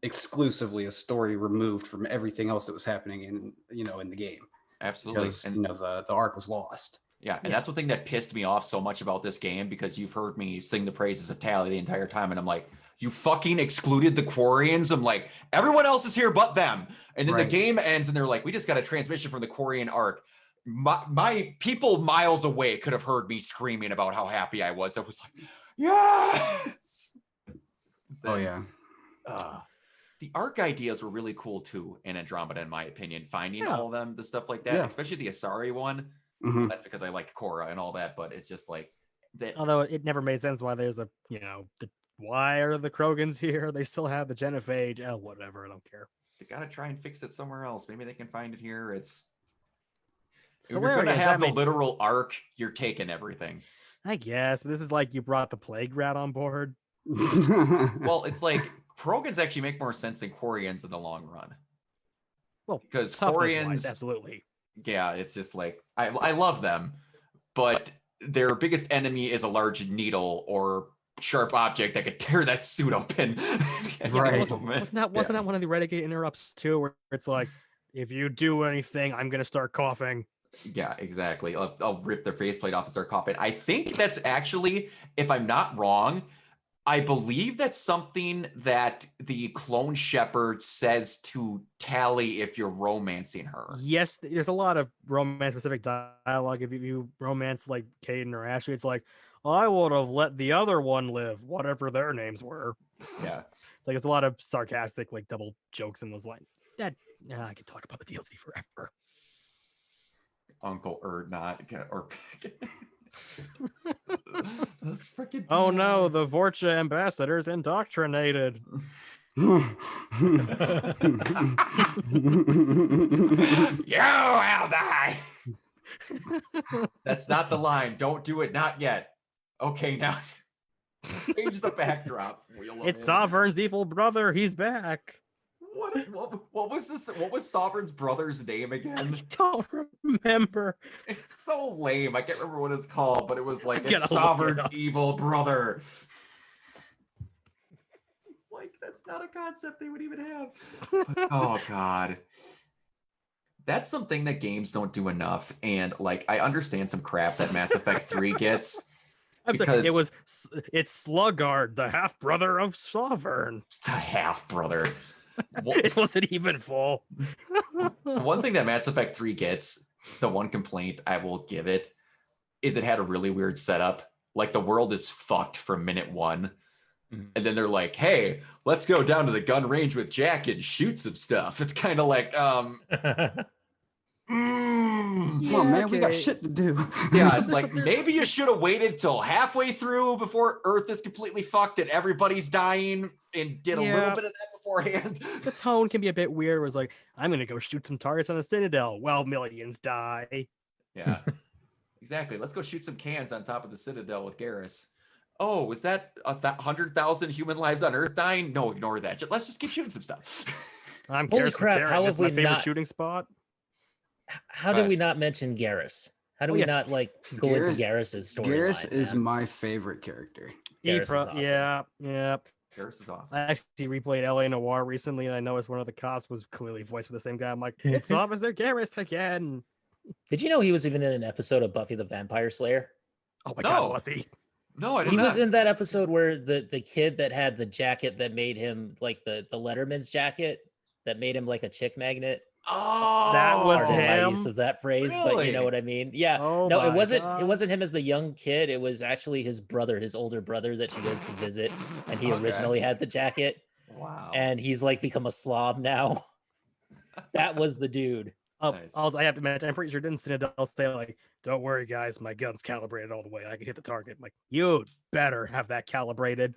[SPEAKER 2] exclusively a story removed from everything else that was happening in the game,
[SPEAKER 3] Absolutely.
[SPEAKER 2] because
[SPEAKER 3] And
[SPEAKER 2] the arc was lost.
[SPEAKER 3] yeah, and
[SPEAKER 4] Yeah.
[SPEAKER 3] that's one thing that pissed me off so much about this game, because you've heard me sing the praises of Tally the entire time, and I'm like, you fucking excluded the Quarians. I'm like, everyone else is here but them. And then the
[SPEAKER 2] Right.
[SPEAKER 3] game ends, and they're like, we just got a transmission from the Quarian arc. My people miles away could have heard me screaming about how happy I was. I was like, yes.
[SPEAKER 2] Oh
[SPEAKER 3] Then,
[SPEAKER 2] yeah.
[SPEAKER 3] the arc ideas were really cool too in Andromeda, in my opinion. Finding
[SPEAKER 4] Yeah.
[SPEAKER 3] all of them, the stuff like that,
[SPEAKER 2] Yeah.
[SPEAKER 3] especially the Asari one.
[SPEAKER 2] Mhm.
[SPEAKER 3] That's because I like Korra and all that, but it's just like that.
[SPEAKER 4] Although it never made sense why there's why are the Krogans here? They still have the Genophage. Oh, whatever. I don't care.
[SPEAKER 3] They gotta try and fix it somewhere else. Maybe they can find it here. If
[SPEAKER 4] So
[SPEAKER 3] you're gonna
[SPEAKER 4] that
[SPEAKER 3] have the
[SPEAKER 4] makes-
[SPEAKER 3] literal arc, you're taking everything.
[SPEAKER 4] I guess, but this is like you brought the Plague Rat on board.
[SPEAKER 3] Well, it's like Krogans actually make more sense than Quarians in the long run.
[SPEAKER 4] Well,
[SPEAKER 3] Because
[SPEAKER 4] toughness-wise,
[SPEAKER 3] Quarians,
[SPEAKER 4] absolutely.
[SPEAKER 3] yeah, it's just like I love them, but their biggest enemy is a large needle or sharp object that could tear that suit open.
[SPEAKER 2] Right.
[SPEAKER 4] Wasn't that one of the Renegade interrupts too, where it's like, if you do anything, I'm gonna start coughing.
[SPEAKER 3] Yeah, exactly. I'll rip their faceplate off and start coughing. I think that's actually, if I'm not wrong, I believe that's something that the clone shepherd says to Tally if you're romancing her.
[SPEAKER 4] Yes, there's a lot of romance-specific dialogue. If you romance like Caden or Ashley, it's like, I would have let the other one live, whatever their names were.
[SPEAKER 3] Yeah.
[SPEAKER 4] It's like it's a lot of sarcastic, like double jokes in those lines. I could talk about the DLC forever.
[SPEAKER 3] Uncle or not, or that's freaking.
[SPEAKER 4] Oh no, the Vorcha ambassador's indoctrinated.
[SPEAKER 3] You will die. That's not the line. Don't do it. Not yet. Okay, now change the backdrop.
[SPEAKER 4] It's Sovereign's evil brother. He's back.
[SPEAKER 3] What was this? What was Sovereign's brother's name again?
[SPEAKER 4] I don't remember.
[SPEAKER 3] It's so lame. I can't remember what it's called, but it was like
[SPEAKER 4] I gotta
[SPEAKER 3] it's
[SPEAKER 4] look it
[SPEAKER 3] Sovereign's
[SPEAKER 4] up.
[SPEAKER 3] evil brother. Like, that's not a concept they would even have. Oh god. That's something that games don't do enough. And like, I understand some crap that Mass Effect 3 gets.
[SPEAKER 4] I'm sorry,
[SPEAKER 3] Because-
[SPEAKER 4] it's Sluggard, the half brother of Sovereign.
[SPEAKER 3] The half brother.
[SPEAKER 4] It wasn't even full.
[SPEAKER 3] One thing that Mass Effect 3 gets, the one complaint I will give it, is it had a really weird setup. Like, the world is fucked from minute one.
[SPEAKER 1] Mhm.
[SPEAKER 3] And then they're like, hey, let's go down to the gun range with Jack and shoot some stuff. It's kind of like,
[SPEAKER 2] Come on, man, we got
[SPEAKER 4] okay.
[SPEAKER 2] shit to do.
[SPEAKER 3] yeah, it's like, maybe you should have waited till halfway through before Earth is completely fucked and everybody's dying, and did a little
[SPEAKER 4] Yeah.
[SPEAKER 3] bit of that beforehand.
[SPEAKER 4] The tone can be a bit weird. It was like, I'm gonna go shoot some targets on the Citadel. Well, millions die.
[SPEAKER 3] Yeah, exactly. Let's go shoot some cans on top of the Citadel with Garrus. Oh, is that 100,000 human lives on Earth dying? No, ignore that. Let's just keep shooting some stuff.
[SPEAKER 4] I'm
[SPEAKER 1] Holy
[SPEAKER 4] Garrus the
[SPEAKER 1] crap,
[SPEAKER 4] Carrot.
[SPEAKER 1] how
[SPEAKER 4] That's
[SPEAKER 1] have
[SPEAKER 4] my
[SPEAKER 1] we
[SPEAKER 4] favorite
[SPEAKER 1] not-
[SPEAKER 4] shooting spot.
[SPEAKER 1] How did we not mention Garrus? How do we
[SPEAKER 4] yeah.
[SPEAKER 1] not like go into
[SPEAKER 2] Garrus-
[SPEAKER 1] Garrus's
[SPEAKER 2] Garrus
[SPEAKER 1] storyline?
[SPEAKER 2] is
[SPEAKER 1] man?
[SPEAKER 2] my favorite character.
[SPEAKER 1] Garrus is awesome.
[SPEAKER 4] Yeah.
[SPEAKER 3] Garrus is awesome.
[SPEAKER 4] I actually replayed LA Noire recently, and I noticed one of the cops was clearly voiced by the same guy. I'm like, it's Officer Garrus again.
[SPEAKER 1] Did you know he was even in an episode of Buffy the Vampire Slayer?
[SPEAKER 4] Oh my
[SPEAKER 3] No.
[SPEAKER 4] god, was he?
[SPEAKER 3] No, I
[SPEAKER 1] He
[SPEAKER 3] didn't.
[SPEAKER 1] was in that episode where the kid that had the jacket that made him like the Letterman's jacket that made him like a chick magnet.
[SPEAKER 3] Oh,
[SPEAKER 4] That was
[SPEAKER 1] Pardon my
[SPEAKER 4] him?
[SPEAKER 1] use of that phrase, but you
[SPEAKER 3] Really?
[SPEAKER 1] know what I mean. Yeah.
[SPEAKER 4] Oh
[SPEAKER 1] No, it
[SPEAKER 4] my
[SPEAKER 1] wasn't.
[SPEAKER 4] God.
[SPEAKER 1] It wasn't him as the young kid. It was actually his brother, his older brother, that she goes to visit, and he
[SPEAKER 3] Okay.
[SPEAKER 1] originally had the jacket,
[SPEAKER 3] Wow.
[SPEAKER 1] and he's like become a slob now. That was the dude.
[SPEAKER 4] Oh,
[SPEAKER 3] Nice.
[SPEAKER 4] also, I have to mention, I'm pretty sure didn't Citadel say like, "Don't worry, guys, my gun's calibrated all the way. I can hit the target." I'm like, you'd better have that calibrated.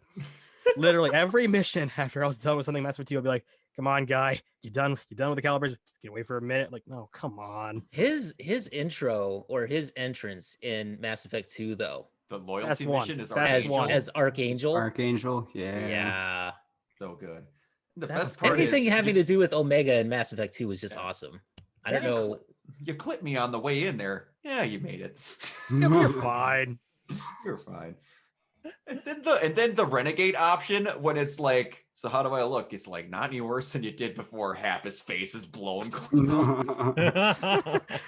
[SPEAKER 4] Literally every mission after I was done with something messing with you, I'll be like, "Come on, guy, you done? You done with the calibration? You can wait for a minute." Like, no, come on.
[SPEAKER 1] His intro or his entrance in Mass Effect 2, though,
[SPEAKER 3] the loyalty
[SPEAKER 4] That's one.
[SPEAKER 3] mission is
[SPEAKER 4] That's
[SPEAKER 1] as
[SPEAKER 3] Archangel.
[SPEAKER 4] one.
[SPEAKER 1] as Archangel.
[SPEAKER 2] Archangel, yeah.
[SPEAKER 1] Yeah.
[SPEAKER 3] So good. The
[SPEAKER 4] That
[SPEAKER 3] best
[SPEAKER 4] was
[SPEAKER 3] part
[SPEAKER 1] Anything
[SPEAKER 3] is
[SPEAKER 1] having to do with Omega and Mass Effect 2 was just
[SPEAKER 3] Yeah.
[SPEAKER 1] awesome. I don't know.
[SPEAKER 3] You clipped me on the way in there. Yeah, you made it.
[SPEAKER 4] You're fine.
[SPEAKER 3] You're fine. And then the renegade option when it's like, so how do I look? It's like not any worse than you did before. Half his face is blown clean off.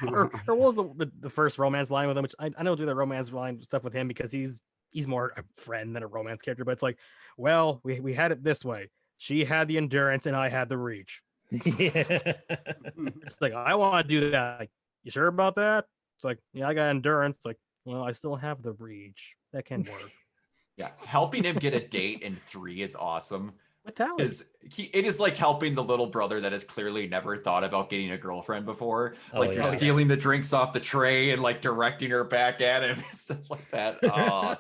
[SPEAKER 4] Or what was the first romance line with him? Which I don't do the romance line stuff with him because he's more a friend than a romance character. But it's like, well, we had it this way. She had the endurance and I had the reach.
[SPEAKER 1] Yeah.
[SPEAKER 4] It's like I want to do that. Like, you sure about that? It's like, yeah, I got endurance. It's like, well, I still have the reach. That can work.
[SPEAKER 3] Yeah, helping him get a date in 3 is awesome.
[SPEAKER 4] With Tally.
[SPEAKER 3] It is like helping the little brother that has clearly never thought about getting a girlfriend before.
[SPEAKER 1] Oh,
[SPEAKER 3] Like you're
[SPEAKER 1] yeah.
[SPEAKER 3] stealing the drinks off the tray and like directing her back at him and stuff like that. Oh,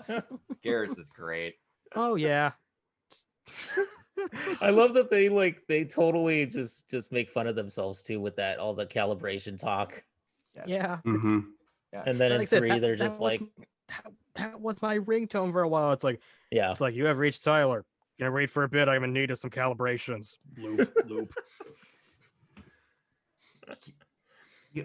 [SPEAKER 3] Garrus is great.
[SPEAKER 4] Oh yeah.
[SPEAKER 1] I love that they totally just make fun of themselves too with that, all the calibration talk.
[SPEAKER 3] Yes.
[SPEAKER 4] Yeah.
[SPEAKER 2] Mhm.
[SPEAKER 3] Yeah.
[SPEAKER 1] And then
[SPEAKER 4] Like
[SPEAKER 1] in
[SPEAKER 4] I said,
[SPEAKER 1] 3 they're just like,
[SPEAKER 4] that was my ringtone for a while. It's like
[SPEAKER 1] yeah.
[SPEAKER 4] you have reached Tyler. Gonna wait for a bit. I'm in need of some calibrations. Loop.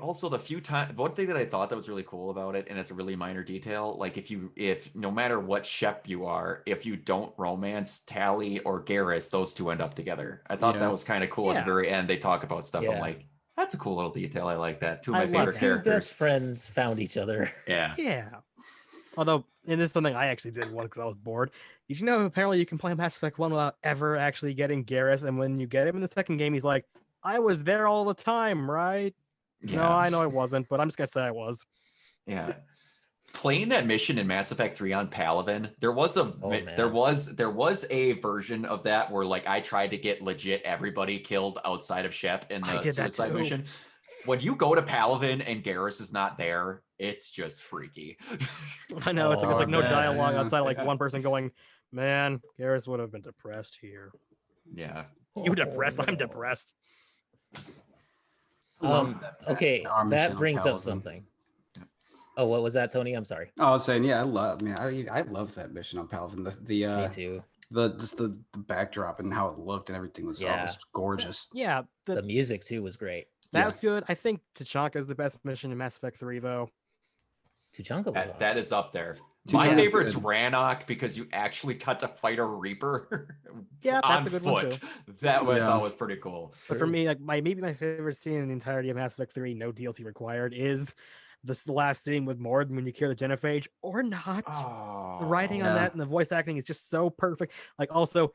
[SPEAKER 3] Also, the few times, one thing that I thought that was really cool about it, and it's a really minor detail, like if no matter what Shep you are, if you don't romance Tally or Garrus, those two end up together. I thought
[SPEAKER 2] Yeah.
[SPEAKER 3] that was kind of cool. At the
[SPEAKER 4] Yeah.
[SPEAKER 3] very end, they talk about stuff. I'm
[SPEAKER 1] Yeah.
[SPEAKER 3] like, that's a cool little detail. I like that. Two of
[SPEAKER 4] I
[SPEAKER 3] my
[SPEAKER 4] like
[SPEAKER 3] favorite
[SPEAKER 1] Two
[SPEAKER 3] characters.
[SPEAKER 1] best friends found each other.
[SPEAKER 3] Yeah.
[SPEAKER 4] Yeah. Although, and this is something I actually did once because I was bored. Did you know apparently you can play Mass Effect 1 without ever actually getting Garrus? And when you get him in the second game, he's like, I was there all the time, right?
[SPEAKER 3] Yeah.
[SPEAKER 4] No, I know I wasn't, but I'm just gonna say I was.
[SPEAKER 3] Yeah. Playing that mission in Mass Effect 3 on Palaven, there was
[SPEAKER 1] man.
[SPEAKER 3] there was a version of that where like I tried to get legit everybody killed outside of Shep in
[SPEAKER 4] I
[SPEAKER 3] the
[SPEAKER 4] did that
[SPEAKER 3] suicide
[SPEAKER 4] too.
[SPEAKER 3] mission. When you go to Palaven and Garrus is not there, it's just freaky.
[SPEAKER 4] I know it's
[SPEAKER 1] Oh,
[SPEAKER 4] like no
[SPEAKER 1] man.
[SPEAKER 4] dialogue
[SPEAKER 2] Yeah.
[SPEAKER 4] outside of like
[SPEAKER 3] Yeah.
[SPEAKER 4] one person going, man, Garrus would have been depressed here.
[SPEAKER 3] Yeah.
[SPEAKER 4] You depressed?
[SPEAKER 1] Oh,
[SPEAKER 4] I'm
[SPEAKER 1] no.
[SPEAKER 4] depressed.
[SPEAKER 1] Okay,
[SPEAKER 2] Our mission
[SPEAKER 1] that
[SPEAKER 2] on
[SPEAKER 1] brings up
[SPEAKER 2] Palaven.
[SPEAKER 1] something. Oh, what was that, Tony? I'm sorry.
[SPEAKER 2] I was saying, yeah, I love that mission on Palaven.
[SPEAKER 1] Me too.
[SPEAKER 2] The backdrop and how it looked and everything was,
[SPEAKER 1] Yeah.
[SPEAKER 2] was gorgeous.
[SPEAKER 4] Yeah,
[SPEAKER 1] The music too was great.
[SPEAKER 4] that's good. I think Tachanka is the best mission in Mass Effect 3, though.
[SPEAKER 1] Tuchanka was awesome.
[SPEAKER 3] That is up there.
[SPEAKER 2] Tuchanka's
[SPEAKER 3] My favorite's
[SPEAKER 2] good.
[SPEAKER 3] Rannoch because you actually got to fight a Reaper
[SPEAKER 4] Yeah,
[SPEAKER 3] on
[SPEAKER 4] that's a good one,
[SPEAKER 3] foot. That one I
[SPEAKER 2] Yeah.
[SPEAKER 3] thought was pretty cool.
[SPEAKER 4] But for me, like maybe my favorite scene in the entirety of Mass Effect 3, no DLC required, is the last scene with Mord when you kill the genophage or not. The writing on
[SPEAKER 2] Yeah.
[SPEAKER 4] that and the voice acting is just so perfect. Like, also,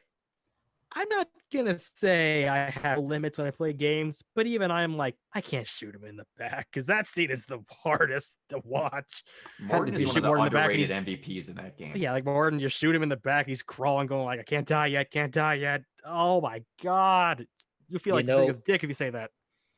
[SPEAKER 4] I'm not gonna say I have limits when I play games, but even I'm like, I can't shoot him in the back because that scene is the hardest to watch.
[SPEAKER 3] Morton is
[SPEAKER 4] You
[SPEAKER 3] one
[SPEAKER 4] shoot
[SPEAKER 3] of the
[SPEAKER 4] Mord in the back and
[SPEAKER 3] underrated
[SPEAKER 4] he's-
[SPEAKER 3] MVPs in that game.
[SPEAKER 4] Yeah, like Morden, you shoot him in the back, he's crawling, going like, I can't die yet, can't die yet. Oh my god. You feel
[SPEAKER 1] You
[SPEAKER 4] like the
[SPEAKER 1] know-
[SPEAKER 4] biggest dick if you say that.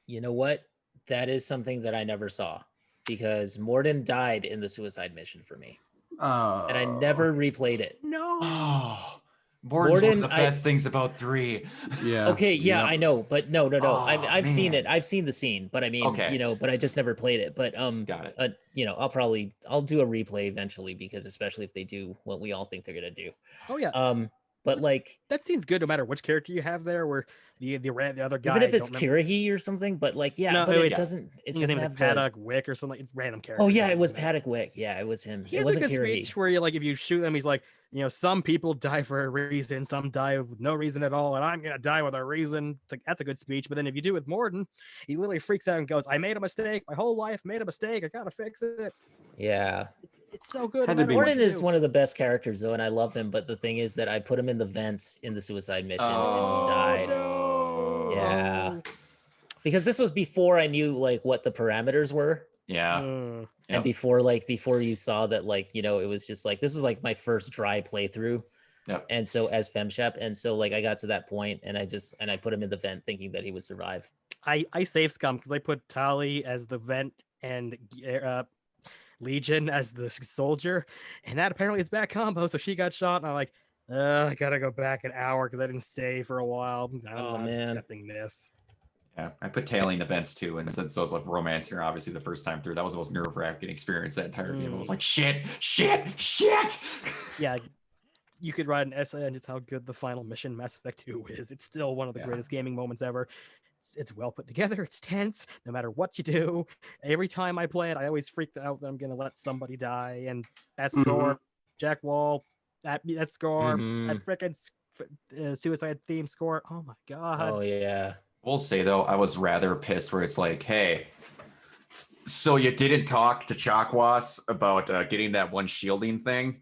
[SPEAKER 1] You know what? That is something that I never saw because Morden died in the suicide mission for me, and I never replayed it.
[SPEAKER 4] No.
[SPEAKER 3] Oh, Morton's one of the
[SPEAKER 1] Morden,
[SPEAKER 3] best things about 3.
[SPEAKER 2] Yeah.
[SPEAKER 1] Okay, yeah,
[SPEAKER 2] Yep.
[SPEAKER 1] I know, but no.
[SPEAKER 3] Oh,
[SPEAKER 1] I've seen
[SPEAKER 3] man.
[SPEAKER 1] it. I've seen the scene, but I mean,
[SPEAKER 3] Okay.
[SPEAKER 1] but I just never played it. But
[SPEAKER 3] Got it.
[SPEAKER 1] I'll do a replay eventually because especially if they do what we all think they're gonna do.
[SPEAKER 4] Oh yeah.
[SPEAKER 1] But like
[SPEAKER 4] That scene's good no matter which character you have there, where the other guy.
[SPEAKER 1] even if it's
[SPEAKER 4] don't remember-
[SPEAKER 1] Kirahi or something, but like yeah,
[SPEAKER 4] No,
[SPEAKER 1] but
[SPEAKER 4] wait,
[SPEAKER 1] it
[SPEAKER 4] yeah.
[SPEAKER 1] doesn't.
[SPEAKER 4] I
[SPEAKER 1] It
[SPEAKER 4] think his
[SPEAKER 1] doesn't
[SPEAKER 4] name's
[SPEAKER 1] have
[SPEAKER 4] like
[SPEAKER 1] the.
[SPEAKER 4] Paddock Wick or something. It's random character.
[SPEAKER 1] Oh yeah, it was Paddock Wick. Yeah, it was him.
[SPEAKER 4] He
[SPEAKER 1] It
[SPEAKER 4] has a
[SPEAKER 1] wasn't
[SPEAKER 4] good
[SPEAKER 1] Kirahi.
[SPEAKER 4] speech where you like if you shoot them, he's like, some people die for a reason, some die with no reason at all, and I'm gonna die with a reason. It's like that's a good speech. But then if you do it with Morden, he literally freaks out and goes, "I made a mistake. My whole life made a mistake. I gotta fix it."
[SPEAKER 1] Yeah,
[SPEAKER 4] It's so good.
[SPEAKER 2] Had
[SPEAKER 4] no
[SPEAKER 2] to
[SPEAKER 4] matter
[SPEAKER 2] be-
[SPEAKER 4] what
[SPEAKER 1] Morden
[SPEAKER 4] you
[SPEAKER 1] is
[SPEAKER 4] do.
[SPEAKER 1] one of the best characters though, and I love him. But the thing is that I put him in the vents in the suicide mission, and he died.
[SPEAKER 3] Oh,
[SPEAKER 1] Yeah. Because this was before I knew like what the parameters were.
[SPEAKER 3] Yeah.
[SPEAKER 4] Mm.
[SPEAKER 1] And
[SPEAKER 3] Yep.
[SPEAKER 1] before you saw that like it was just like this was like my first dry playthrough.
[SPEAKER 3] Yep.
[SPEAKER 1] And so as FemShep, and so like I got to that point and I put him in the vent thinking that he would survive.
[SPEAKER 4] I save scum because I put Tali as the vent and Legion as the soldier, and that apparently is bad combo. So she got shot, and I'm like, I gotta go back an hour because I didn't save for a while. I'm
[SPEAKER 1] Oh,
[SPEAKER 4] not
[SPEAKER 1] man.
[SPEAKER 4] accepting this.
[SPEAKER 3] Yeah, I put tailing events too, and since those of romance here, obviously the first time through, that was the most nerve-wracking experience that entire game. I was like, shit.
[SPEAKER 4] Yeah, you could write an essay on just how good the final mission Mass Effect 2 is. It's still one of the greatest gaming moments ever. It's well put together. It's tense, no matter what you do. Every time I play it, I always freak out that I'm gonna let somebody die. And that score, Jack Wall, that score, that freaking Suicide theme score. Oh my god.
[SPEAKER 1] Oh yeah.
[SPEAKER 3] We'll say though, I was rather pissed where it's like, hey, so you didn't talk to Chakwas about getting that one shielding thing?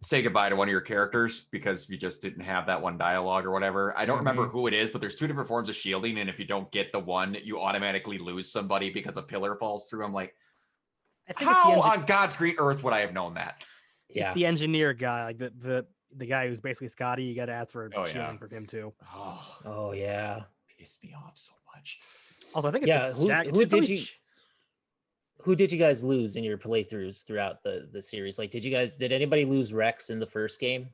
[SPEAKER 3] Say goodbye to one of your characters because you just didn't have that one dialogue or whatever. I don't remember who it is, but there's two different forms of shielding, and if you don't get the one, you automatically lose somebody because a pillar falls through. I'm like, how on God's green earth would I have known that?
[SPEAKER 4] It's the engineer guy, like the guy who's basically Scotty. You got to ask for shielding for him too.
[SPEAKER 1] Oh yeah,
[SPEAKER 3] pissed me off so much.
[SPEAKER 4] Also, I think it's
[SPEAKER 1] who did you guys lose in your playthroughs throughout the series? Like, did anybody lose Rex in the first game?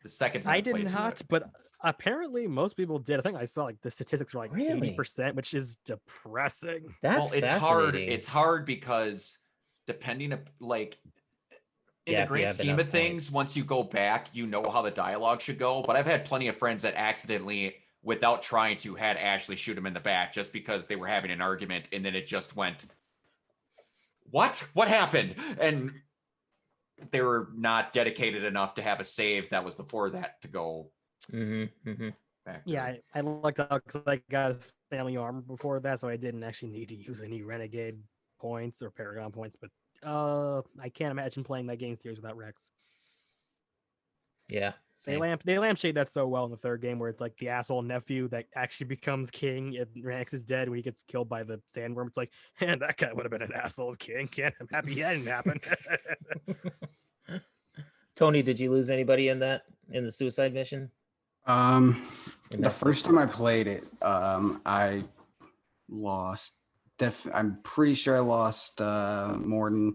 [SPEAKER 3] The second time
[SPEAKER 4] I did not, but apparently most people did. I think I saw like the statistics were like 80%, which is depressing.
[SPEAKER 1] That's
[SPEAKER 3] it's hard. It's hard because depending on like in the grand scheme of things, once you go back, you know how the dialogue should go. But I've had plenty of friends that accidentally, without trying to, had Ashley shoot him in the back just because they were having an argument, and then it just went, what happened? And they were not dedicated enough to have a save that was before that to go back.
[SPEAKER 4] Yeah, I lucked out because I got his family armor before that, so I didn't actually need to use any Renegade points or Paragon points, but I can't imagine playing that game series without Rex.
[SPEAKER 1] Yeah.
[SPEAKER 4] They lampshade that so well in the third game where it's like the asshole nephew that actually becomes king and Rex is dead when he gets killed by the sandworm. It's like, man, that guy would have been an asshole as king. I'm happy that didn't happen.
[SPEAKER 1] Tony, did you lose anybody in the suicide mission?
[SPEAKER 2] The first time I played it, I lost. I'm pretty sure I lost Morden.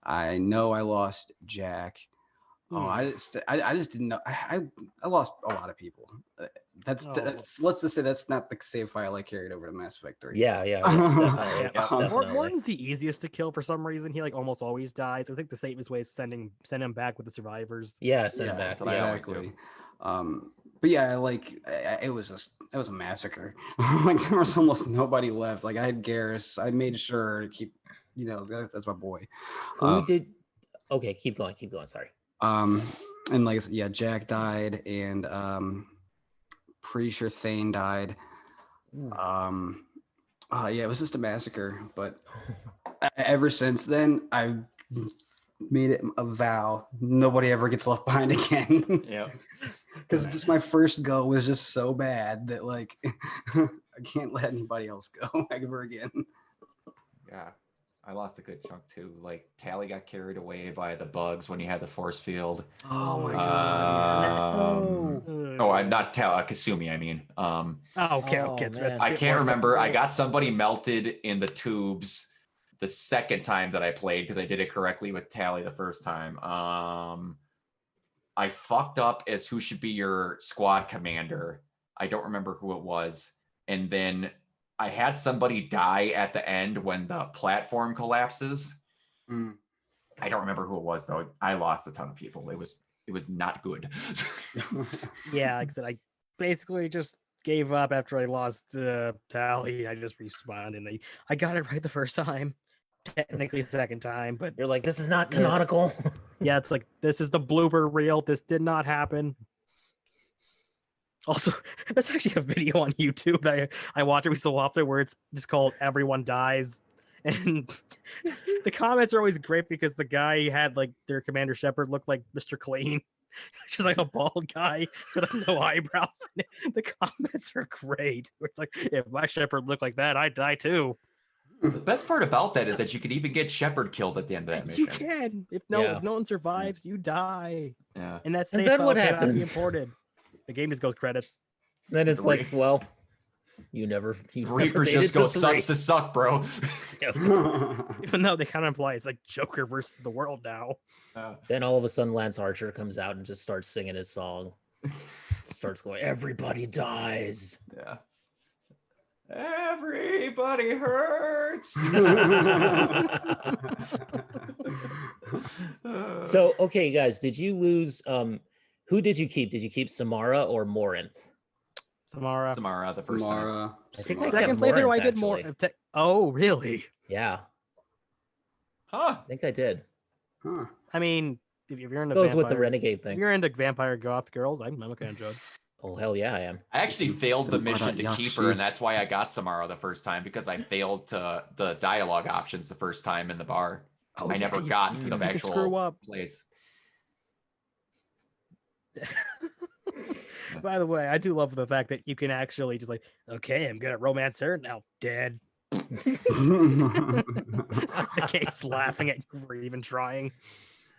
[SPEAKER 2] I know I lost Jack. Oh, I just didn't know. I lost a lot of people. That's let's just say that's not the save file I carried over to Mass Effect 3.
[SPEAKER 1] Yeah, definitely.
[SPEAKER 4] Morton's the easiest to kill for some reason. He like almost always dies. I think the safest way is send him back with the survivors.
[SPEAKER 1] Yeah, send him back.
[SPEAKER 2] Exactly. But yeah, like it was a massacre. Like there was almost nobody left. Like I had Garrus. I made sure to keep, that's my boy.
[SPEAKER 1] Who did? Okay, keep going. Sorry.
[SPEAKER 2] And like, yeah, Jack died, and pretty sure Thane died. Yeah, it was just a massacre. But ever since then, I've made it a vow nobody ever gets left behind again.
[SPEAKER 3] Yeah,
[SPEAKER 2] because just my first go was just so bad that like I can't let anybody else go ever again.
[SPEAKER 3] Yeah. I lost a good chunk too. Like Tally got carried away by the bugs when you had the force field.
[SPEAKER 2] Oh my god!
[SPEAKER 3] I'm not Kasumi. I mean,
[SPEAKER 4] okay.
[SPEAKER 3] I can't remember. I got somebody melted in the tubes the second time that I played because I did it correctly with Tally the first time. I fucked up as who should be your squad commander. I don't remember who it was, and then I had somebody die at the end when the platform collapses. I don't remember who it was though. I lost a ton of people. It was not good.
[SPEAKER 4] Yeah, like I said, I basically just gave up after I lost Tally. I just respawned and I got it right the first time. Technically second time, but
[SPEAKER 1] you're like, this is not canonical.
[SPEAKER 4] Yeah, it's like this is the blooper reel. This did not happen. Also, there's actually a video on YouTube that I watch every so often where it's just called "Everyone Dies," and the comments are always great because the guy had like their Commander Shepard look like Mr. Clean, just like a bald guy with like, no eyebrows. The comments are great. It's like, if my Shepard looked like that, I'd die too.
[SPEAKER 3] The best part about that is that you could even get Shepard killed at the end of that mission.
[SPEAKER 4] You can. If no one survives, you die.
[SPEAKER 3] Yeah.
[SPEAKER 4] And that's
[SPEAKER 1] then what happens?
[SPEAKER 4] Imported. The game just goes credits.
[SPEAKER 1] Then it's like, well, you never
[SPEAKER 3] Reapers just go sucks to suck, bro.
[SPEAKER 4] Even though they kind of imply it's like Joker versus the world now.
[SPEAKER 1] Then all of a sudden Lance Archer comes out and just starts singing his song. Starts going, everybody dies.
[SPEAKER 3] Yeah. Everybody hurts.
[SPEAKER 1] So, okay, guys, did you lose? Who did you keep? Did you keep Samara or Morinth?
[SPEAKER 4] Samara.
[SPEAKER 3] Samara the first time.
[SPEAKER 2] Mara.
[SPEAKER 1] I think I
[SPEAKER 2] Samara.
[SPEAKER 1] kept
[SPEAKER 4] Second playthrough,
[SPEAKER 1] Morinth,
[SPEAKER 4] I did more.
[SPEAKER 1] actually.
[SPEAKER 4] Oh, really?
[SPEAKER 1] Yeah,
[SPEAKER 3] Huh.
[SPEAKER 1] I think I did.
[SPEAKER 2] Huh.
[SPEAKER 4] I mean, if you're into
[SPEAKER 1] Goes with the
[SPEAKER 4] vampire,
[SPEAKER 1] renegade
[SPEAKER 4] if
[SPEAKER 1] thing.
[SPEAKER 4] you're into vampire goth girls, I'm okay on Judge.
[SPEAKER 1] Oh hell yeah, I am.
[SPEAKER 3] I actually failed the
[SPEAKER 2] Then why
[SPEAKER 3] mission
[SPEAKER 2] not
[SPEAKER 3] to keep her,
[SPEAKER 2] Yakshi?
[SPEAKER 3] and that's why I got Samara the first time, because I failed to the dialogue options the first time in the bar.
[SPEAKER 4] Oh,
[SPEAKER 3] I
[SPEAKER 4] yeah,
[SPEAKER 3] never
[SPEAKER 4] you-
[SPEAKER 3] got
[SPEAKER 4] you
[SPEAKER 3] to
[SPEAKER 4] can-
[SPEAKER 3] the
[SPEAKER 4] you can
[SPEAKER 3] actual
[SPEAKER 4] screw up.
[SPEAKER 3] place.
[SPEAKER 4] By the way, I do love the fact that you can actually just like, okay, I'm gonna romance her now. Dead. The game's laughing at you for even trying.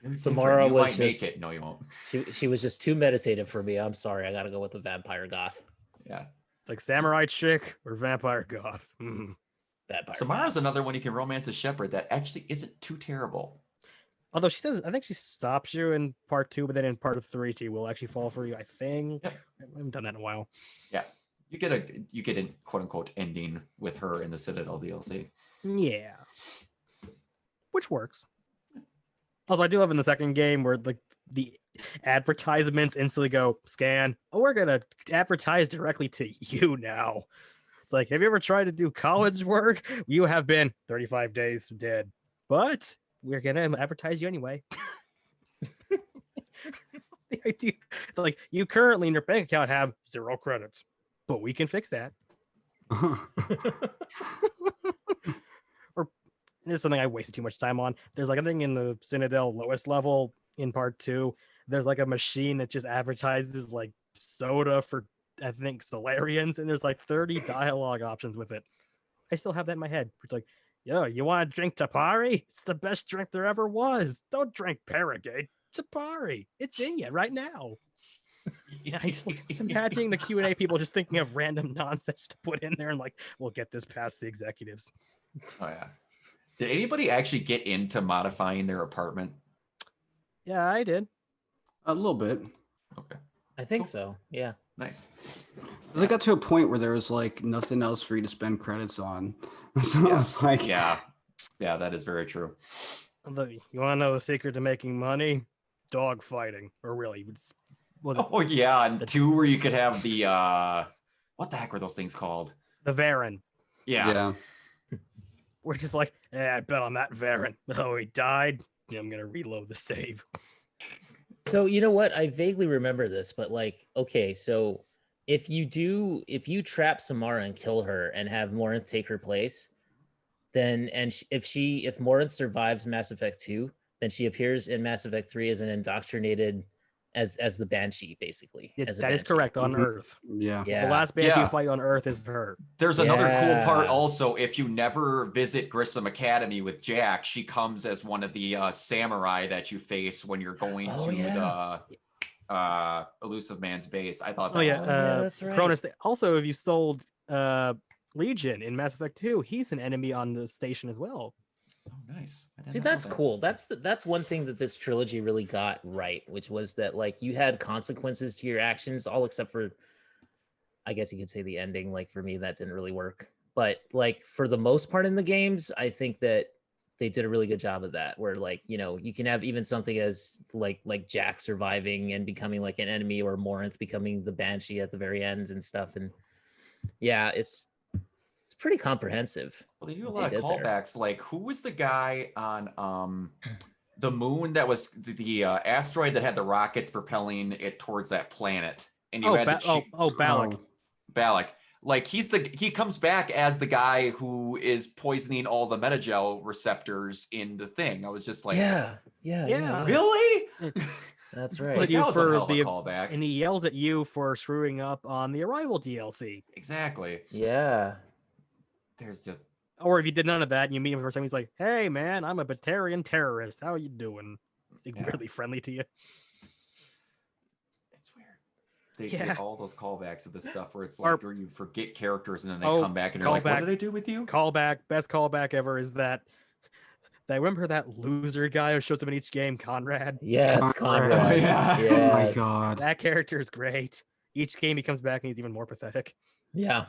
[SPEAKER 3] You're
[SPEAKER 1] Samara
[SPEAKER 3] different. You
[SPEAKER 1] was
[SPEAKER 3] might make
[SPEAKER 1] just-
[SPEAKER 3] it. No, you won't.
[SPEAKER 1] She was just too meditative for me. I'm sorry. I gotta go with the vampire goth.
[SPEAKER 3] Yeah.
[SPEAKER 4] It's like samurai chick or vampire goth.
[SPEAKER 1] Vampire
[SPEAKER 3] Samara's
[SPEAKER 1] goth.
[SPEAKER 3] another one you can romance a shepherd that actually isn't too terrible.
[SPEAKER 4] Although she says, I think she stops you in part 2, but then in part 3 she will actually fall for you. I think.
[SPEAKER 3] Yep.
[SPEAKER 4] I haven't done that in a while.
[SPEAKER 3] Yeah. You get a quote unquote ending with her in the Citadel DLC.
[SPEAKER 4] Yeah, which works. Also, I do love in the second game where the advertisements instantly go scan. Oh, we're gonna advertise directly to you now. It's like, have you ever tried to do college work? You have been 35 days dead, but we're gonna advertise you anyway. The idea, like, you currently in your bank account have 0 credits, but we can fix that. Or this is something I wasted too much time on. There's like a thing in the Citadel lowest level in part 2. There's like a machine that just advertises like soda for, I think, Solarians, and there's like 30 dialogue options with it. I still have that in my head. It's like, yo, you want to drink Tapari? It's the best drink there ever was. Don't drink Paragate. Tapari. It's in you right now. Yeah, I just imagining the Q&A people just thinking of random nonsense to put in there and like, we'll get this past the executives.
[SPEAKER 3] Oh yeah. Did anybody actually get into modifying their apartment?
[SPEAKER 4] Yeah, I did.
[SPEAKER 2] A little bit.
[SPEAKER 3] Okay.
[SPEAKER 1] I think so. Yeah.
[SPEAKER 3] Nice.
[SPEAKER 2] Because I got to a point where there was like nothing else for you to spend credits on. So I was like,
[SPEAKER 3] Yeah. Yeah, that is very true.
[SPEAKER 4] You want to know the secret to making money? Dog fighting. Or really, was it
[SPEAKER 3] Oh yeah, and 2 where you could have the what the heck were those things called?
[SPEAKER 4] the Varen?
[SPEAKER 3] Yeah.
[SPEAKER 4] We're just like, I bet on that Varen. Oh, he died. Yeah, I'm gonna reload the save.
[SPEAKER 1] So you know what? I vaguely remember this, but like, okay, so if you trap Samara and kill her and have Morinth take her place, then if Morinth survives Mass Effect 2, then she appears in Mass Effect 3 as an indoctrinated as the Banshee, basically.
[SPEAKER 4] Yeah,
[SPEAKER 1] as a
[SPEAKER 4] that is
[SPEAKER 1] Banshee.
[SPEAKER 4] correct on
[SPEAKER 2] Mhm.
[SPEAKER 4] Earth.
[SPEAKER 2] yeah.
[SPEAKER 1] Yeah.
[SPEAKER 4] The last Banshie
[SPEAKER 3] Yeah.
[SPEAKER 4] fight on Earth is her.
[SPEAKER 3] There's another cool part
[SPEAKER 1] Yeah.
[SPEAKER 3] also. If you never visit Grissom Academy with Jack, she comes as one of the samurai that you face when you're going
[SPEAKER 1] Oh,
[SPEAKER 3] to
[SPEAKER 1] yeah.
[SPEAKER 3] the Elusive Man's base. I thought that
[SPEAKER 4] Oh yeah,
[SPEAKER 3] was
[SPEAKER 1] that's right.
[SPEAKER 4] Cronus. Also, if you sold Legion in Mass Effect 2, he's an enemy on the station as well.
[SPEAKER 3] oh, nice. I did
[SPEAKER 1] See,
[SPEAKER 3] not know
[SPEAKER 1] that's
[SPEAKER 3] that.
[SPEAKER 1] cool. That's one thing that this trilogy really got right, which was that like you had consequences to your actions, all except for, I guess you could say, the ending. Like for me, that didn't really work. But like for the most part in the games, I think that they did a really good job of that. Where like, you know, you can have even something as like Jack surviving and becoming like an enemy, or Morinth becoming the Banshee at the very end and stuff. And yeah, it's pretty comprehensive.
[SPEAKER 3] Well, they do a
[SPEAKER 1] what
[SPEAKER 3] lot
[SPEAKER 1] they
[SPEAKER 3] of
[SPEAKER 1] did there.
[SPEAKER 3] callbacks. Like, who was the guy on the moon that was the asteroid that had the rockets propelling it towards that planet? And you had to shoot
[SPEAKER 4] Balak.
[SPEAKER 3] Balak. Like he comes back as the guy who is poisoning all the metagel receptors in the thing. I was just like,
[SPEAKER 1] Yeah.
[SPEAKER 3] really?
[SPEAKER 1] That's
[SPEAKER 4] But
[SPEAKER 1] right.
[SPEAKER 3] Like,
[SPEAKER 4] you
[SPEAKER 3] that was a
[SPEAKER 4] for
[SPEAKER 3] hell of a
[SPEAKER 4] the-
[SPEAKER 3] callback.
[SPEAKER 4] And he yells at you for screwing up on the Arrival DLC.
[SPEAKER 3] Exactly.
[SPEAKER 1] Yeah.
[SPEAKER 3] There's just
[SPEAKER 4] Or if you did none of that and you meet him for the first time, he's like, hey man, I'm a Batarian terrorist. How are you doing? He's
[SPEAKER 3] Yeah.
[SPEAKER 4] really friendly to you.
[SPEAKER 3] it's weird. They
[SPEAKER 4] Yeah.
[SPEAKER 3] get all those callbacks of this stuff where it's
[SPEAKER 4] Or-
[SPEAKER 3] like where you forget characters and then they
[SPEAKER 4] Oh,
[SPEAKER 3] come back and you're like, what
[SPEAKER 4] callback.
[SPEAKER 3] did they do with you?
[SPEAKER 4] Best callback ever is that. I remember that loser guy who shows up in each game, Conrad.
[SPEAKER 1] Yes,
[SPEAKER 2] Conrad.
[SPEAKER 1] Conrad.
[SPEAKER 3] Oh, yeah.
[SPEAKER 1] Yes.
[SPEAKER 2] Oh my god.
[SPEAKER 4] That character is great. Each game he comes back and he's even more pathetic.
[SPEAKER 1] Yeah.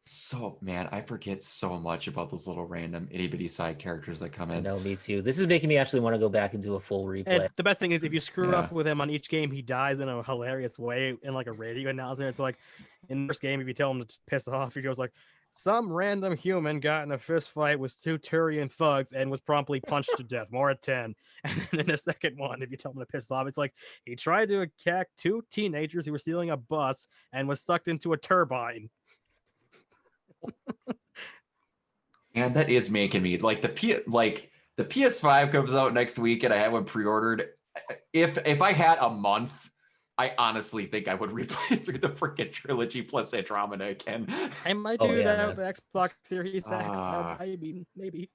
[SPEAKER 3] So man, I forget so much about those little random itty bitty side characters that come
[SPEAKER 1] I
[SPEAKER 3] in.
[SPEAKER 1] know, me too. This is making me actually want to go back into a full replay.
[SPEAKER 4] And the best thing is if you screw
[SPEAKER 3] Yeah.
[SPEAKER 4] up with him on each game, he dies in a hilarious way in like a radio announcement. It's like in the first game, if you tell him to just piss off, he goes like, some random human got in a fist fight with 2 Turian thugs and was promptly punched to death. More at 10. And then in the second one, if you tell him to piss off, it's like he tried to attack 2 teenagers who were stealing a bus and was sucked into a turbine.
[SPEAKER 3] And that is making me like the PS5 comes out next week and I have one pre-ordered. If I had a month, I honestly think I would replay through the freaking trilogy plus Andromeda again.
[SPEAKER 4] I might
[SPEAKER 1] Oh,
[SPEAKER 4] do
[SPEAKER 1] yeah,
[SPEAKER 4] that with the Xbox Series X.
[SPEAKER 3] Ah.
[SPEAKER 4] Maybe.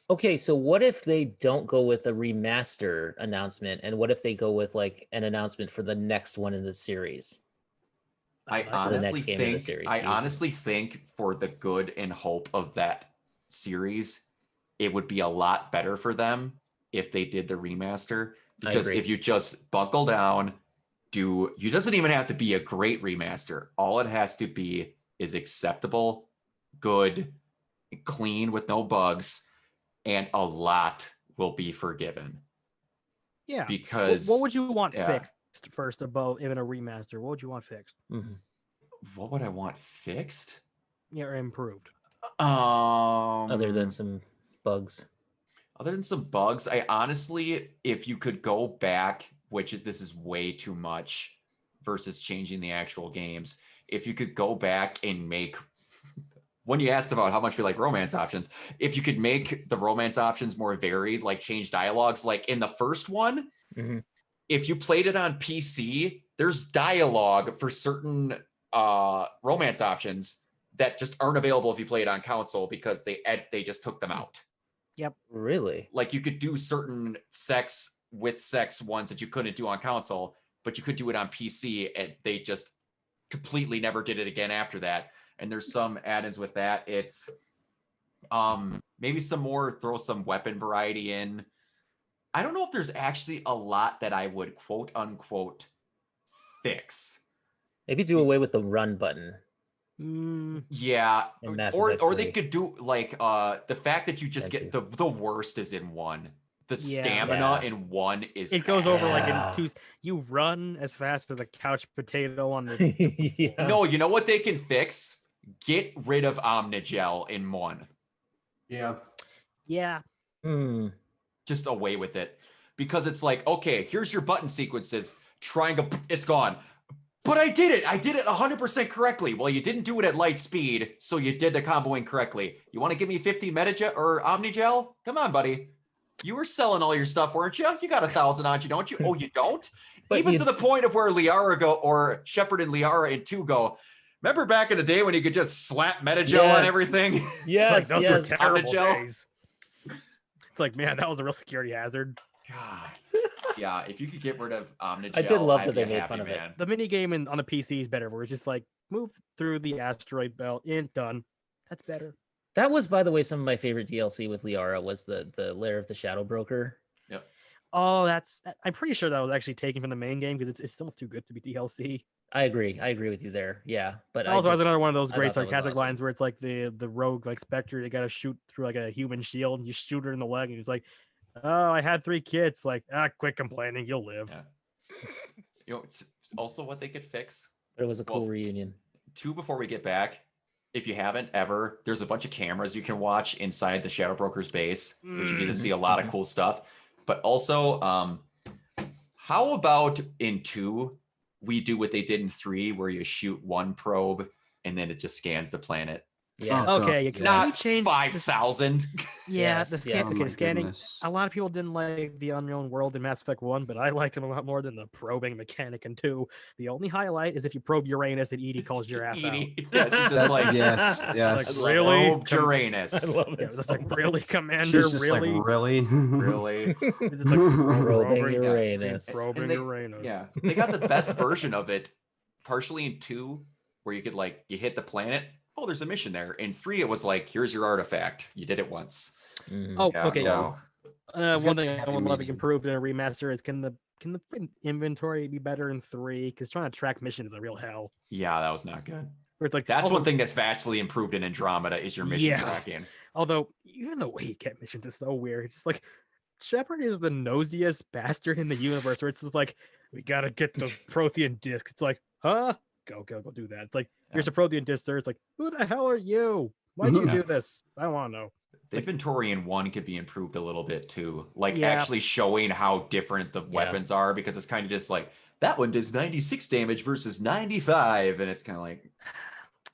[SPEAKER 1] Okay, so what if they don't go with a remaster announcement, and what if they go with like an announcement for the next one in the series?
[SPEAKER 3] I
[SPEAKER 1] the
[SPEAKER 3] honestly
[SPEAKER 1] next game in the
[SPEAKER 3] think
[SPEAKER 1] series,
[SPEAKER 3] I
[SPEAKER 1] Steve.
[SPEAKER 3] honestly think for the good and hope of that series, it would be a lot better for them if they did the remaster. Because
[SPEAKER 1] agree.
[SPEAKER 3] if you just buckle down, you doesn't even have to be a great remaster. All it has to be is acceptable, good, clean with no bugs, and a lot will be forgiven.
[SPEAKER 4] Yeah.
[SPEAKER 3] Because
[SPEAKER 4] What would you want
[SPEAKER 3] yeah.
[SPEAKER 4] fixed first about even a remaster? What would you want fixed?
[SPEAKER 1] Mhm.
[SPEAKER 3] What would I want fixed?
[SPEAKER 4] Yeah, or improved.
[SPEAKER 1] Other than some bugs.
[SPEAKER 3] Other than some bugs, I honestly, if you could go back, this is way too much versus changing the actual games. If you could go back and make, when you asked about how much we like romance options, if you could make the romance options more varied, like change dialogues, like in the first one,
[SPEAKER 1] Mhm.
[SPEAKER 3] if you played it on PC, there's dialogue for certain romance options that just aren't available if you play it on console because they just took them out.
[SPEAKER 1] Really?
[SPEAKER 3] Like you could do certain sex ones that you couldn't do on console, but you could do it on PC, and they just completely never did it again after that. And there's some add-ins with that. It's maybe throw some weapon variety in. I don't know if there's actually a lot that I would quote unquote fix.
[SPEAKER 1] Maybe do away with the run button.
[SPEAKER 3] Yeah,
[SPEAKER 1] In Mass
[SPEAKER 3] or
[SPEAKER 1] Effect
[SPEAKER 3] they
[SPEAKER 1] 3.
[SPEAKER 3] could do like the fact that you just
[SPEAKER 1] That's
[SPEAKER 3] get the worst is in one. The
[SPEAKER 4] Yeah.
[SPEAKER 3] stamina in one is
[SPEAKER 4] It goes over like
[SPEAKER 1] Yeah.
[SPEAKER 4] in 2. You run as fast as a couch potato on the.
[SPEAKER 1] Yeah.
[SPEAKER 3] No, you know what they can fix? Get rid of Omnigel in one.
[SPEAKER 2] Yeah.
[SPEAKER 4] Yeah.
[SPEAKER 3] Just away with it. Because it's like, okay, here's your button sequences. Triangle, it's gone. But I did it 100% correctly. Well, you didn't do it at light speed, so you did the combo incorrectly. You want to give me 50 Metagel or Omnigel? Come on, buddy. You were selling all your stuff, weren't you? You got 1,000 on you, don't you? Oh, you don't?
[SPEAKER 1] But
[SPEAKER 3] Even to the point of where Shepard and Liara in 2 go, remember back in the day when you could just slap Metagel on
[SPEAKER 1] Yes.
[SPEAKER 3] everything?
[SPEAKER 1] Yes,
[SPEAKER 4] It's like those were terrible
[SPEAKER 3] Omnigel.
[SPEAKER 4] days. It's like, man, that was a real security hazard.
[SPEAKER 3] God. Yeah, if you could get rid of Omnigel,
[SPEAKER 1] I did love
[SPEAKER 3] I'd
[SPEAKER 1] that
[SPEAKER 3] be
[SPEAKER 1] they made
[SPEAKER 3] happy,
[SPEAKER 1] fun of it.
[SPEAKER 3] man.
[SPEAKER 4] The mini game on the PC is better, where it's just like move through the asteroid belt and done. That's better.
[SPEAKER 1] That was, by the way, some of my favorite DLC with Liara was the Lair of the Shadow Broker.
[SPEAKER 3] Yep.
[SPEAKER 4] Oh, I'm pretty sure that was actually taken from the main game because it's almost too good to be DLC.
[SPEAKER 1] I agree with you there. Yeah, but
[SPEAKER 4] It also has
[SPEAKER 1] just-
[SPEAKER 4] another one of those
[SPEAKER 1] I
[SPEAKER 4] great
[SPEAKER 1] thought that was
[SPEAKER 4] sarcastic
[SPEAKER 1] awesome.
[SPEAKER 4] lines where it's like the rogue like Spectre, you got to shoot through like a human shield, and you shoot her in the leg, and it's like, oh, I had 3 kids. Like, quit complaining, you'll live.
[SPEAKER 3] Yeah. You know, it's also what they could fix.
[SPEAKER 1] But it was a cool
[SPEAKER 3] Well,
[SPEAKER 1] reunion.
[SPEAKER 3] 2 before we get back. If you haven't ever, there's a bunch of cameras you can watch inside the Shadow Broker's base, which you get to see a lot of cool stuff. But also, how about in 2, we do what they did in 3, where you shoot one probe and then it just scans the planet.
[SPEAKER 1] Yeah.
[SPEAKER 2] Oh,
[SPEAKER 4] Okay, you can
[SPEAKER 3] Not
[SPEAKER 4] change
[SPEAKER 3] 5,000.
[SPEAKER 4] Yeah,
[SPEAKER 1] Yes,
[SPEAKER 4] the
[SPEAKER 1] yes.
[SPEAKER 2] Oh my
[SPEAKER 4] scanning.
[SPEAKER 2] goodness.
[SPEAKER 4] A lot of people didn't like the unknown world in Mass Effect 1, but I liked him a lot more than the probing mechanic in 2. The only highlight is if you probe Uranus and Edie calls your ass out.
[SPEAKER 3] Yeah, it's just like,
[SPEAKER 2] yes, yes.
[SPEAKER 4] Like,
[SPEAKER 1] I love
[SPEAKER 4] really?
[SPEAKER 3] Probe Uranus.
[SPEAKER 1] I love
[SPEAKER 4] Yeah,
[SPEAKER 1] it.
[SPEAKER 4] it's
[SPEAKER 1] So
[SPEAKER 4] like, really,
[SPEAKER 1] much.
[SPEAKER 4] Commander,
[SPEAKER 2] She's just
[SPEAKER 4] really?
[SPEAKER 2] like, really?
[SPEAKER 3] Really?
[SPEAKER 4] It's just like
[SPEAKER 1] Probing
[SPEAKER 4] probing
[SPEAKER 1] Uranus.
[SPEAKER 4] Probing
[SPEAKER 3] And they-
[SPEAKER 4] Uranus.
[SPEAKER 3] Yeah, they got the best version of it partially in 2, where you could like, you hit the planet. Oh, there's a mission there. In 3, it was like, here's your artifact. You did it once.
[SPEAKER 1] Mhm.
[SPEAKER 4] Oh,
[SPEAKER 3] Yeah,
[SPEAKER 4] okay.
[SPEAKER 3] no.
[SPEAKER 2] It's
[SPEAKER 4] One
[SPEAKER 2] gonna
[SPEAKER 4] thing I
[SPEAKER 2] happy
[SPEAKER 4] would love
[SPEAKER 2] medium.
[SPEAKER 4] improved in a remaster is can the inventory be better in 3? Because trying to track missions is a real hell.
[SPEAKER 3] Yeah, that was not good.
[SPEAKER 4] Where it's like
[SPEAKER 3] That's one thing that's vastly improved in Andromeda is your mission tracking.
[SPEAKER 4] Although even the way he kept missions is so weird. It's just like Shepard is the nosiest bastard in the universe. Where it's just like, we gotta get the Prothean disc. It's like, huh? Go do that. It's like, here's a Prothean disc, sir. It's like, who the hell are you? Why'd you do this? I want to know.
[SPEAKER 3] The inventory in 1 could be improved a little bit too. Like actually showing how different the weapons are, because it's kind of just like, that one does 96 damage versus 95. And it's kind of like,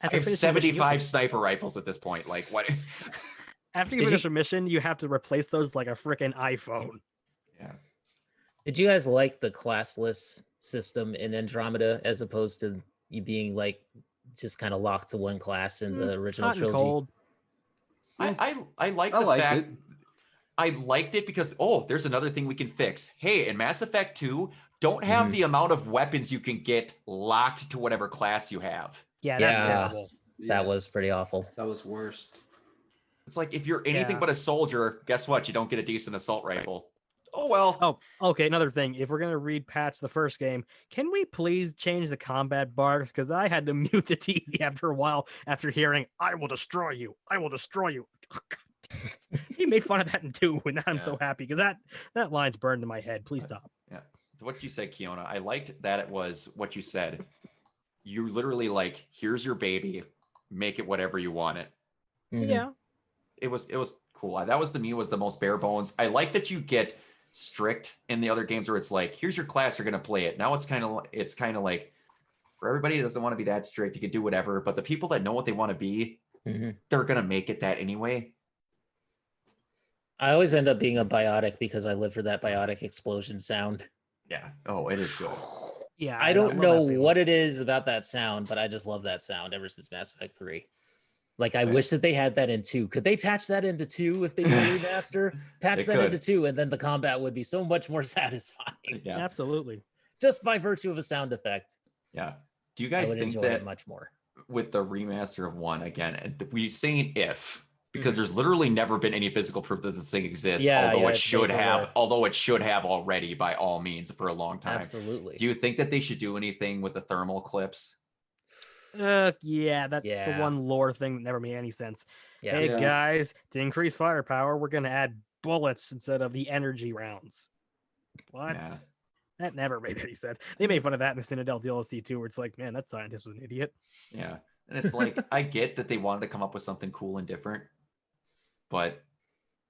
[SPEAKER 3] I have 75 sniper rifles at this point. Like, what?
[SPEAKER 4] After you finish a mission, you have to replace those like a freaking iPhone.
[SPEAKER 3] Yeah.
[SPEAKER 1] Did you guys like the classless system in Andromeda as opposed to you being like just kind of locked to one class in the original trilogy?
[SPEAKER 4] Cold.
[SPEAKER 3] I like the fact I liked it because there's another thing we can fix. Hey, in Mass Effect 2, don't have the amount of weapons you can get locked to whatever class you have.
[SPEAKER 4] Yeah, that's terrible.
[SPEAKER 1] That was pretty awful.
[SPEAKER 2] That was worst.
[SPEAKER 3] It's like if you're anything but a soldier, guess what? You don't get a decent assault rifle. Oh well.
[SPEAKER 4] Oh, okay. Another thing, if we're gonna repatch the first game, can we please change the combat bars? Because I had to mute the TV after a while after hearing "I will destroy you, I will destroy you." Oh, God. He made fun of that in 2, and now I'm so happy because that line's burned in my head. Please stop.
[SPEAKER 3] Yeah. What you said, Keona, I liked that it was what you said. You literally like, here's your baby, make it whatever you want it.
[SPEAKER 4] Yeah.
[SPEAKER 3] It was cool. That was to me was the most bare bones. I like that you get strict in the other games where it's like, here's your class, you're gonna play it. Now it's kind of like for everybody that doesn't want to be that strict, you can do whatever. But the people that know what they want to be, they're gonna make it that anyway.
[SPEAKER 1] I always end up being a biotic because I live for that biotic explosion sound.
[SPEAKER 3] Yeah. Oh, it is good.
[SPEAKER 4] Yeah.
[SPEAKER 1] I don't know what it is about that sound, but I just love that sound ever since Mass Effect 3. Like, I wish that they had that in 2. Could they patch that into 2 if they do a remaster? Patch that into 2, and then the combat would be so much more satisfying.
[SPEAKER 3] Yeah,
[SPEAKER 4] absolutely.
[SPEAKER 1] Just by virtue of a sound effect.
[SPEAKER 3] Yeah. Do you guys think that
[SPEAKER 1] much more
[SPEAKER 3] with the remaster of 1 again? And we saying if because there's literally never been any physical proof that this thing exists. Although it should have already by all means for a long time.
[SPEAKER 1] Absolutely.
[SPEAKER 3] Do you think that they should do anything with the thermal clips?
[SPEAKER 4] Yeah, that's the one lore thing that never made any sense. Yeah. Hey guys, to increase firepower, we're gonna add bullets instead of the energy rounds. What? Yeah. That never made any sense. They made fun of that in the Citadel DLC too, where it's like, man, that scientist was an idiot.
[SPEAKER 3] Yeah. And it's like, I get that they wanted to come up with something cool and different, but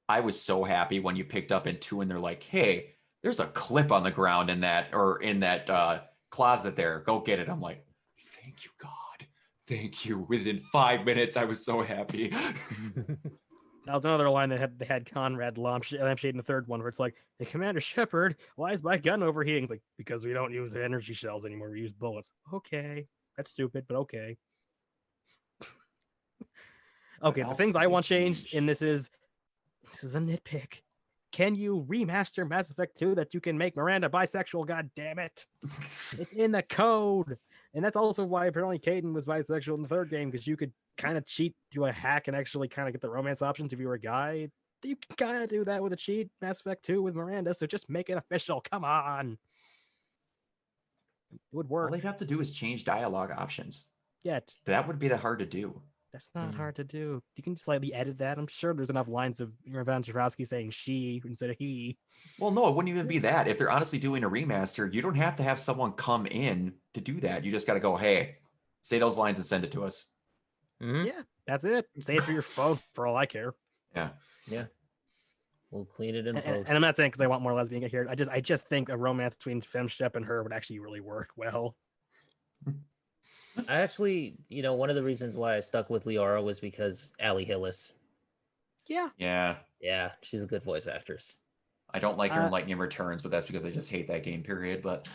[SPEAKER 3] I was so happy when you picked up in 2 and they're like, hey, there's a clip on the ground in that closet there. Go get it. I'm like, thank you, God. Thank you. Within 5 minutes, I was so happy.
[SPEAKER 4] That was another line that they had Conrad lampshade in the third one, where it's like, hey, Commander Shepard, why is my gun overheating? Like, because we don't use energy shells anymore. We use bullets. Okay. That's stupid, but okay. Okay, the things I want changed, and this is a nitpick. Can you remaster Mass Effect 2 that you can make Miranda bisexual? God damn it. It's in the code. And that's also why apparently Caden was bisexual in the third game, because you could kind of cheat through a hack and actually kind of get the romance options if you were a guy. You can kind of do that with a cheat Mass Effect 2 with Miranda, so just make it official. Come on. It would work.
[SPEAKER 3] All they'd have to do is change dialogue options.
[SPEAKER 4] Yeah.
[SPEAKER 3] That would be that hard to do.
[SPEAKER 4] That's not hard to do. You can slightly edit that. I'm sure there's enough lines of Ivan Jafrowski saying she instead of he.
[SPEAKER 3] Well, no, it wouldn't even be that. If they're honestly doing a remaster, you don't have to have someone come in to do that. You just got to go, hey, say those lines and send it to us.
[SPEAKER 4] Mm-hmm. Yeah, that's it. Say it for your phone for all I care.
[SPEAKER 3] Yeah.
[SPEAKER 1] Yeah. We'll clean it in post.
[SPEAKER 4] And I'm not saying because I want more lesbian here. I just think a romance between Femshep and her would actually really work well.
[SPEAKER 1] I actually, one of the reasons why I stuck with Liara was because Allie Hillis.
[SPEAKER 4] Yeah.
[SPEAKER 3] Yeah.
[SPEAKER 1] Yeah, she's a good voice actress.
[SPEAKER 3] I don't like her in Lightning Returns, but that's because I just hate that game, period. But,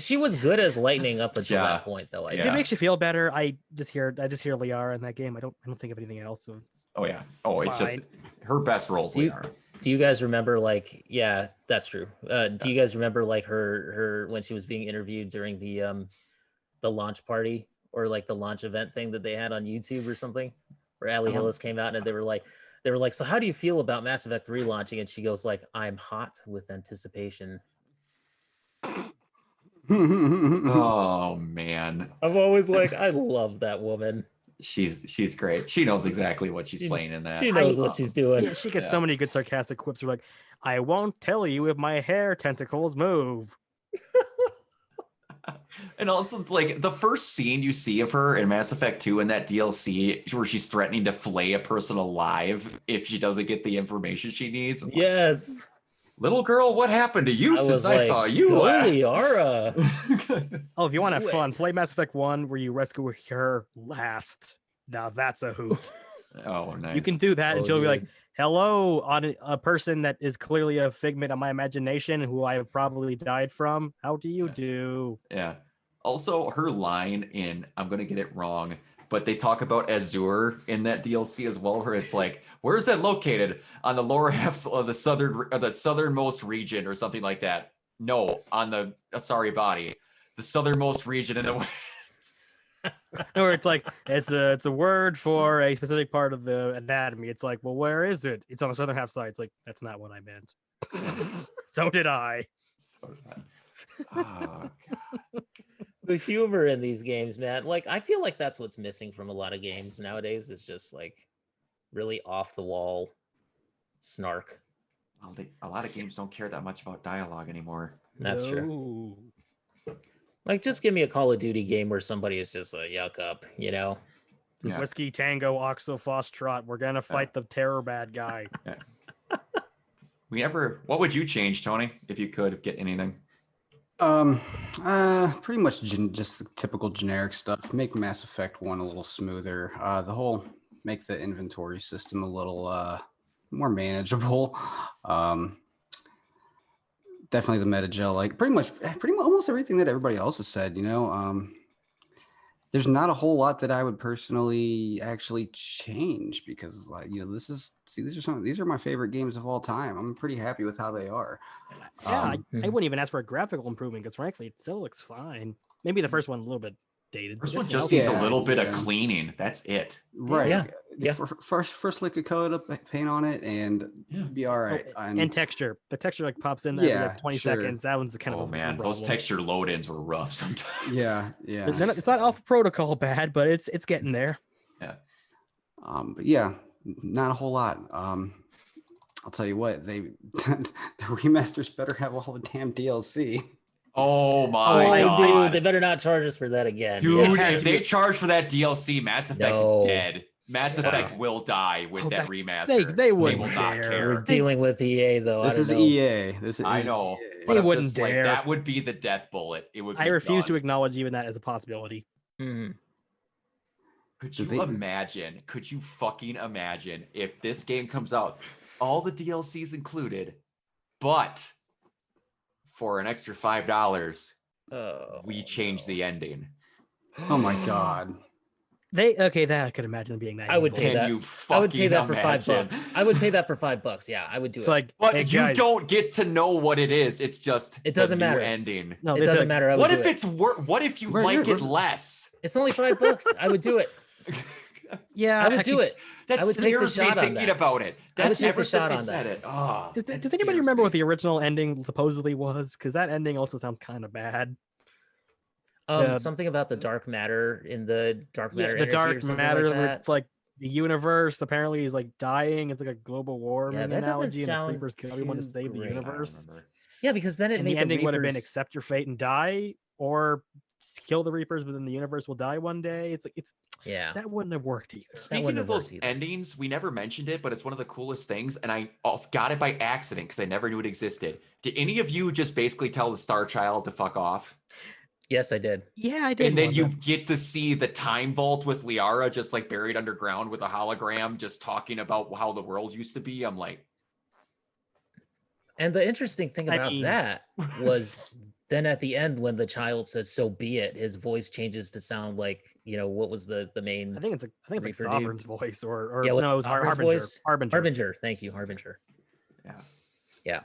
[SPEAKER 1] she was good as Lightning up until that point, though.
[SPEAKER 4] If it makes you feel better, I just hear Liara in that game. I don't think of anything else. So
[SPEAKER 3] it's just her best roles, Liara.
[SPEAKER 1] Do you guys remember, yeah, that's true. Do you guys remember, her when she was being interviewed during the launch party or the launch event thing that they had on YouTube or something, where Allie Hillis came out and they were like, so how do you feel about Mass Effect 3 launching? And she goes I'm hot with anticipation.
[SPEAKER 3] Oh man,
[SPEAKER 1] I'm always like, I love that woman.
[SPEAKER 3] she's great. She knows exactly what she's playing in that.
[SPEAKER 1] She knows what she's doing.
[SPEAKER 4] Yeah, she gets so many good sarcastic quips. Where like, I won't tell you if my hair tentacles move.
[SPEAKER 3] And also, it's like the first scene you see of her in Mass Effect 2 in that DLC where she's threatening to flay a person alive if she doesn't get the information she needs. I'm like,
[SPEAKER 1] Yes.
[SPEAKER 3] little girl, what happened to you
[SPEAKER 1] I
[SPEAKER 3] since
[SPEAKER 1] was
[SPEAKER 3] I
[SPEAKER 1] like,
[SPEAKER 3] saw you
[SPEAKER 1] go
[SPEAKER 3] last?
[SPEAKER 1] Liara.
[SPEAKER 4] Oh, if you want to have
[SPEAKER 1] Do
[SPEAKER 4] fun,
[SPEAKER 1] it.
[SPEAKER 4] play Mass Effect 1 where you rescue her last. Now that's a hoot.
[SPEAKER 3] Oh, nice.
[SPEAKER 4] You can do that,
[SPEAKER 1] Oh,
[SPEAKER 4] and she'll be like,
[SPEAKER 1] dude.
[SPEAKER 4] hello, on a person that is clearly a figment of my imagination who I have probably died from. How do you do?
[SPEAKER 3] Yeah. Also, her line in I'm gonna get it wrong, but they talk about Azure in that DLC as well, where it's like, where is that located? On the lower half of the southernmost region or something like that. No, on the sorry body, the southernmost region in the
[SPEAKER 4] Or it's like it's a word for a specific part of the anatomy. It's like, well, where is it? It's on the southern half side. It's like, that's not what I meant. So did I.
[SPEAKER 3] Oh,
[SPEAKER 1] The humor in these games, man. Like, I feel like that's what's missing from a lot of games nowadays is just like really off the wall snark.
[SPEAKER 3] well, a lot of games don't care that much about dialogue anymore.
[SPEAKER 1] That's true.
[SPEAKER 4] No.
[SPEAKER 1] Like, just give me a Call of Duty game where somebody is just a yuck up, you know?
[SPEAKER 3] Yeah.
[SPEAKER 4] Whiskey Tango Oxofoxtrot. We're gonna fight the terror bad guy.
[SPEAKER 3] What would you change, Tony, if you could get anything?
[SPEAKER 2] Pretty much just the typical generic stuff. Make Mass Effect 1 a little smoother. Make the inventory system a little more manageable. Definitely the metagel, like pretty much almost everything that everybody else has said, there's not a whole lot that I would personally actually change because these are my favorite games of all time. I'm pretty happy with how they are.
[SPEAKER 4] Yeah, I wouldn't even ask for a graphical improvement because frankly, it still looks fine. Maybe the first one a little bit dated.
[SPEAKER 3] First
[SPEAKER 4] but
[SPEAKER 3] one
[SPEAKER 4] everything
[SPEAKER 3] just
[SPEAKER 4] else
[SPEAKER 3] needs
[SPEAKER 4] is
[SPEAKER 3] a
[SPEAKER 4] fine.
[SPEAKER 3] little bit of cleaning. That's it.
[SPEAKER 2] Right.
[SPEAKER 1] Yeah.
[SPEAKER 2] First lick of coat up, paint on it, and be all right.
[SPEAKER 4] And texture. The texture like pops in every like 20 seconds. That one's kind of a
[SPEAKER 3] man,
[SPEAKER 4] problem.
[SPEAKER 3] those texture load-ins were rough sometimes.
[SPEAKER 2] Yeah.
[SPEAKER 4] It's not Alpha Protocol bad, but it's getting there.
[SPEAKER 3] Yeah.
[SPEAKER 2] But yeah, not a whole lot. I'll tell you what, the remasters better have all the damn DLC.
[SPEAKER 3] Oh my god.
[SPEAKER 1] Dude, they better not charge us for that again.
[SPEAKER 3] Dude,
[SPEAKER 1] Yeah.
[SPEAKER 3] if they charge for that DLC, Mass Effect is dead. Mass Effect will die with that remaster.
[SPEAKER 4] They wouldn't
[SPEAKER 3] will not
[SPEAKER 4] dare.
[SPEAKER 3] care.
[SPEAKER 1] We're dealing with EA though.
[SPEAKER 2] This is EA. This is
[SPEAKER 3] I know.
[SPEAKER 2] EA.
[SPEAKER 3] But
[SPEAKER 4] They
[SPEAKER 3] I'm
[SPEAKER 4] wouldn't
[SPEAKER 3] just like,
[SPEAKER 4] dare.
[SPEAKER 3] that would be the death bullet. It would be
[SPEAKER 4] I refuse to
[SPEAKER 3] done.
[SPEAKER 4] acknowledge even that as a possibility.
[SPEAKER 1] Mhm.
[SPEAKER 3] Could you fucking imagine if this game comes out, all the DLCs included, but for an extra $5, we change the ending.
[SPEAKER 2] Oh my god.
[SPEAKER 4] That I could imagine being that.
[SPEAKER 1] I would pay
[SPEAKER 3] Can
[SPEAKER 1] that.
[SPEAKER 3] you
[SPEAKER 1] I would pay that for
[SPEAKER 3] imagine?
[SPEAKER 1] $5. I would pay that for $5. Yeah, I would do
[SPEAKER 4] It's
[SPEAKER 1] it.
[SPEAKER 4] like,
[SPEAKER 3] But
[SPEAKER 4] hey,
[SPEAKER 3] you
[SPEAKER 4] guys,
[SPEAKER 3] don't get to know what it is. It's just
[SPEAKER 1] It doesn't
[SPEAKER 3] the new
[SPEAKER 1] matter.
[SPEAKER 3] ending.
[SPEAKER 4] no,
[SPEAKER 1] It
[SPEAKER 4] they say,
[SPEAKER 1] doesn't
[SPEAKER 4] like,
[SPEAKER 1] matter. I would
[SPEAKER 3] What
[SPEAKER 1] do
[SPEAKER 3] if
[SPEAKER 1] it.
[SPEAKER 3] it's what if you like it less?
[SPEAKER 1] It's only $5. I would do it.
[SPEAKER 4] Yeah,
[SPEAKER 1] I would
[SPEAKER 4] actually,
[SPEAKER 1] do it.
[SPEAKER 3] That
[SPEAKER 1] I would take the
[SPEAKER 3] scares me
[SPEAKER 1] shot on
[SPEAKER 3] thinking
[SPEAKER 1] that.
[SPEAKER 3] about it.
[SPEAKER 1] I would
[SPEAKER 3] That's
[SPEAKER 1] take
[SPEAKER 3] ever
[SPEAKER 1] the
[SPEAKER 3] since
[SPEAKER 1] shot
[SPEAKER 3] you
[SPEAKER 1] on
[SPEAKER 3] said
[SPEAKER 1] that.
[SPEAKER 3] it. Oh,
[SPEAKER 4] Does anybody remember what the original ending supposedly was? Because that ending also sounds kind of bad.
[SPEAKER 1] Something about the dark matter in the dark matter
[SPEAKER 4] the
[SPEAKER 1] energy or
[SPEAKER 4] dark
[SPEAKER 1] something
[SPEAKER 4] matter,
[SPEAKER 1] like
[SPEAKER 4] where
[SPEAKER 1] that.
[SPEAKER 4] it's like the universe apparently is like dying. It's like a global warming
[SPEAKER 1] Yeah, that doesn't
[SPEAKER 4] analogy, and the
[SPEAKER 1] sound
[SPEAKER 4] creepers kill everyone to
[SPEAKER 1] too
[SPEAKER 4] save the
[SPEAKER 1] great. I
[SPEAKER 4] universe.
[SPEAKER 1] Yeah, because then it
[SPEAKER 4] And
[SPEAKER 1] made
[SPEAKER 4] the ending would have been
[SPEAKER 1] Reapers-
[SPEAKER 4] accept your fate and die, or kill the Reapers, but then the universe will die one day. It's like
[SPEAKER 1] Yeah,
[SPEAKER 4] that wouldn't have worked either.
[SPEAKER 3] Speaking of those endings, we never mentioned it, but it's one of the coolest things, and I got it by accident because I never knew it existed. Did any of you just basically tell the Star Child to fuck off?
[SPEAKER 1] Yes, I did.
[SPEAKER 4] Yeah, I did.
[SPEAKER 3] And then you get to see the time vault with Liara just like buried underground with a hologram, just talking about how the world used to be. I'm like,
[SPEAKER 1] and the interesting thing about that was then at the end when the child says "so be it," his voice changes to sound like, what was the main?
[SPEAKER 4] I think it's like Sovereign's voice, or
[SPEAKER 1] yeah,
[SPEAKER 4] no, it was
[SPEAKER 1] Sovereign's
[SPEAKER 4] Harbinger.
[SPEAKER 1] voice?
[SPEAKER 4] Harbinger.
[SPEAKER 1] Harbinger. Thank you, Harbinger.
[SPEAKER 3] Yeah.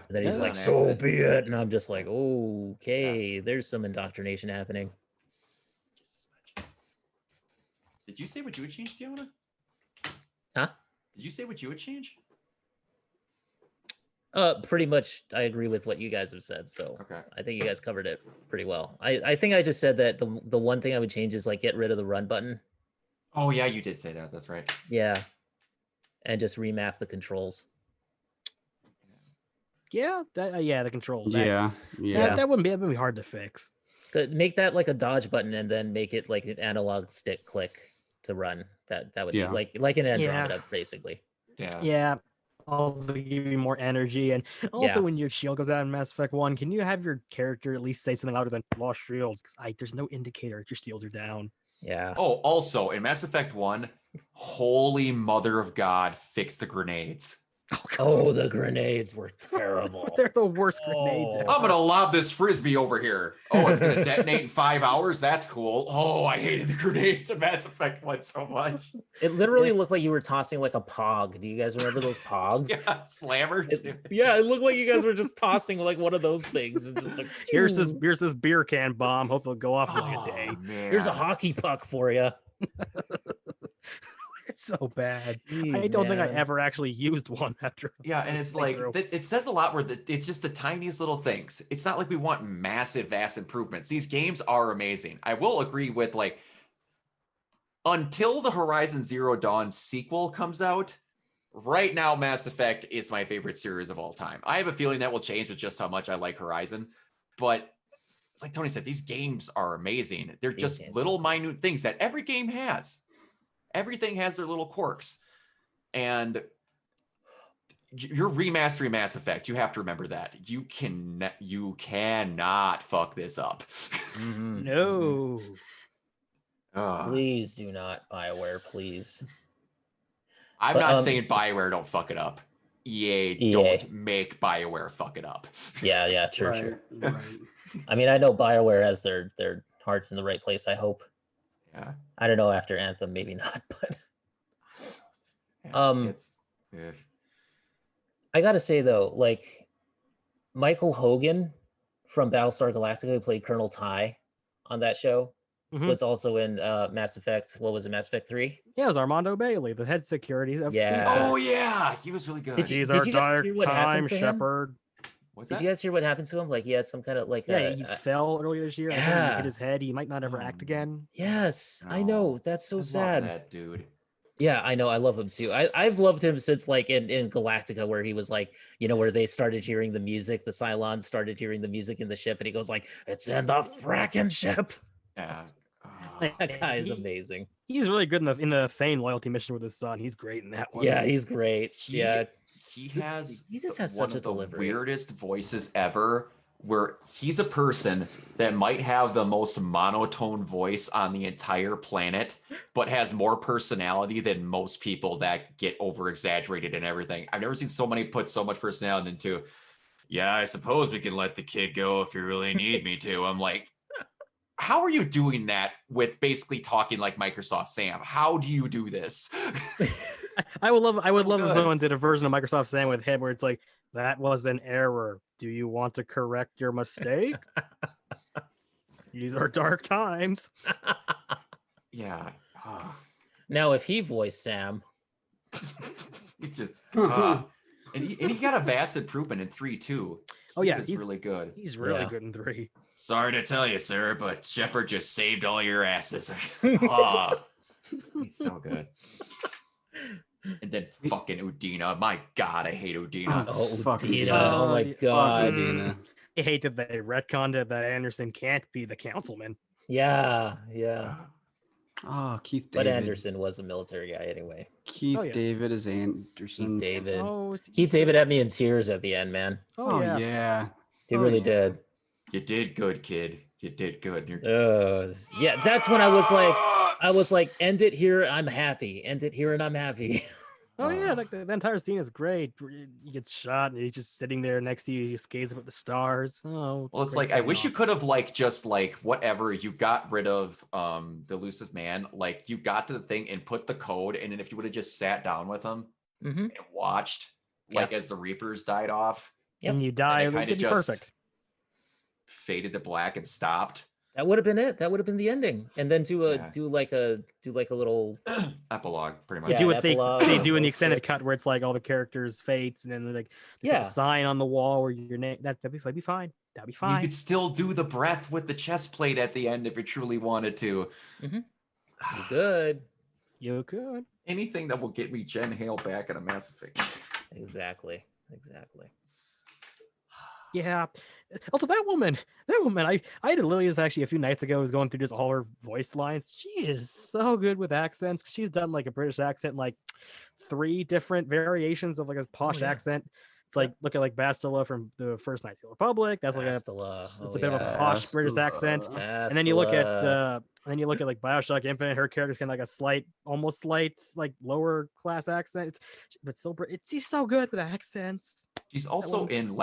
[SPEAKER 1] And then he's like, "So be it," and I'm just like, "Okay, there's some indoctrination happening."
[SPEAKER 3] Did you say what you would change, Keona?
[SPEAKER 1] Huh?
[SPEAKER 3] Did you say what you would change?
[SPEAKER 1] Pretty much, I agree with what you guys have said. So
[SPEAKER 3] Okay.
[SPEAKER 1] I think you guys covered it pretty well. I think I just said that the one thing I would change is like get rid of the run button.
[SPEAKER 3] Oh yeah, you did say that. That's right.
[SPEAKER 1] Yeah, and just remap the controls.
[SPEAKER 4] Yeah, the controls.
[SPEAKER 2] Yeah, yeah.
[SPEAKER 4] That wouldn't be hard to fix.
[SPEAKER 1] Make that like a dodge button, and then make it like an analog stick click to run. That would be
[SPEAKER 2] Yeah.
[SPEAKER 1] like an Andromeda, basically.
[SPEAKER 3] Yeah.
[SPEAKER 4] Yeah. Also give you more energy, and also
[SPEAKER 1] Yeah.
[SPEAKER 4] when your shield goes out in Mass Effect 1, can you have your character at least say something louder than lost shields? Because there's no indicator if your shields are down.
[SPEAKER 1] Yeah.
[SPEAKER 3] Oh, also in Mass Effect 1, holy mother of God, fix the grenades.
[SPEAKER 1] Oh, the grenades were terrible.
[SPEAKER 4] They're the worst grenades
[SPEAKER 1] Oh.
[SPEAKER 4] ever.
[SPEAKER 3] I'm gonna lob this frisbee over here. Oh, it's gonna detonate in 5 hours. That's cool. Oh, I hated the grenades in Mass Effect 1 so much.
[SPEAKER 1] It literally looked like you were tossing like a pog. Do you guys remember those pogs?
[SPEAKER 3] Yeah, slammers.
[SPEAKER 1] It looked like you guys were just tossing like one of those things and just like
[SPEAKER 4] Here's this beer can bomb. Hopefully it'll go off in like a day.
[SPEAKER 3] Man.
[SPEAKER 1] here's a hockey puck for you.
[SPEAKER 4] It's so bad.
[SPEAKER 1] Jeez,
[SPEAKER 4] I don't think I
[SPEAKER 1] man.
[SPEAKER 4] ever actually used one after.
[SPEAKER 3] Yeah, and it's like it says a lot where it's just the tiniest little things. It's not like we want massive, vast improvements. These games are amazing. I will agree with like until the Horizon Zero Dawn sequel comes out, right now Mass Effect is my favorite series of all time. I have a feeling that will change with just how much I like Horizon, but it's like Tony said, these games are amazing. They're just little minute things that every game has. Everything has their little quirks. And you're remastering Mass Effect. You have to remember that. You cannot fuck this up.
[SPEAKER 1] Mm-hmm.
[SPEAKER 4] No.
[SPEAKER 1] Please do not, Bioware, please.
[SPEAKER 3] I'm not saying Bioware don't fuck it up. EA don't make Bioware fuck it up.
[SPEAKER 1] Yeah, sure.
[SPEAKER 2] Right.
[SPEAKER 1] I mean, I know Bioware has their hearts in the right place, I hope.
[SPEAKER 3] Yeah.
[SPEAKER 1] I don't know, after Anthem, maybe not, but I gotta say though, like Michael Hogan from Battlestar Galactica, who played Colonel Ty on that show, was also in Mass Effect. What was it, Mass Effect 3?
[SPEAKER 4] Yeah, it was Armando Bailey, the head security.
[SPEAKER 1] Yeah.
[SPEAKER 3] Oh yeah, he was really good.
[SPEAKER 4] He's
[SPEAKER 1] Did
[SPEAKER 4] our
[SPEAKER 1] you guys
[SPEAKER 4] dark
[SPEAKER 1] hear what
[SPEAKER 4] time
[SPEAKER 1] happened to him?
[SPEAKER 4] shepherd.
[SPEAKER 1] Did you guys hear what happened to him? Like he had some kind of like
[SPEAKER 4] he fell earlier this year. I think he hit his head. He might not ever act again.
[SPEAKER 1] Yes, I know. That's so sad.
[SPEAKER 3] Love that dude.
[SPEAKER 1] Yeah, I know. I love him too. I've loved him since like in Galactica, where he was like, where they started hearing the music, the Cylons started hearing the music in the ship, and he goes like, "It's in the fracking ship."
[SPEAKER 3] Yeah.
[SPEAKER 1] That guy is amazing.
[SPEAKER 4] He's really good in the Thane loyalty mission with his son. He's great in that one.
[SPEAKER 1] Yeah, he's great.
[SPEAKER 3] He has
[SPEAKER 1] has
[SPEAKER 3] one
[SPEAKER 1] such a
[SPEAKER 3] of the
[SPEAKER 1] delivery.
[SPEAKER 3] weirdest voices ever, where he's a person that might have the most monotone voice on the entire planet, but has more personality than most people that get over exaggerated and everything. I've never seen somebody put so much personality into, yeah, I suppose we can let the kid go if you really need me to. I'm like, how are you doing that with basically talking like Microsoft Sam? How do you do this?
[SPEAKER 4] I would love if someone did a version of Microsoft Sam with him where it's like, that was an error. Do you want to correct your mistake? These are dark times.
[SPEAKER 3] Yeah.
[SPEAKER 1] Now, if he voiced Sam,
[SPEAKER 3] he just and he got a vast improvement in 3 too. He's really good.
[SPEAKER 4] He's really good in 3.
[SPEAKER 3] Sorry to tell you, sir, but Shepard just saved all your asses. He's so good. And then fucking Udina. My God, I hate Udina.
[SPEAKER 1] Udina. Oh my God.
[SPEAKER 2] Udina.
[SPEAKER 4] I hate that they retconned it that Anderson can't be the councilman.
[SPEAKER 1] Yeah.
[SPEAKER 2] Oh, Keith David.
[SPEAKER 1] But Anderson was a military guy anyway.
[SPEAKER 2] Keith David is Anderson.
[SPEAKER 1] Keith David.
[SPEAKER 4] Oh,
[SPEAKER 1] Keith David had me in tears at the end, man.
[SPEAKER 2] Oh yeah.
[SPEAKER 1] He really did.
[SPEAKER 3] You did good, kid. You did good.
[SPEAKER 1] Yeah, that's when I was like, end it here, I'm happy. End it here and I'm happy.
[SPEAKER 4] Oh yeah, like the entire scene is great. He gets shot and he's just sitting there next to you, he just gazes up at the stars. Oh,
[SPEAKER 3] well, it's like I wish you could have like just like whatever, you got rid of the elusive man, like you got to the thing and put the code, and then if you would have just sat down with him and watched like as the Reapers died off,
[SPEAKER 4] and you die,
[SPEAKER 3] kind of
[SPEAKER 4] just perfect.
[SPEAKER 3] Faded to black and stopped.
[SPEAKER 1] That would have been it. That would have been the ending, and then
[SPEAKER 3] Yeah.
[SPEAKER 1] do like a little
[SPEAKER 3] Epilogue, pretty much.
[SPEAKER 1] Yeah,
[SPEAKER 4] do
[SPEAKER 1] an
[SPEAKER 4] what
[SPEAKER 1] epilogue
[SPEAKER 4] they
[SPEAKER 1] or
[SPEAKER 4] do in the
[SPEAKER 1] post
[SPEAKER 4] extended
[SPEAKER 1] script.
[SPEAKER 4] cut where it's like all the characters' fates, and then like they put
[SPEAKER 1] Yeah.
[SPEAKER 4] the sign on the wall where your name. That'd be fine. That'd be
[SPEAKER 3] You
[SPEAKER 4] fine.
[SPEAKER 3] could still do the breath with the chest plate at the end if you truly wanted to.
[SPEAKER 1] You good.
[SPEAKER 4] You could.
[SPEAKER 3] Anything that will get me Jen Hale back in a Mass Effect.
[SPEAKER 1] Exactly.
[SPEAKER 4] Yeah. Also, that woman, I had Lilia's actually a few nights ago. Was going through just all her voice lines. She is so good with accents. She's done like a British accent, like 3 different variations of like a posh
[SPEAKER 1] yeah.
[SPEAKER 4] accent. It's like look at like Bastila from the first Knights of the Republic. That's like
[SPEAKER 1] Bastila.
[SPEAKER 4] it's
[SPEAKER 1] Oh,
[SPEAKER 4] a bit of a
[SPEAKER 1] yeah.
[SPEAKER 4] posh British accent. And then you look at like Bioshock Infinite. Her character's kind of like a almost slight like lower class accent. But still, she's so good with accents.
[SPEAKER 3] She's also in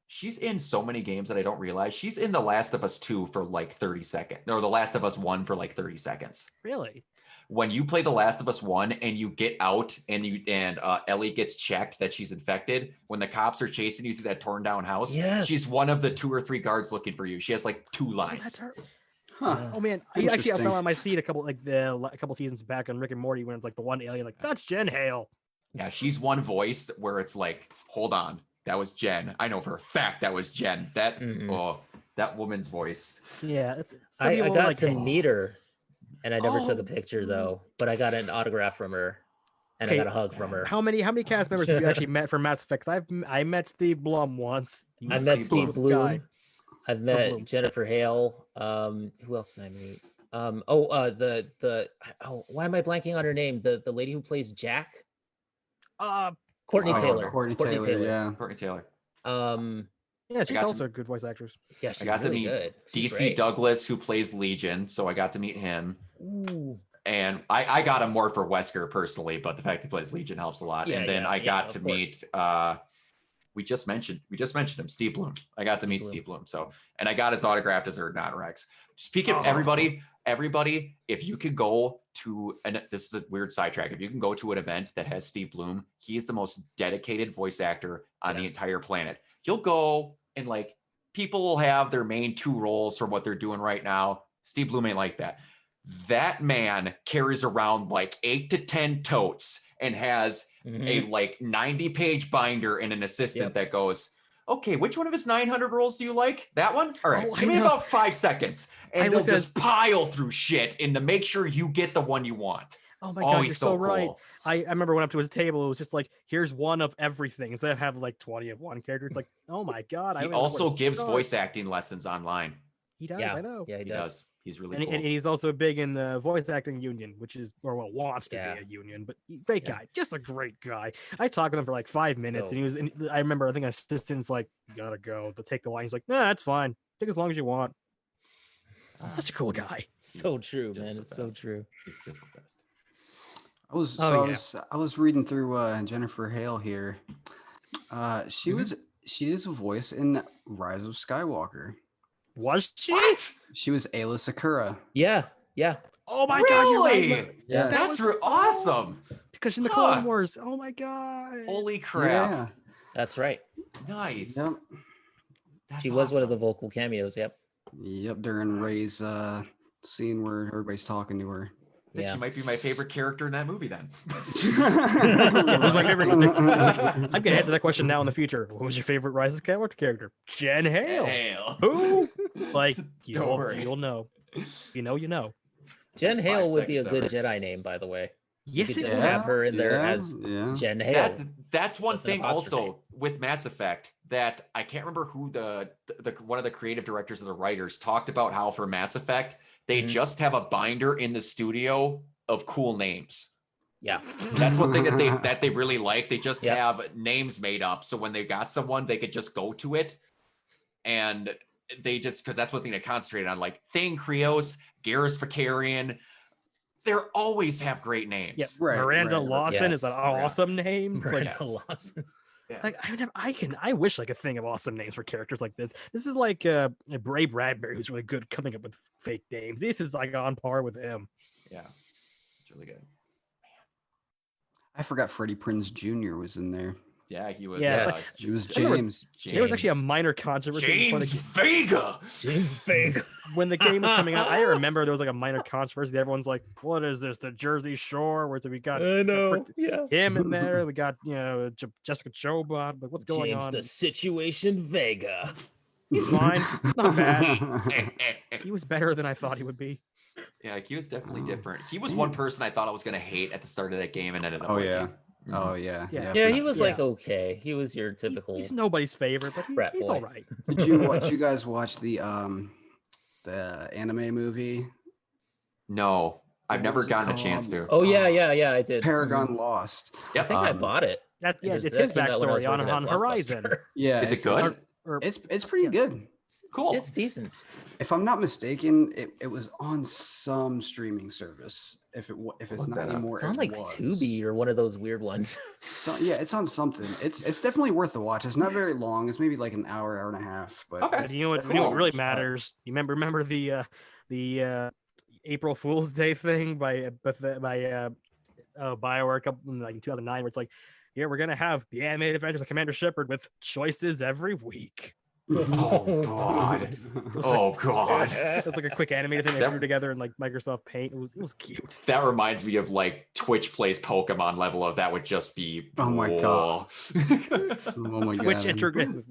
[SPEAKER 3] she's in so many games that I don't realize. She's in The Last of Us 2 for like 30 seconds, or The Last of Us 1 for like 30 seconds.
[SPEAKER 4] Really?
[SPEAKER 3] When you play The Last of Us 1 and you get out and Ellie gets checked that she's infected, when the cops are chasing you through that torn down house,
[SPEAKER 1] Yes.
[SPEAKER 3] she's one of the 2 or 3 guards looking for you. She has like 2 lines.
[SPEAKER 4] That's her.
[SPEAKER 2] Huh.
[SPEAKER 4] Oh man, I fell on my seat a couple seasons back on Rick and Morty when it's like the one alien, like that's Jen Hale.
[SPEAKER 3] Yeah, she's one voice where it's like, hold on, that was Jen. I know for a fact that was Jen. That that woman's voice.
[SPEAKER 4] Yeah,
[SPEAKER 1] I got
[SPEAKER 4] like,
[SPEAKER 1] to meet her, and I never took
[SPEAKER 4] Oh.
[SPEAKER 1] a picture though. But I got an autograph from her, and I
[SPEAKER 4] Okay,
[SPEAKER 1] got a hug from her.
[SPEAKER 4] How many cast members have you actually met for Mass Effect? I met Steve Blum once.
[SPEAKER 1] I met Steve Bloom. I've met
[SPEAKER 4] Bloom.
[SPEAKER 1] Jennifer Hale. Who else did I meet? Why am I blanking on her name? The lady who plays Jack. Courtney Taylor.
[SPEAKER 2] Courtney Taylor, yeah.
[SPEAKER 3] Courtney Taylor.
[SPEAKER 4] Yeah, she's also a good voice actress.
[SPEAKER 1] Yeah, she's
[SPEAKER 3] I got
[SPEAKER 1] really
[SPEAKER 3] to meet
[SPEAKER 1] good.
[SPEAKER 3] DC Douglas, who plays Legion, so I got to meet him.
[SPEAKER 1] Ooh.
[SPEAKER 3] And I got him more for Wesker personally, but the fact he plays Legion helps a lot.
[SPEAKER 1] Yeah,
[SPEAKER 3] and then I got to meet we just mentioned him, Steve Bloom. I got to meet Steve Bloom. So, and I got his autograph as Erdnot Rex. Speaking of everybody, if you could go to, and this is a weird sidetrack, if you can go to an event that has Steve Bloom, he is the most dedicated voice actor on the entire planet. You'll go and like people will have their main 2 roles for what they're doing right now. Steve Bloom ain't like that. That man carries around like 8 to 10 totes and has a like 90-page binder and an assistant that goes, okay, which one of his 900 roles do you like? That one? All right, give me about 5 seconds. And they'll just pile through shit and to make sure you get the one you want.
[SPEAKER 4] Oh my God,
[SPEAKER 3] he's
[SPEAKER 4] you're so right.
[SPEAKER 3] cool.
[SPEAKER 4] I remember went up to his table. It was just like, here's one of everything. Instead of having like 20 of one character, it's like, oh my God.
[SPEAKER 3] He also gives voice acting lessons online.
[SPEAKER 4] He does,
[SPEAKER 1] Yeah.
[SPEAKER 4] I know.
[SPEAKER 1] Yeah, he does.
[SPEAKER 3] He's really
[SPEAKER 4] and,
[SPEAKER 3] cool.
[SPEAKER 4] and he's also big in the voice acting union, which is, or well, wants to be a union, but great guy, just a great guy. I talked with him for like 5 minutes, and he was. I remember, I think an assistant's like, "Gotta go to take the line." He's like, "Nah, that's fine. Take as long as you want." Such a cool guy.
[SPEAKER 1] So true, man. It's so true.
[SPEAKER 3] He's just the best.
[SPEAKER 2] I was reading through Jennifer Hale here. She is a voice in Rise of Skywalker.
[SPEAKER 4] Was she?
[SPEAKER 3] What?
[SPEAKER 2] She was Ayla Sakura.
[SPEAKER 1] Yeah.
[SPEAKER 4] Oh my
[SPEAKER 3] Really?
[SPEAKER 4] God! You're right.
[SPEAKER 2] Yeah.
[SPEAKER 3] That's awesome.
[SPEAKER 4] Because in the Clone Wars. Oh my God!
[SPEAKER 3] Holy crap!
[SPEAKER 2] Yeah.
[SPEAKER 1] That's right.
[SPEAKER 3] Nice.
[SPEAKER 2] Yep.
[SPEAKER 1] She was one of the vocal cameos. Yep.
[SPEAKER 2] During Rey's scene where everybody's talking to her.
[SPEAKER 3] She might be my favorite character in that movie then.
[SPEAKER 4] Who's my favorite? I'm gonna answer that question now in the future. What was your favorite Rise of Skywalker character? Jen Hale. Who? It's like you'll know. If you know, you know.
[SPEAKER 1] Jen Hale would be a good Jedi name, by the way.
[SPEAKER 4] Yes,
[SPEAKER 1] you could just have her in there as Jen Hale.
[SPEAKER 3] That's one thing also with Mass Effect that I can't remember who the one of the creative directors or the writers talked about how for Mass Effect they just have a binder in the studio of cool names.
[SPEAKER 1] Yeah,
[SPEAKER 3] that's one thing that they really like. They just have names made up, so when they got someone, they could just go to it, and they just because that's one thing they concentrated on, like Thane Krios, Garrus Vakarian. They always have great names.
[SPEAKER 4] Yep. Miranda Lawson is an awesome name.
[SPEAKER 1] Miranda Lawson.
[SPEAKER 4] Yes. Like I wish like a thing of awesome names for characters like this. This is like Ray Bradbury, who's really good coming up with fake names. This is like on par with him.
[SPEAKER 3] Yeah, it's really good.
[SPEAKER 2] I forgot Freddie Prinze Jr. was in there.
[SPEAKER 3] Yeah, he was.
[SPEAKER 4] Yeah,
[SPEAKER 2] It was
[SPEAKER 4] I remember
[SPEAKER 2] James.
[SPEAKER 4] there was actually a
[SPEAKER 1] James.
[SPEAKER 4] minor controversy before
[SPEAKER 3] James Vega.
[SPEAKER 1] James Vega.
[SPEAKER 4] when the game was coming out. I remember there was like a minor controversy. Everyone's like, "What is this? The Jersey Shore?" Where we got
[SPEAKER 1] I know. Yeah.
[SPEAKER 4] him in there. We got Jessica Chobot. Like, what's going
[SPEAKER 1] James
[SPEAKER 4] on?
[SPEAKER 1] the Situation Vega.
[SPEAKER 4] He's fine. Not bad.
[SPEAKER 3] He
[SPEAKER 4] He was better than I thought he would be.
[SPEAKER 3] Yeah, he was definitely
[SPEAKER 2] Oh,
[SPEAKER 3] different. He was
[SPEAKER 2] damn.
[SPEAKER 3] one person I thought I was gonna hate at the start of that game and ended up
[SPEAKER 2] Oh
[SPEAKER 3] liking.
[SPEAKER 2] yeah.
[SPEAKER 3] Mhm.
[SPEAKER 2] Oh yeah.
[SPEAKER 4] Yeah.
[SPEAKER 1] Yeah,
[SPEAKER 2] for
[SPEAKER 1] he
[SPEAKER 2] sure.
[SPEAKER 1] was
[SPEAKER 4] Yeah.
[SPEAKER 1] like okay. He was your typical
[SPEAKER 4] He's nobody's favorite, but
[SPEAKER 1] frat
[SPEAKER 4] he's
[SPEAKER 1] boy.
[SPEAKER 4] all right.
[SPEAKER 2] Did you guys watch the anime movie?
[SPEAKER 3] No, I've
[SPEAKER 2] What
[SPEAKER 3] never
[SPEAKER 2] was it
[SPEAKER 3] gotten a chance
[SPEAKER 2] called?
[SPEAKER 3] to.
[SPEAKER 1] Oh yeah, I did.
[SPEAKER 2] Paragon Lost.
[SPEAKER 1] I
[SPEAKER 3] Yep.
[SPEAKER 1] think I
[SPEAKER 2] Um,
[SPEAKER 1] bought it.
[SPEAKER 4] Yeah,
[SPEAKER 1] because
[SPEAKER 4] it's
[SPEAKER 1] that
[SPEAKER 4] his
[SPEAKER 1] came out when I was
[SPEAKER 4] backstory
[SPEAKER 1] working at
[SPEAKER 4] on Horizon.
[SPEAKER 1] Blockbuster.
[SPEAKER 2] Yeah.
[SPEAKER 3] Is it good?
[SPEAKER 2] It's pretty
[SPEAKER 4] Yeah.
[SPEAKER 2] good.
[SPEAKER 3] Cool.
[SPEAKER 1] It's decent.
[SPEAKER 2] If I'm not mistaken, it was on some streaming service. If it's
[SPEAKER 3] Look
[SPEAKER 2] not
[SPEAKER 3] that up.
[SPEAKER 2] anymore,
[SPEAKER 1] It's on
[SPEAKER 2] it
[SPEAKER 1] like
[SPEAKER 2] was.
[SPEAKER 1] Tubi or one of those weird ones.
[SPEAKER 2] So, yeah, it's on something. It's definitely worth a watch. It's not very long. It's maybe like an hour and a half. But
[SPEAKER 3] Okay.
[SPEAKER 4] And you know what?
[SPEAKER 2] Cool.
[SPEAKER 4] You know what really
[SPEAKER 2] Shot.
[SPEAKER 4] matters? You remember the April Fool's Day thing by Bioware a couple like in 2009, where it's like, yeah, we're gonna have the animated adventures of Commander Shepard with choices every week.
[SPEAKER 3] Oh God.
[SPEAKER 4] was
[SPEAKER 3] Oh God.
[SPEAKER 4] It was like a quick animated thing they
[SPEAKER 3] That-
[SPEAKER 4] threw together in like Microsoft Paint. It was cute.
[SPEAKER 3] That reminds me of like Twitch plays Pokemon level of that would just be.
[SPEAKER 2] Oh my God. Oh my
[SPEAKER 4] Twitch
[SPEAKER 2] god.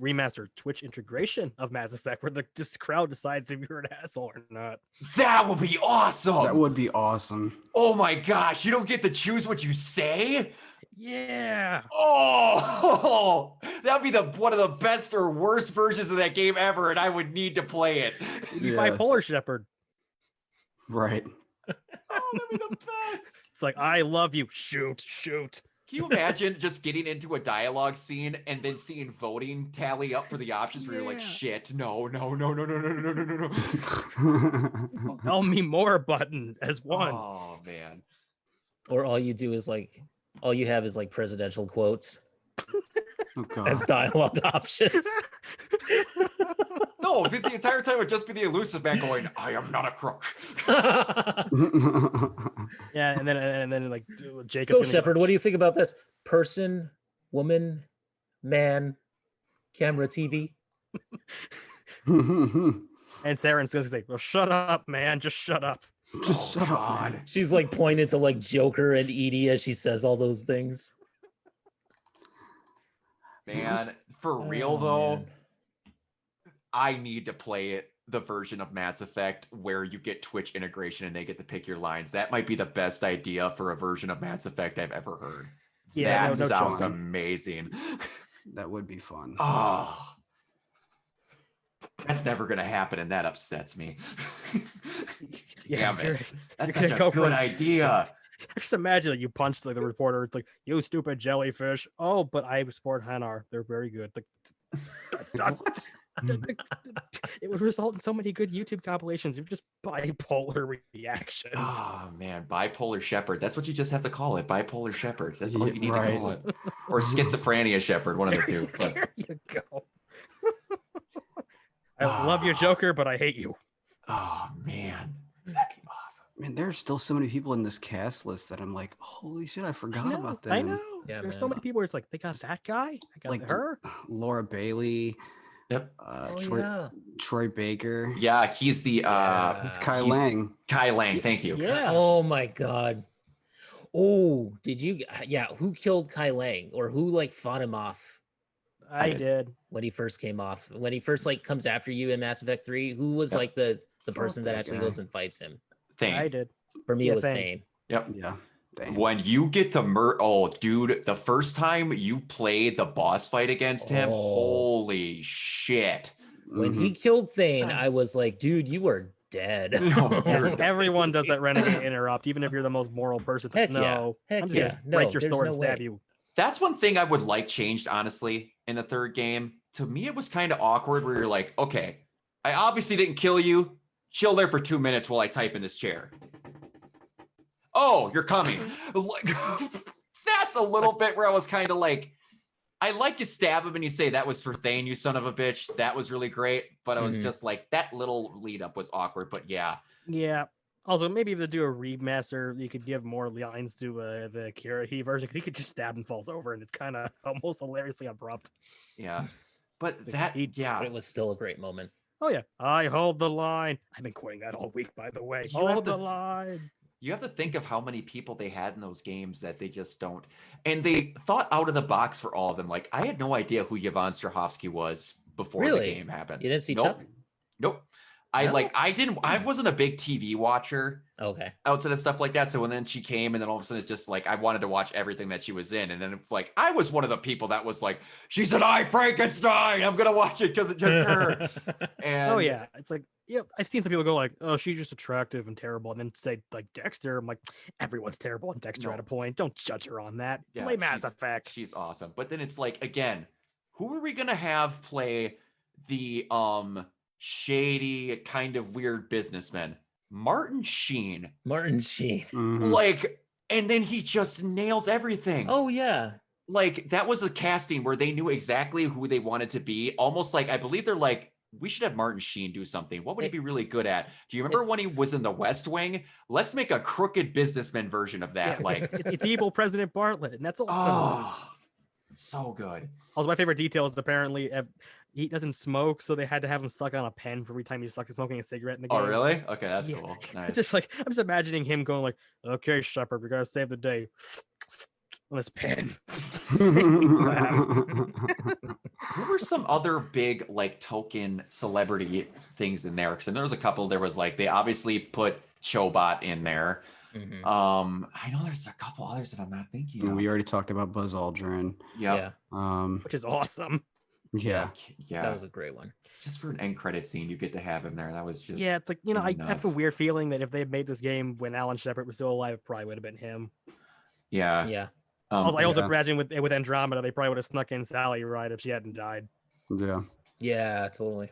[SPEAKER 4] remastered Twitch integration of Mass Effect, where the crowd decides if you're an asshole or not.
[SPEAKER 3] That would be awesome.
[SPEAKER 2] That would be awesome.
[SPEAKER 3] Oh my gosh, you don't get to choose what you say?
[SPEAKER 4] Yeah.
[SPEAKER 3] Oh, that'd be one of the best or worst versions of that game ever, and I would need to play it.
[SPEAKER 4] You
[SPEAKER 2] Yes.
[SPEAKER 4] bipolar Shepard.
[SPEAKER 2] Right.
[SPEAKER 3] Oh, that'd be the best.
[SPEAKER 4] It's like, I love you. Shoot.
[SPEAKER 3] Can you imagine just getting into a dialogue scene and then seeing voting tally up for the options where you're like,
[SPEAKER 4] Yeah.
[SPEAKER 3] shit, no.
[SPEAKER 4] Tell me more button as one.
[SPEAKER 3] Oh man.
[SPEAKER 1] Or all you do is like, all you have is like presidential quotes
[SPEAKER 2] Oh god.
[SPEAKER 1] as dialogue options.
[SPEAKER 3] No, because the entire time it would just be the elusive man going, I am not a crook.
[SPEAKER 4] Yeah, and then like Jacob's
[SPEAKER 1] So
[SPEAKER 4] gonna go,
[SPEAKER 1] Shepard, what do you think about this? Person, woman, man, camera, TV.
[SPEAKER 4] And Saren's gonna say, well, shut up, man. Just shut up.
[SPEAKER 2] Just shut up, man.
[SPEAKER 1] She's like pointing to like Joker and Edie as she says all those things.
[SPEAKER 3] Man, for real
[SPEAKER 1] Oh,
[SPEAKER 3] though,
[SPEAKER 1] man.
[SPEAKER 3] I need to play it the version of Mass Effect where you get Twitch integration and they get to pick your lines. That might be the best idea for a version of Mass Effect I've ever heard.
[SPEAKER 4] Yeah,
[SPEAKER 3] that
[SPEAKER 4] no
[SPEAKER 3] sounds
[SPEAKER 2] joke.
[SPEAKER 3] amazing.
[SPEAKER 2] That would be fun.
[SPEAKER 3] Oh, that's never gonna happen, and that upsets me.
[SPEAKER 4] Yeah,
[SPEAKER 3] Damn
[SPEAKER 4] you're-
[SPEAKER 3] it! That's
[SPEAKER 4] you're
[SPEAKER 3] such
[SPEAKER 4] gonna
[SPEAKER 3] a
[SPEAKER 4] go for
[SPEAKER 3] good
[SPEAKER 4] it.
[SPEAKER 3] idea.
[SPEAKER 4] Just imagine like you punch like the reporter. It's like, you stupid jellyfish. Oh, but I support Hanar. They're very good. Like, it would result in so many good YouTube compilations of just bipolar reactions.
[SPEAKER 3] Oh man, bipolar shepherd. That's what you just have to call it. Bipolar shepherd. That's all
[SPEAKER 2] Yeah,
[SPEAKER 3] you need
[SPEAKER 2] right.
[SPEAKER 3] to call it. Or schizophrenia shepherd, one of the two. But
[SPEAKER 4] There you go. I love you, Joker, but I hate you.
[SPEAKER 3] oh man, that'd be awesome.
[SPEAKER 2] Man, there's still so many people in this cast list that I'm like, holy shit, I forgot
[SPEAKER 4] I know,
[SPEAKER 2] about them.
[SPEAKER 4] I know.
[SPEAKER 1] Yeah,
[SPEAKER 4] There's so
[SPEAKER 1] man.
[SPEAKER 4] many people where it's like, they got that guy, I got
[SPEAKER 2] Like
[SPEAKER 4] her.
[SPEAKER 2] Laura Bailey,
[SPEAKER 3] Yep.
[SPEAKER 2] Troy Baker.
[SPEAKER 3] Yeah, he's the
[SPEAKER 2] It's Kai
[SPEAKER 3] he's-
[SPEAKER 2] Lang.
[SPEAKER 3] Kai Lang. Thank you.
[SPEAKER 4] Yeah.
[SPEAKER 1] Oh my god. Oh, did you? Yeah, who killed Kai Lang or who like fought him off
[SPEAKER 4] I did.
[SPEAKER 1] when he first came off? When he first like comes after you in Mass Effect 3, who was
[SPEAKER 3] Yep.
[SPEAKER 1] like the
[SPEAKER 2] Fuck
[SPEAKER 1] person that
[SPEAKER 2] that
[SPEAKER 1] actually
[SPEAKER 2] guy.
[SPEAKER 1] goes and fights him?
[SPEAKER 3] Thing.
[SPEAKER 4] I did.
[SPEAKER 1] For me,
[SPEAKER 4] Yeah,
[SPEAKER 1] it was
[SPEAKER 4] Thane.
[SPEAKER 1] Thane.
[SPEAKER 3] Yep.
[SPEAKER 2] Yeah. Damn.
[SPEAKER 3] When you get to oh dude, the first time you played the boss fight against him,
[SPEAKER 1] Oh.
[SPEAKER 3] holy shit.
[SPEAKER 1] When he
[SPEAKER 2] Mhm.
[SPEAKER 1] killed Thane, I was like, dude, you are dead.
[SPEAKER 3] No, you're dead.
[SPEAKER 4] Everyone does that renegade interrupt, even if you're the most moral person.
[SPEAKER 1] Heck yeah.
[SPEAKER 4] No,
[SPEAKER 1] Heck
[SPEAKER 4] I'm just
[SPEAKER 1] yeah.
[SPEAKER 4] gonna
[SPEAKER 1] No,
[SPEAKER 4] break your
[SPEAKER 1] there's
[SPEAKER 4] sword
[SPEAKER 1] no
[SPEAKER 4] and stab
[SPEAKER 1] way.
[SPEAKER 4] you.
[SPEAKER 3] That's one thing I would like changed, honestly, in the third game. To me, it was kind of awkward where you're like, okay, I obviously didn't kill you. Chill there for 2 minutes while I type in this chair. Oh, you're coming. Like, that's a little bit where I was kind of like, I like you stab him and you say, that was for Thane, you son of a bitch. That was really great. But I was
[SPEAKER 1] Mhm.
[SPEAKER 3] just like, that little lead up was awkward. But yeah.
[SPEAKER 4] Yeah. Also, maybe if they do a remaster, you could give more lines to the Kirihei version. 'Cause he could just stab and falls over, and it's kind of almost hilariously abrupt.
[SPEAKER 3] Yeah. But
[SPEAKER 4] Like,
[SPEAKER 3] that,
[SPEAKER 4] he-
[SPEAKER 3] yeah.
[SPEAKER 1] But it was still a great moment.
[SPEAKER 4] Oh yeah, I hold the line. I've been quoting that all week, by the way.
[SPEAKER 3] You have
[SPEAKER 4] Hold
[SPEAKER 3] to-
[SPEAKER 4] the line.
[SPEAKER 3] You have to think of how many people they had in those games that they just don't. And they thought out of the box for all of them. Like, I had no idea who Yvonne Strahovski was before the
[SPEAKER 1] Really?
[SPEAKER 3] game happened.
[SPEAKER 1] You didn't see
[SPEAKER 3] Nope.
[SPEAKER 1] Chuck?
[SPEAKER 3] Nope.
[SPEAKER 1] No?
[SPEAKER 3] I wasn't a big TV watcher
[SPEAKER 1] Okay.
[SPEAKER 3] outside of stuff like that. So when then she came, and then all of a sudden it's just like I wanted to watch everything that she was in. And then it's like I was one of the people that was like, she's an I Frankenstein. I'm gonna watch it because it's just her. And
[SPEAKER 4] Oh yeah, it's like I've seen some people go like, "Oh, she's just attractive and terrible," and then say like Dexter. I'm like, everyone's terrible and Dexter
[SPEAKER 3] No.
[SPEAKER 4] at a point. Don't judge her on that.
[SPEAKER 3] Yeah,
[SPEAKER 4] Play Mass
[SPEAKER 3] she's-
[SPEAKER 4] Effect.
[SPEAKER 3] She's awesome. But then it's like, again, who are we gonna have play the shady kind of weird businessman? Martin Sheen.
[SPEAKER 1] Martin Sheen.
[SPEAKER 2] Mhm.
[SPEAKER 3] Like, and then he just nails everything.
[SPEAKER 1] Oh yeah.
[SPEAKER 3] Like, that was a casting where they knew exactly who they wanted to be. Almost like, I believe they're like, we should have Martin Sheen do something. What would he be really good at? Do you remember when he was in the West Wing? Let's make a crooked businessman version of that.
[SPEAKER 4] Yeah,
[SPEAKER 3] Like,
[SPEAKER 4] it's evil President Bartlett, and that's awesome.
[SPEAKER 3] oh, so good.
[SPEAKER 4] Also, my favorite detail is apparently he doesn't smoke, so they had to have him stuck on a pen for every time he's smoking a cigarette in the game.
[SPEAKER 3] Oh, really? Okay, that's
[SPEAKER 4] Yeah.
[SPEAKER 3] cool.
[SPEAKER 4] It's
[SPEAKER 3] Nice.
[SPEAKER 4] just like I'm just imagining him going like, "Okay, Shepard, we gotta save the day." On his pen.
[SPEAKER 3] Who were some other big like token celebrity things in there? Because there was a couple. There was like they obviously put Chobot in there.
[SPEAKER 1] Mhm.
[SPEAKER 3] I know there's a couple others that I'm not thinking of.
[SPEAKER 2] We already talked about Buzz Aldrin.
[SPEAKER 3] Yeah.
[SPEAKER 4] Which is awesome.
[SPEAKER 2] Yeah.
[SPEAKER 3] Yeah.
[SPEAKER 1] That was a great one.
[SPEAKER 3] Just for an end credit scene, you get to have him there. That was just
[SPEAKER 4] Yeah, it's like I
[SPEAKER 3] really
[SPEAKER 4] have a
[SPEAKER 3] nuts.
[SPEAKER 4] weird feeling that if they had made this game when Alan Shepard was still alive, it probably would have been him.
[SPEAKER 3] Yeah.
[SPEAKER 1] Yeah.
[SPEAKER 4] I also
[SPEAKER 2] yeah.
[SPEAKER 4] imagine with Andromeda, they probably would have snuck in Sally right if she hadn't died.
[SPEAKER 2] Yeah.
[SPEAKER 1] Yeah, totally.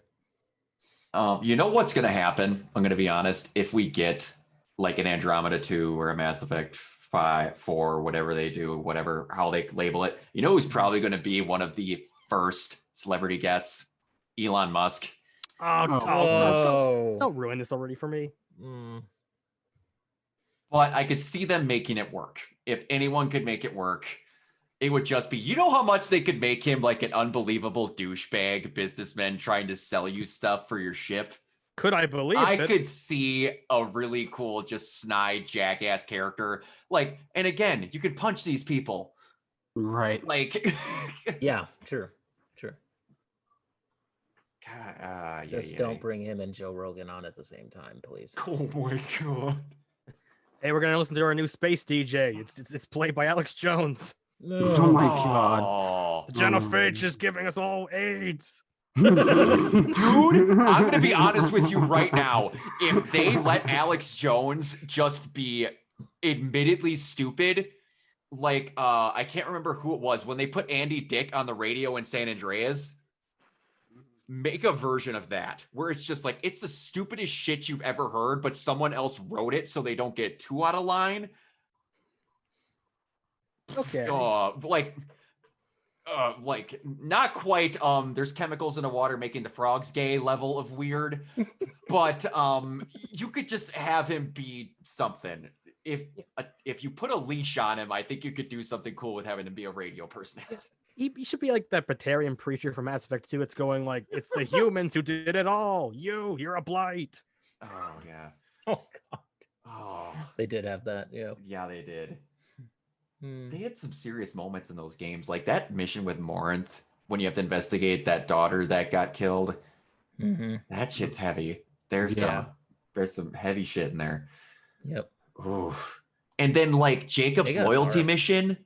[SPEAKER 3] You know what's gonna happen? I'm gonna be honest. If we get like an Andromeda 2 or a Mass Effect 5, 4, whatever they do, whatever how they label it, you know who's probably gonna be one of the first celebrity guests? Elon Musk.
[SPEAKER 4] Don't ruin this already for me.
[SPEAKER 1] Mm.
[SPEAKER 3] But I could see them making it work. If anyone could make it work, it would just be, you know how much they could make him like an unbelievable douchebag businessman trying to sell you stuff for your ship?
[SPEAKER 4] Could I believe
[SPEAKER 3] I
[SPEAKER 4] it?
[SPEAKER 3] could see a really cool, just snide jackass character. Like, and again, you could punch these people.
[SPEAKER 2] Right.
[SPEAKER 3] Like,
[SPEAKER 1] Yeah, true.
[SPEAKER 3] God,
[SPEAKER 1] Just don't bring him and Joe Rogan on at the same time, please.
[SPEAKER 3] Oh my god.
[SPEAKER 4] Hey, we're gonna listen to our new space DJ. It's played by Alex Jones.
[SPEAKER 2] Oh my god.
[SPEAKER 3] Oh.
[SPEAKER 4] The Genophage is giving us all AIDS.
[SPEAKER 3] Dude, I'm gonna be honest with you right now. If they let Alex Jones just be admittedly stupid, like I can't remember who it was when they put Andy Dick on the radio in San Andreas. Make a version of that where it's just like it's the stupidest shit you've ever heard, but someone else wrote it so they don't get too out of line.
[SPEAKER 4] Okay.
[SPEAKER 3] Like not quite there's chemicals in the water making the frogs gay level of weird, but you could just have him be something. If you put a leash on him, I think you could do something cool with having him be a radio personality.
[SPEAKER 4] He should be like that Batarian preacher from Mass Effect 2. It's going like, it's the humans who did it all. You're a blight.
[SPEAKER 3] Oh yeah.
[SPEAKER 1] Oh god.
[SPEAKER 3] Oh
[SPEAKER 1] They did have that, yeah.
[SPEAKER 3] yeah, they did.
[SPEAKER 1] Hmm.
[SPEAKER 3] They had some serious moments in those games, like that mission with Morinth when you have to investigate that daughter that got killed.
[SPEAKER 1] Mm-hmm.
[SPEAKER 3] That shit's heavy. There's some heavy shit in there.
[SPEAKER 1] Yep.
[SPEAKER 3] Oof. And then like Jacob's
[SPEAKER 1] They got
[SPEAKER 3] loyalty
[SPEAKER 1] dark.
[SPEAKER 3] mission.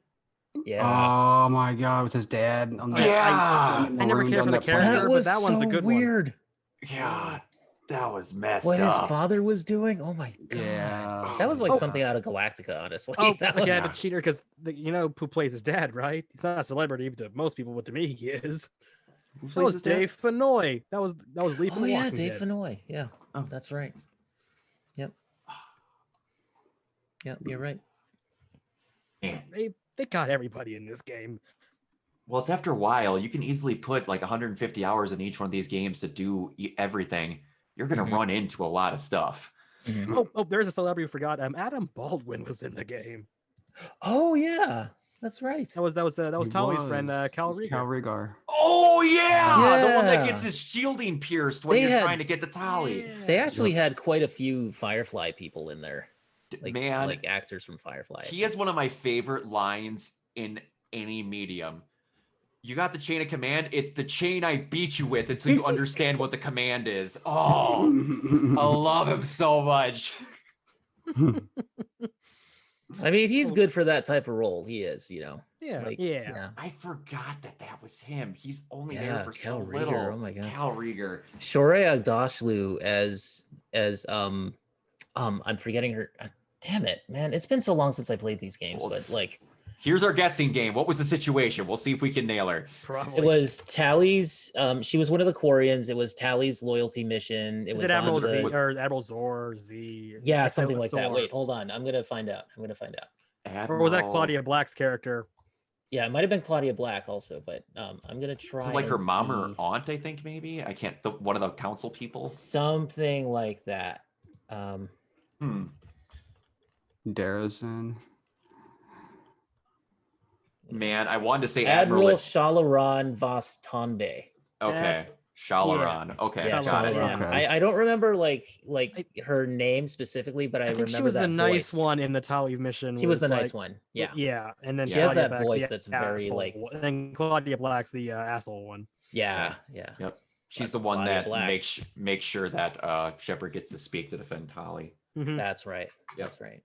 [SPEAKER 1] Yeah.
[SPEAKER 2] Oh my god, with his dad. On the,
[SPEAKER 3] Yeah.
[SPEAKER 4] I never cared for the character, but that one's a good one.
[SPEAKER 1] weird.
[SPEAKER 3] Yeah, that was messed
[SPEAKER 1] What his
[SPEAKER 3] up.
[SPEAKER 1] father was doing? Oh my god.
[SPEAKER 2] Yeah.
[SPEAKER 1] That was like
[SPEAKER 3] Oh.
[SPEAKER 1] something out of Galactica, honestly.
[SPEAKER 4] Oh,
[SPEAKER 1] That was-
[SPEAKER 4] yeah, the cheater, because you know who plays his dad, right? He's not a celebrity, but to most people, but to me, he is.
[SPEAKER 3] Who
[SPEAKER 4] That
[SPEAKER 3] plays
[SPEAKER 4] was
[SPEAKER 3] his dad?
[SPEAKER 4] Dave Fennoy. That was Lee from
[SPEAKER 1] Oh
[SPEAKER 4] The
[SPEAKER 1] yeah,
[SPEAKER 4] Walking
[SPEAKER 1] Dave
[SPEAKER 4] Dead.
[SPEAKER 1] Fennoy. Yeah.
[SPEAKER 3] Oh.
[SPEAKER 1] That's right. Yep. Yep, you're right.
[SPEAKER 3] Man.
[SPEAKER 4] They got everybody in this game.
[SPEAKER 3] Well, it's after a while. You can easily put like 150 hours in each one of these games to do everything. You're gonna
[SPEAKER 1] Mhm.
[SPEAKER 3] run into a lot of stuff.
[SPEAKER 1] Mhm.
[SPEAKER 4] Oh, there's a celebrity we forgot. Adam Baldwin was in the game.
[SPEAKER 1] Oh yeah, that's right.
[SPEAKER 4] That was
[SPEAKER 2] He
[SPEAKER 4] Tali's friend,
[SPEAKER 2] was.
[SPEAKER 4] Cal
[SPEAKER 2] He's
[SPEAKER 4] Rieger.
[SPEAKER 2] Cal Rieger.
[SPEAKER 3] Oh yeah, the one that gets
[SPEAKER 1] Yeah.
[SPEAKER 3] his shielding pierced when
[SPEAKER 1] They
[SPEAKER 3] you're
[SPEAKER 1] had-
[SPEAKER 3] trying to get the tally.
[SPEAKER 1] They actually had quite a few Firefly people in there,
[SPEAKER 3] Man,
[SPEAKER 1] like actors from Firefly.
[SPEAKER 3] he has one of my favorite lines in any medium. You got the chain of command. It's the chain I beat you with until you understand what the command is. Oh, I love him so much.
[SPEAKER 1] I mean, he's good for that type of role. He is,
[SPEAKER 4] Yeah.
[SPEAKER 3] I forgot that was him. He's only
[SPEAKER 1] Yeah,
[SPEAKER 3] there for so
[SPEAKER 1] Cal Rieger,
[SPEAKER 3] little.
[SPEAKER 1] oh my God.
[SPEAKER 3] Cal Rieger.
[SPEAKER 1] Shorea Agdashlu as I'm forgetting her. Damn it, man! It's been so long since I played these games,
[SPEAKER 3] Well,
[SPEAKER 1] but like,
[SPEAKER 3] Here's our guessing game. What was the situation? We'll see if we can nail her.
[SPEAKER 4] Probably.
[SPEAKER 1] it was Tally's. She was one of the Quarians. It was Tally's loyalty mission. It
[SPEAKER 4] Is
[SPEAKER 1] was
[SPEAKER 4] it Admiral
[SPEAKER 1] on the,
[SPEAKER 4] Z or Admiral Zor Z?
[SPEAKER 1] yeah,
[SPEAKER 4] Like,
[SPEAKER 1] something like that.
[SPEAKER 4] Zor.
[SPEAKER 1] Wait, hold on. I'm gonna find out.
[SPEAKER 4] Or was that
[SPEAKER 3] Admiral-
[SPEAKER 4] Claudia Black's character?
[SPEAKER 1] Yeah, it might have been Claudia Black also, but I'm gonna try.
[SPEAKER 3] Is it like her
[SPEAKER 1] and
[SPEAKER 3] mom or
[SPEAKER 1] see.
[SPEAKER 3] aunt, I think, maybe? I can't. One of the council people?
[SPEAKER 1] Something like that.
[SPEAKER 2] Darazin.
[SPEAKER 3] Man, I wanted to say
[SPEAKER 1] Admiral
[SPEAKER 3] Admiral.
[SPEAKER 1] Shalaran Vastande.
[SPEAKER 3] Okay. Shalaran. Okay,
[SPEAKER 1] Yeah,
[SPEAKER 3] got it.
[SPEAKER 1] Shalaran.
[SPEAKER 2] Okay.
[SPEAKER 1] I don't remember like her name specifically, but I
[SPEAKER 4] I think
[SPEAKER 1] remember
[SPEAKER 4] she was
[SPEAKER 1] that
[SPEAKER 4] the nice
[SPEAKER 1] voice.
[SPEAKER 4] one in the Tali mission.
[SPEAKER 1] She was the
[SPEAKER 4] it's
[SPEAKER 1] nice
[SPEAKER 4] like-
[SPEAKER 1] one. Yeah.
[SPEAKER 4] Yeah, and then
[SPEAKER 3] She
[SPEAKER 1] has
[SPEAKER 4] Claudia
[SPEAKER 1] that
[SPEAKER 4] Black's
[SPEAKER 1] voice
[SPEAKER 4] the
[SPEAKER 1] that's very,
[SPEAKER 4] asshole
[SPEAKER 1] like-
[SPEAKER 4] one, and then Claudia Black's the asshole one.
[SPEAKER 1] Yeah.
[SPEAKER 3] Yep. She's
[SPEAKER 1] But
[SPEAKER 3] the one
[SPEAKER 1] Claudia
[SPEAKER 3] that
[SPEAKER 1] Black.
[SPEAKER 3] makes sure that Shepard gets to speak to defend Tali.
[SPEAKER 4] Mhm.
[SPEAKER 1] That's right.
[SPEAKER 3] Yep.
[SPEAKER 1] That's right.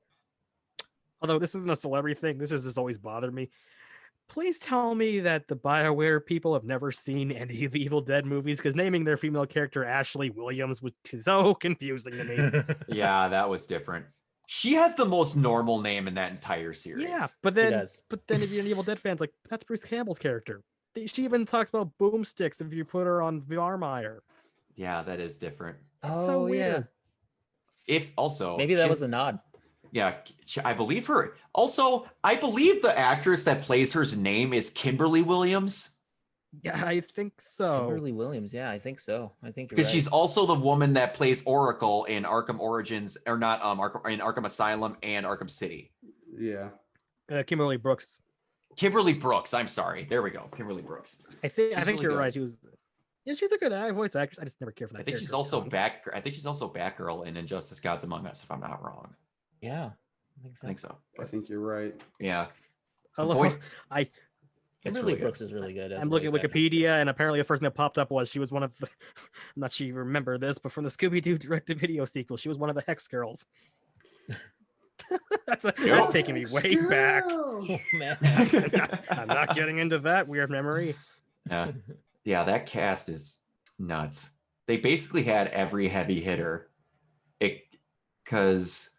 [SPEAKER 4] Although this isn't a celebrity thing, this has just always bothered me. Please tell me that the Bioware people have never seen any of the Evil Dead movies, because naming their female character Ashley Williams was so confusing to me.
[SPEAKER 3] Yeah, that was different. She has the most normal name in that entire series.
[SPEAKER 4] Yeah, but
[SPEAKER 1] She
[SPEAKER 4] then
[SPEAKER 1] does.
[SPEAKER 4] if you're an Evil Dead fan, it's like that's Bruce Campbell's character. She even talks about boomsticks if you put her on Varmire.
[SPEAKER 3] Yeah, that is different.
[SPEAKER 4] It's so weird.
[SPEAKER 3] If also
[SPEAKER 1] Maybe that
[SPEAKER 3] she's-
[SPEAKER 1] was a nod.
[SPEAKER 3] Yeah, I believe her. Also, I believe the actress that plays her's name is Kimberly Williams,
[SPEAKER 4] Yeah, I think so.
[SPEAKER 1] Kimberly Williams. Yeah, I think so. I think you're
[SPEAKER 3] because
[SPEAKER 1] right.
[SPEAKER 3] she's also the woman that plays Oracle in Arkham Origins, or not in Arkham Asylum and Arkham City.
[SPEAKER 2] Yeah.
[SPEAKER 4] Kimberly Brooks.
[SPEAKER 3] Kimberly Brooks. I'm sorry. There we go. Kimberly Brooks.
[SPEAKER 4] I think
[SPEAKER 3] She's really
[SPEAKER 4] you're
[SPEAKER 3] good.
[SPEAKER 4] right. She's a good voice actress. I just never cared for that.
[SPEAKER 3] I think she's
[SPEAKER 4] character.
[SPEAKER 3] also I think she's also Batgirl in Injustice: Gods Among Us, if I'm not wrong.
[SPEAKER 1] Yeah, I think so.
[SPEAKER 3] I think so.
[SPEAKER 2] I think you're right.
[SPEAKER 3] Yeah.
[SPEAKER 4] I
[SPEAKER 3] The
[SPEAKER 4] love.
[SPEAKER 3] voice-
[SPEAKER 4] I
[SPEAKER 3] It's
[SPEAKER 1] Kimberly
[SPEAKER 3] really good.
[SPEAKER 1] Brooks is really good. as
[SPEAKER 4] I'm
[SPEAKER 1] a
[SPEAKER 4] looking at
[SPEAKER 1] voice actress.
[SPEAKER 4] Wikipedia, and apparently the first thing that popped up was she was one of the. I'm not sure you remember this, but from the Scooby Doo direct-to-video sequel, she was one of the Hex Girls. That's taking me way back.
[SPEAKER 1] Oh, man.
[SPEAKER 4] I'm not getting into that weird memory.
[SPEAKER 3] Yeah. Yeah, that cast is nuts. They basically had every heavy hitter. Because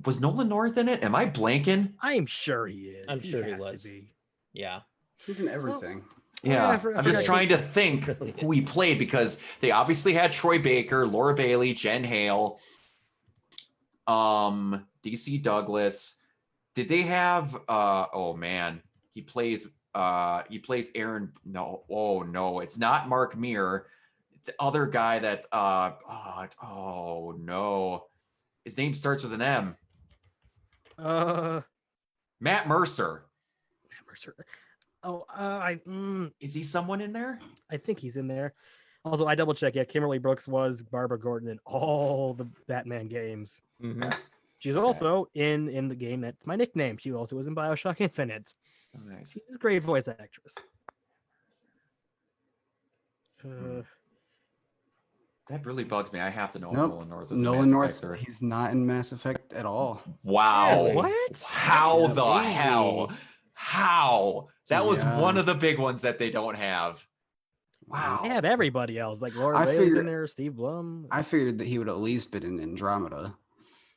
[SPEAKER 3] was Nolan North in it? Am I blanking?
[SPEAKER 4] I'm sure he is.
[SPEAKER 1] I'm sure he
[SPEAKER 4] has
[SPEAKER 1] was.
[SPEAKER 4] to be.
[SPEAKER 1] Yeah.
[SPEAKER 2] He's in everything.
[SPEAKER 3] Yeah,
[SPEAKER 4] I
[SPEAKER 3] I'm
[SPEAKER 4] forgot
[SPEAKER 3] just
[SPEAKER 4] he-
[SPEAKER 3] trying to think
[SPEAKER 1] Really
[SPEAKER 3] who he
[SPEAKER 1] is.
[SPEAKER 3] played, because they obviously had Troy Baker, Laura Bailey, Jen Hale, DC Douglas. Did they have oh man, he plays Aaron. No, oh no, it's not Mark Meir. It's the other guy that's oh no. His name starts with an M. Matt Mercer.
[SPEAKER 4] Mercer. Oh,
[SPEAKER 3] Is he someone in there?
[SPEAKER 4] I think he's in there. Also, I double check. Yeah, Kimberly Brooks was Barbara Gordon in all the Batman games.
[SPEAKER 1] Mhm.
[SPEAKER 4] She's also in the game that's my nickname. She also was in BioShock Infinite.
[SPEAKER 3] Oh, nice.
[SPEAKER 4] She's a great voice actress.
[SPEAKER 3] That really bugs me. I have to know if
[SPEAKER 2] Nope.
[SPEAKER 3] Nolan North is in
[SPEAKER 2] Nolan
[SPEAKER 3] Mass
[SPEAKER 2] North,
[SPEAKER 3] Effect or-
[SPEAKER 2] he's not in Mass Effect at all.
[SPEAKER 3] Wow.
[SPEAKER 1] Really?
[SPEAKER 4] What?
[SPEAKER 3] How
[SPEAKER 2] That's
[SPEAKER 3] the
[SPEAKER 1] crazy.
[SPEAKER 3] hell? How? That was
[SPEAKER 2] Yeah.
[SPEAKER 3] one of the big ones that they don't have. Wow.
[SPEAKER 4] They have everybody else, like Laura
[SPEAKER 2] I
[SPEAKER 4] Bailey's in
[SPEAKER 2] figured-
[SPEAKER 4] there, Steve Blum.
[SPEAKER 2] I figured that he would at least been in Andromeda.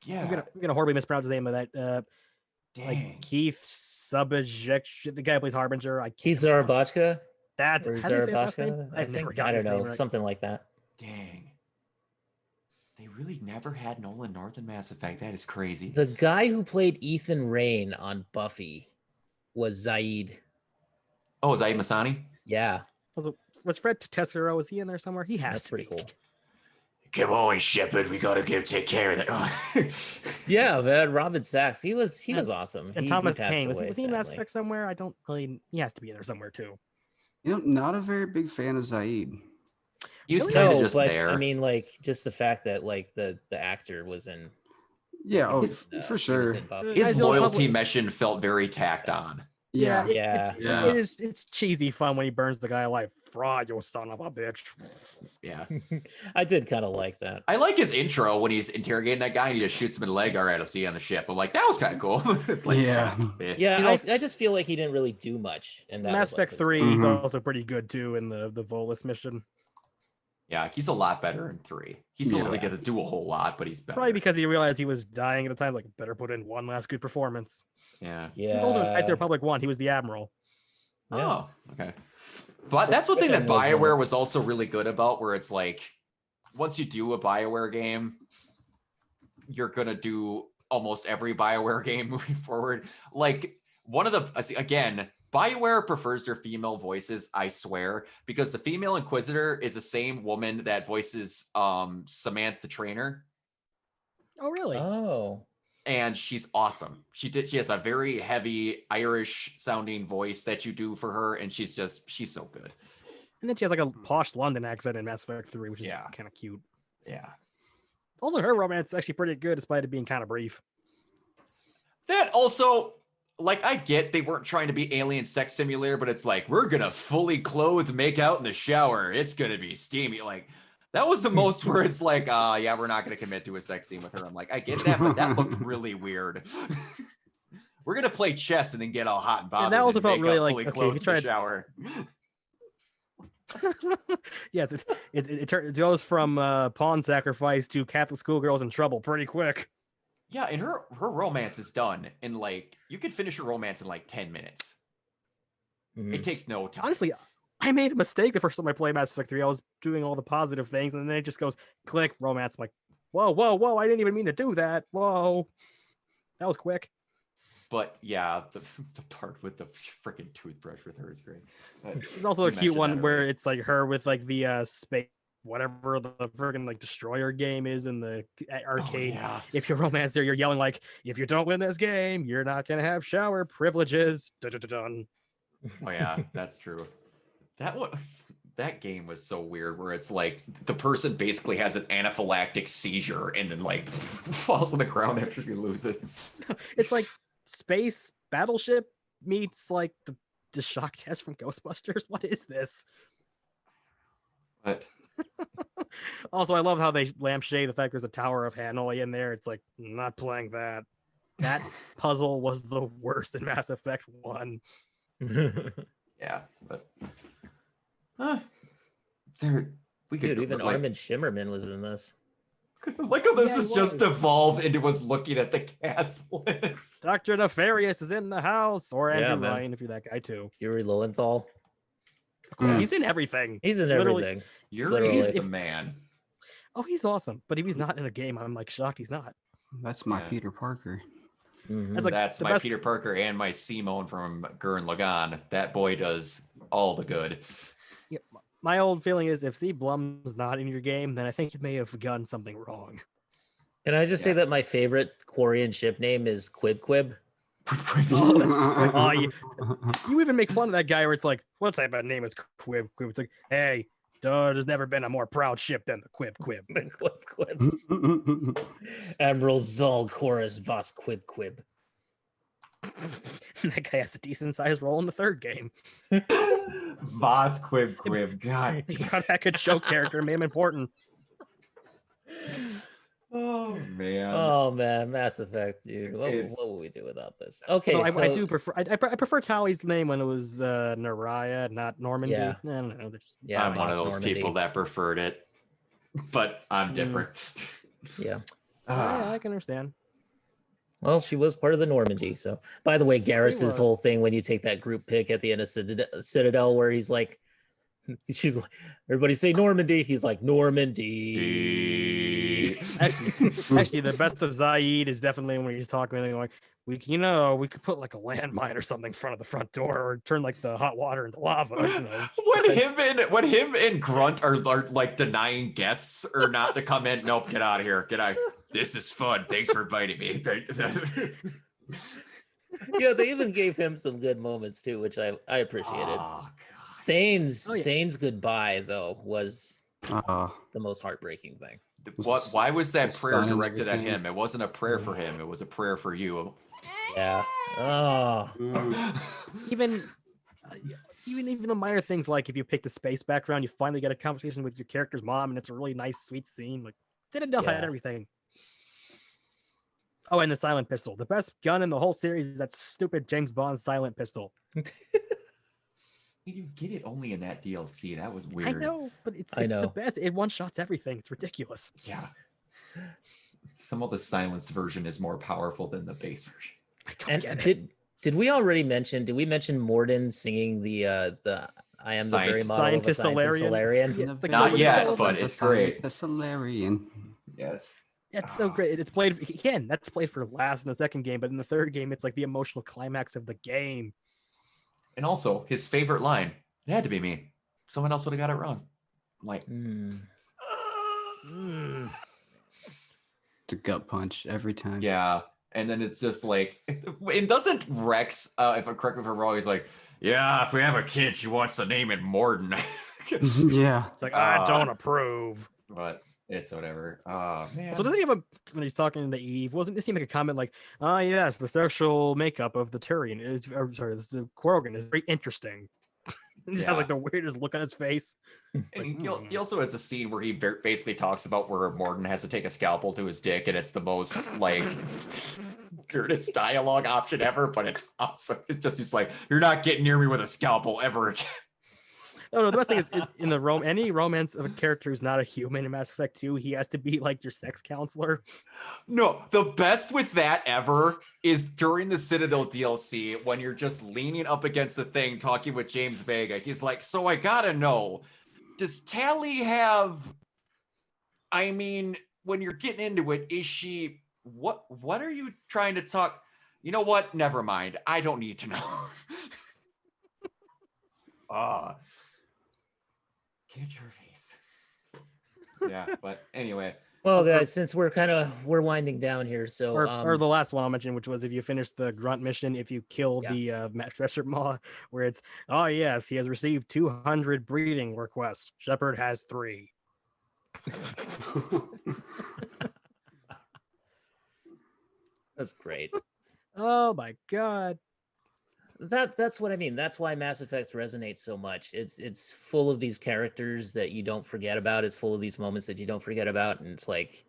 [SPEAKER 3] Yeah.
[SPEAKER 4] I'm gonna horribly mispronounce the name of that.
[SPEAKER 3] Dang.
[SPEAKER 4] Like Keith Subajek, the guy who plays Harbinger. I can't
[SPEAKER 1] Keith
[SPEAKER 4] remember.
[SPEAKER 1] Zarabachka?
[SPEAKER 4] That's
[SPEAKER 1] Or
[SPEAKER 4] how do you say his last
[SPEAKER 1] Zarabachka?
[SPEAKER 4] name?
[SPEAKER 1] I
[SPEAKER 4] I've never
[SPEAKER 1] think.
[SPEAKER 4] gotten
[SPEAKER 1] I don't
[SPEAKER 4] his name
[SPEAKER 1] know.
[SPEAKER 4] right.
[SPEAKER 1] Something like that.
[SPEAKER 3] Dang. They really never had Nolan North in Mass Effect. That is crazy.
[SPEAKER 1] The guy who played Ethan Rain on Buffy was Zaid.
[SPEAKER 3] Oh, Zaid Masani?
[SPEAKER 1] Yeah,
[SPEAKER 4] Was Fred Tessero? Was he in there somewhere? He has
[SPEAKER 1] that's
[SPEAKER 4] to
[SPEAKER 1] pretty
[SPEAKER 4] be.
[SPEAKER 1] cool.
[SPEAKER 3] come on, Shepard, we gotta go take care of that.
[SPEAKER 1] Yeah, man, Robin Sachs, he was
[SPEAKER 4] And-
[SPEAKER 1] awesome.
[SPEAKER 4] And
[SPEAKER 1] He
[SPEAKER 4] Thomas
[SPEAKER 1] passed
[SPEAKER 4] Kane, was
[SPEAKER 1] away,
[SPEAKER 4] he in Mass
[SPEAKER 1] sadly.
[SPEAKER 4] Effect somewhere? I don't really. He has to be in there somewhere too.
[SPEAKER 2] Not a very big fan of Zaid.
[SPEAKER 3] He was
[SPEAKER 4] Really?
[SPEAKER 3] kind of
[SPEAKER 1] No,
[SPEAKER 3] just
[SPEAKER 1] but
[SPEAKER 3] there.
[SPEAKER 1] I mean, like, just the fact that like the actor was in.
[SPEAKER 2] Yeah,
[SPEAKER 1] he was in,
[SPEAKER 2] for
[SPEAKER 1] he was
[SPEAKER 2] sure.
[SPEAKER 1] in Buffy.
[SPEAKER 3] His
[SPEAKER 4] Guys, the only
[SPEAKER 3] loyalty
[SPEAKER 4] public-
[SPEAKER 3] mission felt very tacked on.
[SPEAKER 2] Yeah,
[SPEAKER 1] Yeah.
[SPEAKER 4] It is. It's cheesy fun when he burns the guy alive. Fraud, you son of a bitch.
[SPEAKER 3] Yeah.
[SPEAKER 1] I did kind of like that.
[SPEAKER 3] I like his intro when he's interrogating that guy and he just shoots him in the leg. All right, I'll see you on the ship. I'm like, that was kind of cool. It's like,
[SPEAKER 2] Yeah.
[SPEAKER 3] eh.
[SPEAKER 1] Yeah,
[SPEAKER 4] He's
[SPEAKER 1] I just feel like he didn't really do much in that.
[SPEAKER 4] Mass
[SPEAKER 1] was, like,
[SPEAKER 4] Effect
[SPEAKER 1] his
[SPEAKER 4] 3,
[SPEAKER 1] thing.
[SPEAKER 4] he's
[SPEAKER 2] Mhm.
[SPEAKER 4] also pretty good too in the Volus mission.
[SPEAKER 3] Yeah, he's a lot better in 3. He still doesn't
[SPEAKER 1] Yeah.
[SPEAKER 3] get to do a whole lot, but he's better.
[SPEAKER 4] Probably because he realized he was dying at the time. Like, better put in one last good performance.
[SPEAKER 3] Yeah.
[SPEAKER 4] He
[SPEAKER 1] Yeah.
[SPEAKER 4] was also in Knights of the Republic 1. He was the admiral.
[SPEAKER 1] Yeah.
[SPEAKER 3] Oh, okay. But that's one thing that
[SPEAKER 1] Second was,
[SPEAKER 3] BioWare was also really good about, where it's like, once you do a BioWare game, you're gonna do almost every BioWare game moving forward. Like one of the again, BioWare prefers their female voices, I swear, because the female Inquisitor is the same woman that voices Samantha Trainer.
[SPEAKER 4] Oh, really?
[SPEAKER 1] Oh.
[SPEAKER 3] And she's awesome. She has a very heavy Irish sounding voice that you do for her, and she's so good.
[SPEAKER 4] And then she has like a posh London accent in Mass Effect 3, which is
[SPEAKER 3] Yeah.
[SPEAKER 4] kind of cute.
[SPEAKER 3] Yeah.
[SPEAKER 4] Also, her romance is actually pretty good, despite it being kind of brief.
[SPEAKER 3] That also, like, I get they weren't trying to be Alien Sex Simulator, but it's like, we're gonna fully clothed make out in the shower. It's gonna be steamy. Like, that was the most where it's like, yeah, we're not gonna commit to a sex scene with her. I'm like, I get that, but that looked really weird. We're gonna play chess and then get all hot and bothered.
[SPEAKER 4] And that also
[SPEAKER 3] and
[SPEAKER 4] felt
[SPEAKER 3] make
[SPEAKER 4] really
[SPEAKER 3] out
[SPEAKER 4] like,
[SPEAKER 3] fully
[SPEAKER 4] okay,
[SPEAKER 3] clothed
[SPEAKER 4] we
[SPEAKER 3] in the
[SPEAKER 4] tried-
[SPEAKER 3] shower.
[SPEAKER 4] Yes, it goes from pawn sacrifice to Catholic schoolgirls in trouble pretty quick.
[SPEAKER 3] Yeah, and her romance is done in like, you could finish a romance in like 10 minutes.
[SPEAKER 1] Mhm.
[SPEAKER 3] It takes no time.
[SPEAKER 4] Honestly, I made a mistake the first time I played Mass Effect 3. I was doing all the positive things, and then it just goes click romance. I'm like, whoa! I didn't even mean to do that. Whoa, that was quick.
[SPEAKER 3] But yeah, the part with the freaking toothbrush with her is great.
[SPEAKER 4] There's also a cute one where it's like her with like the space, whatever the freaking like destroyer game is in the arcade.
[SPEAKER 3] Oh, yeah.
[SPEAKER 4] If you romance there, you're yelling like, if you don't win this game, you're not gonna have shower privileges. Dun-dun-dun-dun.
[SPEAKER 3] Oh yeah, that's true. That game was so weird where it's like the person basically has an anaphylactic seizure and then like falls on the ground after she loses.
[SPEAKER 4] It's like space battleship meets like the shock test from Ghostbusters. What is this?
[SPEAKER 3] But
[SPEAKER 4] Also, I love how they lampshade the fact there's a Tower of Hanoi in there. It's like, not playing that. That puzzle was the worst in Mass Effect 1.
[SPEAKER 3] yeah, but there we could
[SPEAKER 1] Dude, even
[SPEAKER 3] like,
[SPEAKER 1] Armin Shimmerman was in this.
[SPEAKER 3] like how this
[SPEAKER 4] Yeah,
[SPEAKER 3] has
[SPEAKER 4] he
[SPEAKER 3] just
[SPEAKER 4] was.
[SPEAKER 3] evolved into us looking at the cast list.
[SPEAKER 4] Dr. Nefarious is in the house, or Andrew
[SPEAKER 1] Yeah, man.
[SPEAKER 4] Ryan, if you're that guy too.
[SPEAKER 1] Yuri Lowenthal.
[SPEAKER 4] He's in everything.
[SPEAKER 1] He's in
[SPEAKER 4] Literally-
[SPEAKER 1] everything.
[SPEAKER 3] You're
[SPEAKER 1] Literally.
[SPEAKER 3] the man.
[SPEAKER 4] Oh, he's awesome. But if he's not in a game, I'm like shocked he's not.
[SPEAKER 2] That's my
[SPEAKER 3] Yeah.
[SPEAKER 2] Peter Parker.
[SPEAKER 1] Mhm.
[SPEAKER 4] That's like
[SPEAKER 3] That's
[SPEAKER 4] the
[SPEAKER 3] my
[SPEAKER 4] best-
[SPEAKER 3] Peter Parker and my Simone from Gurren Lagann. That boy does all the good.
[SPEAKER 4] Yeah, my old feeling is if Steve Blum's not in your game, then I think you may have done something wrong.
[SPEAKER 1] Can I just say
[SPEAKER 3] Yeah.
[SPEAKER 1] that my favorite Quarian ship name is Quib Quib?
[SPEAKER 4] Oh, you even make fun of that guy where it's like, what type of name is Quib Quib? It's like, hey, there's never been a more proud ship than the Quib Quib.
[SPEAKER 1] Quib Quib. Admiral Zol Chorus Voss Quib Quib.
[SPEAKER 4] That guy has a decent sized role in the third game.
[SPEAKER 3] Voss Quib Quib. God.
[SPEAKER 4] He brought back a joke character and made him important.
[SPEAKER 3] Oh man.
[SPEAKER 1] Oh man, Mass Effect, dude. What
[SPEAKER 3] It's-
[SPEAKER 1] would we do without this? Okay,
[SPEAKER 4] Although I
[SPEAKER 1] so
[SPEAKER 4] do prefer I prefer Tally's name when it was Naraya, not Normandy.
[SPEAKER 1] Yeah.
[SPEAKER 4] I don't know.
[SPEAKER 1] yeah,
[SPEAKER 3] I'm one of
[SPEAKER 1] Voss
[SPEAKER 3] those
[SPEAKER 1] Normandy.
[SPEAKER 3] people that preferred it, but I'm different.
[SPEAKER 1] Yeah.
[SPEAKER 4] Yeah, I can understand.
[SPEAKER 1] Well, she was part of the Normandy. So, by the way, Garrus's
[SPEAKER 4] was.
[SPEAKER 1] whole thing when you take that group pick at the end of Citadel, where he's like, she's like, everybody say Normandy. He's like Normandy.
[SPEAKER 4] Actually, the best of Zaid is definitely when he's talking and going, we could put like a landmine or something in front of the front door, or turn like the hot water into lava.
[SPEAKER 3] When him and Grunt are like denying guests or not to come in. Nope, get out of here. Get out. This is fun. Thanks for inviting me.
[SPEAKER 1] Yeah, they even gave him some good moments too, which I appreciated.
[SPEAKER 3] Oh,
[SPEAKER 1] Thane's goodbye though was
[SPEAKER 2] Uh,
[SPEAKER 1] the most heartbreaking thing.
[SPEAKER 3] What? Why was that
[SPEAKER 2] the
[SPEAKER 3] prayer
[SPEAKER 2] sun and
[SPEAKER 3] directed at
[SPEAKER 2] everything.
[SPEAKER 3] him? It wasn't a prayer for him. It was a prayer for you.
[SPEAKER 1] Yeah. Oh.
[SPEAKER 4] even the minor things, like if you pick the space background, you finally get a conversation with your character's mom, and it's a really nice, sweet scene. Like, Citadel had everything. Oh, and the silent pistol, the best gun in the whole series is that stupid James Bond silent pistol.
[SPEAKER 3] You get it only in that DLC. That was weird.
[SPEAKER 4] I know, but it's the best. It one shots everything. It's ridiculous.
[SPEAKER 3] Yeah. Some of the silenced version is more powerful than the base version.
[SPEAKER 4] I don't get it.
[SPEAKER 1] Did we already mention? Did we mention Morden singing the "I am the very model of a scientist Solarian"?
[SPEAKER 4] Yeah,
[SPEAKER 3] not yet, but it's great.
[SPEAKER 2] The Solarian.
[SPEAKER 3] Yes.
[SPEAKER 4] That's so great. It's played again. That's played for last in the second game, but in the third game, it's like the emotional climax of the game.
[SPEAKER 3] And also, his favorite line, it had to be me. Someone else would have got it wrong. I'm like,
[SPEAKER 2] The gut punch every time.
[SPEAKER 3] yeah. And then it's just like, it doesn't Rex, if I'm correct me if I'm wrong, he's like, yeah, if we have a kid, she wants to name it Morden.
[SPEAKER 2] Yeah.
[SPEAKER 4] It's like, I don't approve.
[SPEAKER 3] But it's whatever. Oh, man.
[SPEAKER 4] So doesn't he have when he's talking to Eve, wasn't it seem like a comment like, yes, the sexual makeup of the Turian is, the Quarogan is very interesting. He just has like the weirdest look on his face.
[SPEAKER 3] And he also has a scene where he basically talks about where Morden has to take a scalpel to his dick, and it's the most like weirdest dialogue option ever, but it's awesome. It's just he's like, you're not getting near me with a scalpel ever again.
[SPEAKER 4] No, the best thing is in the any romance of a character who's not a human in Mass Effect 2, he has to be like your sex counselor.
[SPEAKER 3] No, the best with that ever is during the Citadel DLC when you're just leaning up against the thing talking with James Vega. He's like, so I gotta know, does Tally have, I mean, when you're getting into it, is she, what are you trying to talk? You know what? Never mind. I don't need to know. Get your face. Yeah, but anyway.
[SPEAKER 1] Well, guys, since we're winding down here, so
[SPEAKER 4] or the last one I'll mention, which was if you finish the grunt mission, if you kill the Dresser Maw, where it's yes, he has received 200 breeding requests. Shepard has 3.
[SPEAKER 1] That's great.
[SPEAKER 4] Oh my god.
[SPEAKER 1] That's what I mean. That's why Mass Effect resonates so much. It's full of these characters that you don't forget about. It's full of these moments that you don't forget about, and it's like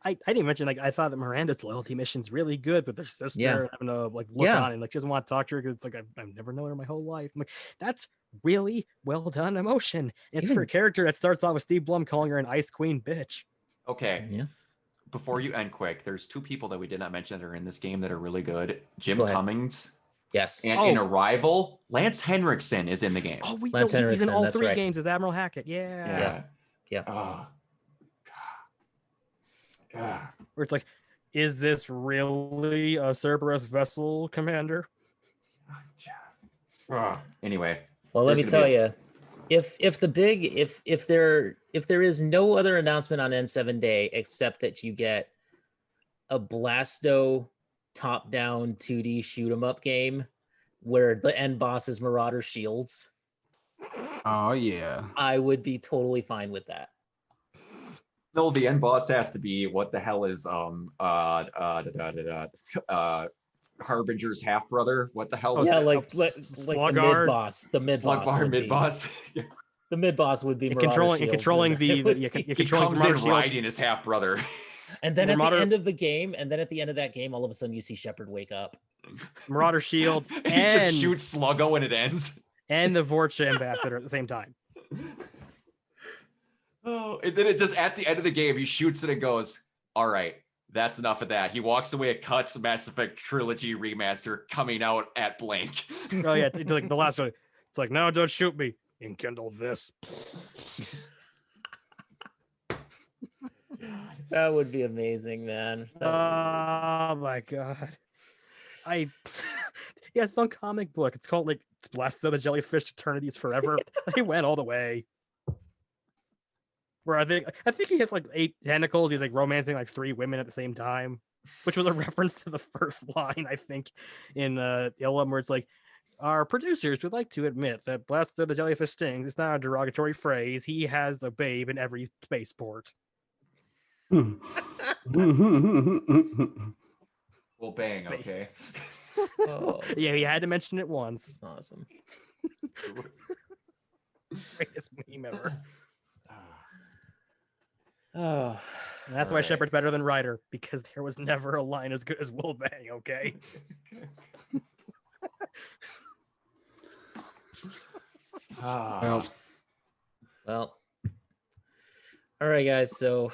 [SPEAKER 4] I didn't mention, like, I thought that Miranda's loyalty mission's really good with their sister having to like look on and like she doesn't want to talk to her because it's like I've never known her my whole life. I'm like, that's really well done emotion. And it's for a character that starts off with Steve Blum calling her an ice queen bitch.
[SPEAKER 3] Okay.
[SPEAKER 1] Yeah.
[SPEAKER 3] Before you end quick, there's 2 people that we did not mention that are in this game that are really good. Jim Cummings.
[SPEAKER 1] Yes.
[SPEAKER 3] And in Arrival, Lance Henriksen is in the game.
[SPEAKER 4] Oh,
[SPEAKER 1] Lance
[SPEAKER 4] he's in all
[SPEAKER 1] that's
[SPEAKER 4] 3
[SPEAKER 1] right.
[SPEAKER 4] games as Admiral Hackett. Yeah.
[SPEAKER 3] Oh, God.
[SPEAKER 4] Where it's like, is this really a Cerberus vessel, Commander?
[SPEAKER 3] Anyway.
[SPEAKER 1] Well, let me tell you, if there is no other announcement on N7 Day except that you get a Blasto top-down 2D shoot-'em-up game where the end boss is Marauder Shields.
[SPEAKER 2] Oh yeah.
[SPEAKER 1] I would be totally fine with that.
[SPEAKER 3] No, the end boss has to be what the hell is Harbinger's half brother? What the hell was
[SPEAKER 1] yeah,
[SPEAKER 3] that?
[SPEAKER 1] like the mid boss. The mid boss.
[SPEAKER 3] Slugbar mid boss.
[SPEAKER 1] The mid boss would be
[SPEAKER 4] controlling
[SPEAKER 3] he comes in riding his half brother.
[SPEAKER 1] And then at the end of the game, all of a sudden you see Shepard wake up.
[SPEAKER 4] Marauder Shield
[SPEAKER 3] and he just shoots Sluggo and it ends.
[SPEAKER 4] And the Vorcha ambassador at the same time.
[SPEAKER 3] Oh, and then it just at the end of the game, he shoots it and goes, all right, that's enough of that. He walks away, it cuts Mass Effect Trilogy Remaster coming out at blank.
[SPEAKER 4] Oh yeah, it's like the last one. It's like, no, don't shoot me. Enkindle this.
[SPEAKER 3] God.
[SPEAKER 1] That would be amazing, man. That would be amazing.
[SPEAKER 4] Oh my god. I yeah, it's some comic book. It's called like it's Blessed of the Jellyfish Eternities Forever. They went all the way. Where I think he has like 8 tentacles. He's like romancing like 3 women at the same time, which was a reference to the first line, I think, in Ilum, where it's like, our producers would like to admit that Blessed of the Jellyfish Stings is not a derogatory phrase. He has a babe in every spaceport.
[SPEAKER 3] Well, bang,
[SPEAKER 4] Space.
[SPEAKER 3] okay.
[SPEAKER 1] Oh,
[SPEAKER 4] Yeah, he had to mention it once.
[SPEAKER 1] awesome.
[SPEAKER 4] Greatest meme ever.
[SPEAKER 1] Oh,
[SPEAKER 4] And that's why
[SPEAKER 3] Alright.
[SPEAKER 4] Shepard's better than Ryder, because there was never a line as good as Will Bang, okay?
[SPEAKER 2] Well,
[SPEAKER 1] well. All right, guys. So,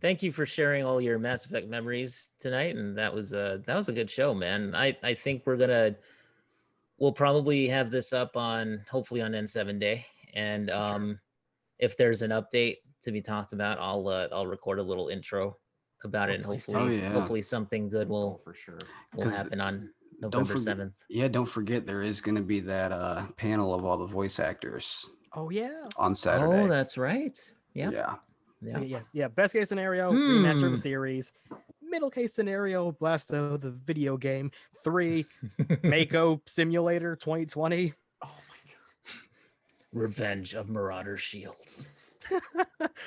[SPEAKER 1] thank you for sharing all your Mass Effect memories tonight, and that was a good show, man. I think we'll probably have this up on hopefully on N7 Day, and if there's an update to be talked about, I'll record a little intro about it, and
[SPEAKER 4] please
[SPEAKER 1] hopefully
[SPEAKER 2] do. Oh, yeah.
[SPEAKER 1] hopefully something good will
[SPEAKER 3] for sure.
[SPEAKER 1] will
[SPEAKER 2] 'Cause
[SPEAKER 1] happen on
[SPEAKER 2] don't
[SPEAKER 1] November
[SPEAKER 2] forget,
[SPEAKER 1] 7th.
[SPEAKER 2] yeah, don't forget there is going to be that panel of all the voice actors
[SPEAKER 4] Oh, yeah.
[SPEAKER 2] on Saturday.
[SPEAKER 1] Oh, that's right. Yep.
[SPEAKER 2] Yeah.
[SPEAKER 1] Yeah.
[SPEAKER 4] Yes, yeah. Best case scenario, remaster
[SPEAKER 1] Hmm.
[SPEAKER 4] the series. Middle case scenario, Blasto the video game. 3, Mako Simulator 2020.
[SPEAKER 3] Oh my god.
[SPEAKER 1] Revenge of Marauder Shields.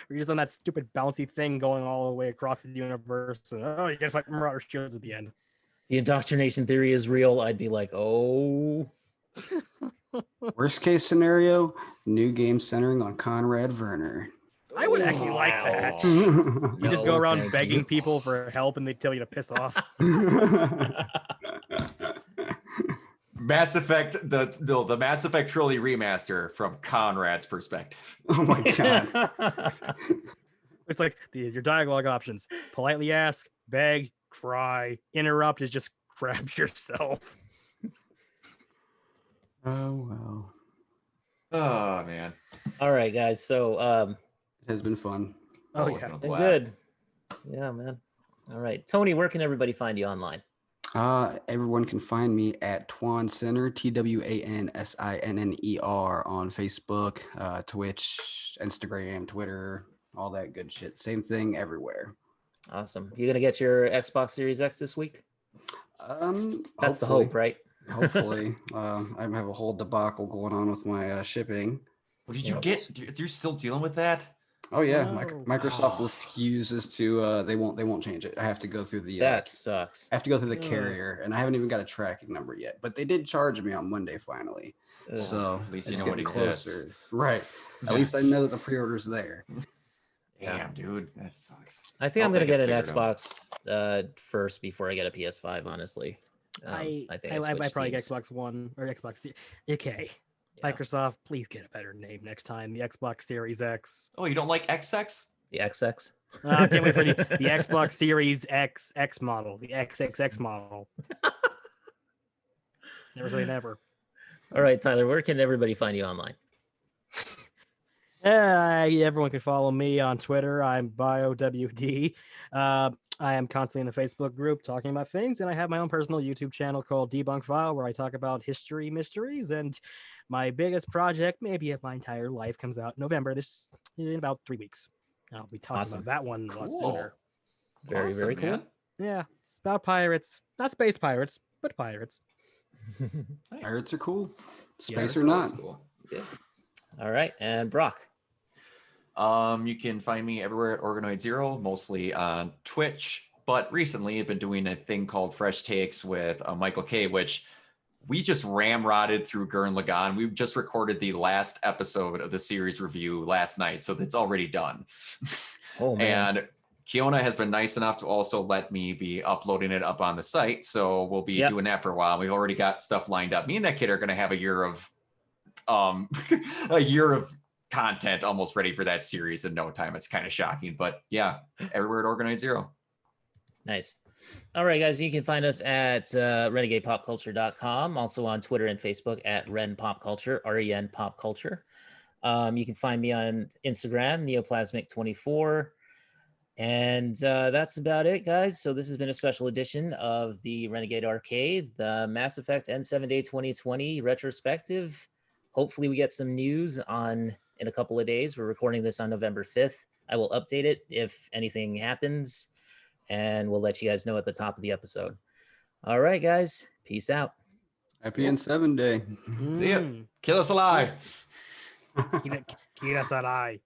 [SPEAKER 4] We're just on that stupid bouncy thing going all the way across the universe. And, oh, you gotta fight Marauder Shields at the end.
[SPEAKER 1] The indoctrination theory is real. I'd be like, oh.
[SPEAKER 2] Worst case scenario, new game centering on Conrad Werner.
[SPEAKER 4] I would actually like that.
[SPEAKER 3] Oh.
[SPEAKER 4] You just
[SPEAKER 1] No,
[SPEAKER 4] go around
[SPEAKER 1] thank
[SPEAKER 4] begging
[SPEAKER 1] you.
[SPEAKER 4] people for help and they tell you to piss off.
[SPEAKER 3] Mass Effect, the Mass Effect trilogy remaster from Conrad's perspective.
[SPEAKER 2] Oh my god.
[SPEAKER 4] It's like your dialogue options: politely ask, beg, cry, interrupt is just grab yourself.
[SPEAKER 2] Oh well.
[SPEAKER 3] Oh man.
[SPEAKER 1] All right, guys. So
[SPEAKER 2] It has been fun.
[SPEAKER 4] Oh,
[SPEAKER 3] it's
[SPEAKER 4] yeah.
[SPEAKER 3] been a
[SPEAKER 1] been
[SPEAKER 3] blast.
[SPEAKER 1] good. Yeah, man. All right. Tony, where can everybody find you online?
[SPEAKER 2] Everyone can find me at Twan Center, TwanSinner on Facebook, Twitch, Instagram, Twitter, all that good shit. Same thing everywhere.
[SPEAKER 1] Awesome. You gonna get your Xbox Series X this week? That's the
[SPEAKER 2] Hopefully.
[SPEAKER 1] hope, right?
[SPEAKER 2] Hopefully. I have a whole debacle going on with my shipping.
[SPEAKER 3] What did
[SPEAKER 1] Yeah.
[SPEAKER 3] you get? You're still dealing with that?
[SPEAKER 2] Oh yeah,
[SPEAKER 4] No.
[SPEAKER 2] Microsoft
[SPEAKER 3] Oh.
[SPEAKER 2] refuses to. They won't change it. I have to go through the.
[SPEAKER 1] That sucks.
[SPEAKER 2] I have to go through the
[SPEAKER 4] Ugh.
[SPEAKER 2] carrier, and I haven't even got a tracking number yet. But they did charge me on Monday finally,
[SPEAKER 1] Ugh.
[SPEAKER 2] so
[SPEAKER 3] At least you
[SPEAKER 2] it's
[SPEAKER 3] know what
[SPEAKER 2] getting
[SPEAKER 3] exists.
[SPEAKER 2] closer. Right. At least I know that the pre-order's there.
[SPEAKER 3] Damn, dude, that sucks.
[SPEAKER 1] I think
[SPEAKER 3] Hope
[SPEAKER 1] I'm gonna
[SPEAKER 3] that
[SPEAKER 1] get an
[SPEAKER 3] gets figured out.
[SPEAKER 1] Xbox first before I get a PS5. Honestly,
[SPEAKER 4] I
[SPEAKER 1] think
[SPEAKER 4] I
[SPEAKER 1] switch
[SPEAKER 4] probably get
[SPEAKER 1] teams.
[SPEAKER 4] Xbox One or Xbox Series. Okay,
[SPEAKER 1] Yeah.
[SPEAKER 4] Microsoft, please get a better name next time. The Xbox Series X.
[SPEAKER 3] Oh, you don't like XX?
[SPEAKER 1] The XX.
[SPEAKER 4] I can't wait for the Xbox Series X model, the XXX model. Never say never.
[SPEAKER 1] All right, Tyler, where can everybody find you online?
[SPEAKER 4] Everyone can follow me on Twitter. I'm BioWD. I am constantly in the Facebook group talking about things, and I have my own personal YouTube channel called Debunk File, where I talk about history mysteries. And my biggest project, maybe of my entire life, comes out in November. This in about 3 weeks. I'll be talking
[SPEAKER 1] Awesome.
[SPEAKER 4] about that one a lot sooner.
[SPEAKER 1] Very,
[SPEAKER 3] Awesome,
[SPEAKER 1] very cool.
[SPEAKER 3] man.
[SPEAKER 4] Yeah, it's about pirates, not space pirates, but pirates.
[SPEAKER 2] Pirates are cool.
[SPEAKER 4] Yeah,
[SPEAKER 2] Space
[SPEAKER 3] That's
[SPEAKER 2] or not.
[SPEAKER 3] cool.
[SPEAKER 1] All right, and Brock.
[SPEAKER 3] You can find me everywhere at Organoid Zero, mostly on Twitch. But recently, I've been doing a thing called Fresh Takes with Michael K, which we just ramrodded through Gurren Lagann. We just recorded the last episode of the series review last night, so it's already done.
[SPEAKER 1] Oh man.
[SPEAKER 3] And Keona has been nice enough to also let me be uploading it up on the site. So we'll be doing that for a while. We've already got stuff lined up. Me and that kid are going to have a year of a year of content almost ready for that series in no time. It's kind of shocking, but yeah, everywhere at Organoid Zero.
[SPEAKER 1] Nice. All right, guys, you can find us at renegadepopculture.com, also on Twitter and Facebook at renpopculture, REN Pop Culture. You can find me on Instagram, Neoplasmic24. And that's about it, guys. So this has been a special edition of the Renegade Arcade, the Mass Effect N7 Day 2020 retrospective. Hopefully we get some news in a couple of days. We're recording this on November 5th. I will update it if anything happens, and we'll let you guys know at the top of the episode. All right, guys. Peace out.
[SPEAKER 2] Happy N7 Day.
[SPEAKER 3] See ya. Kill us alive.
[SPEAKER 4] Kira Sarai.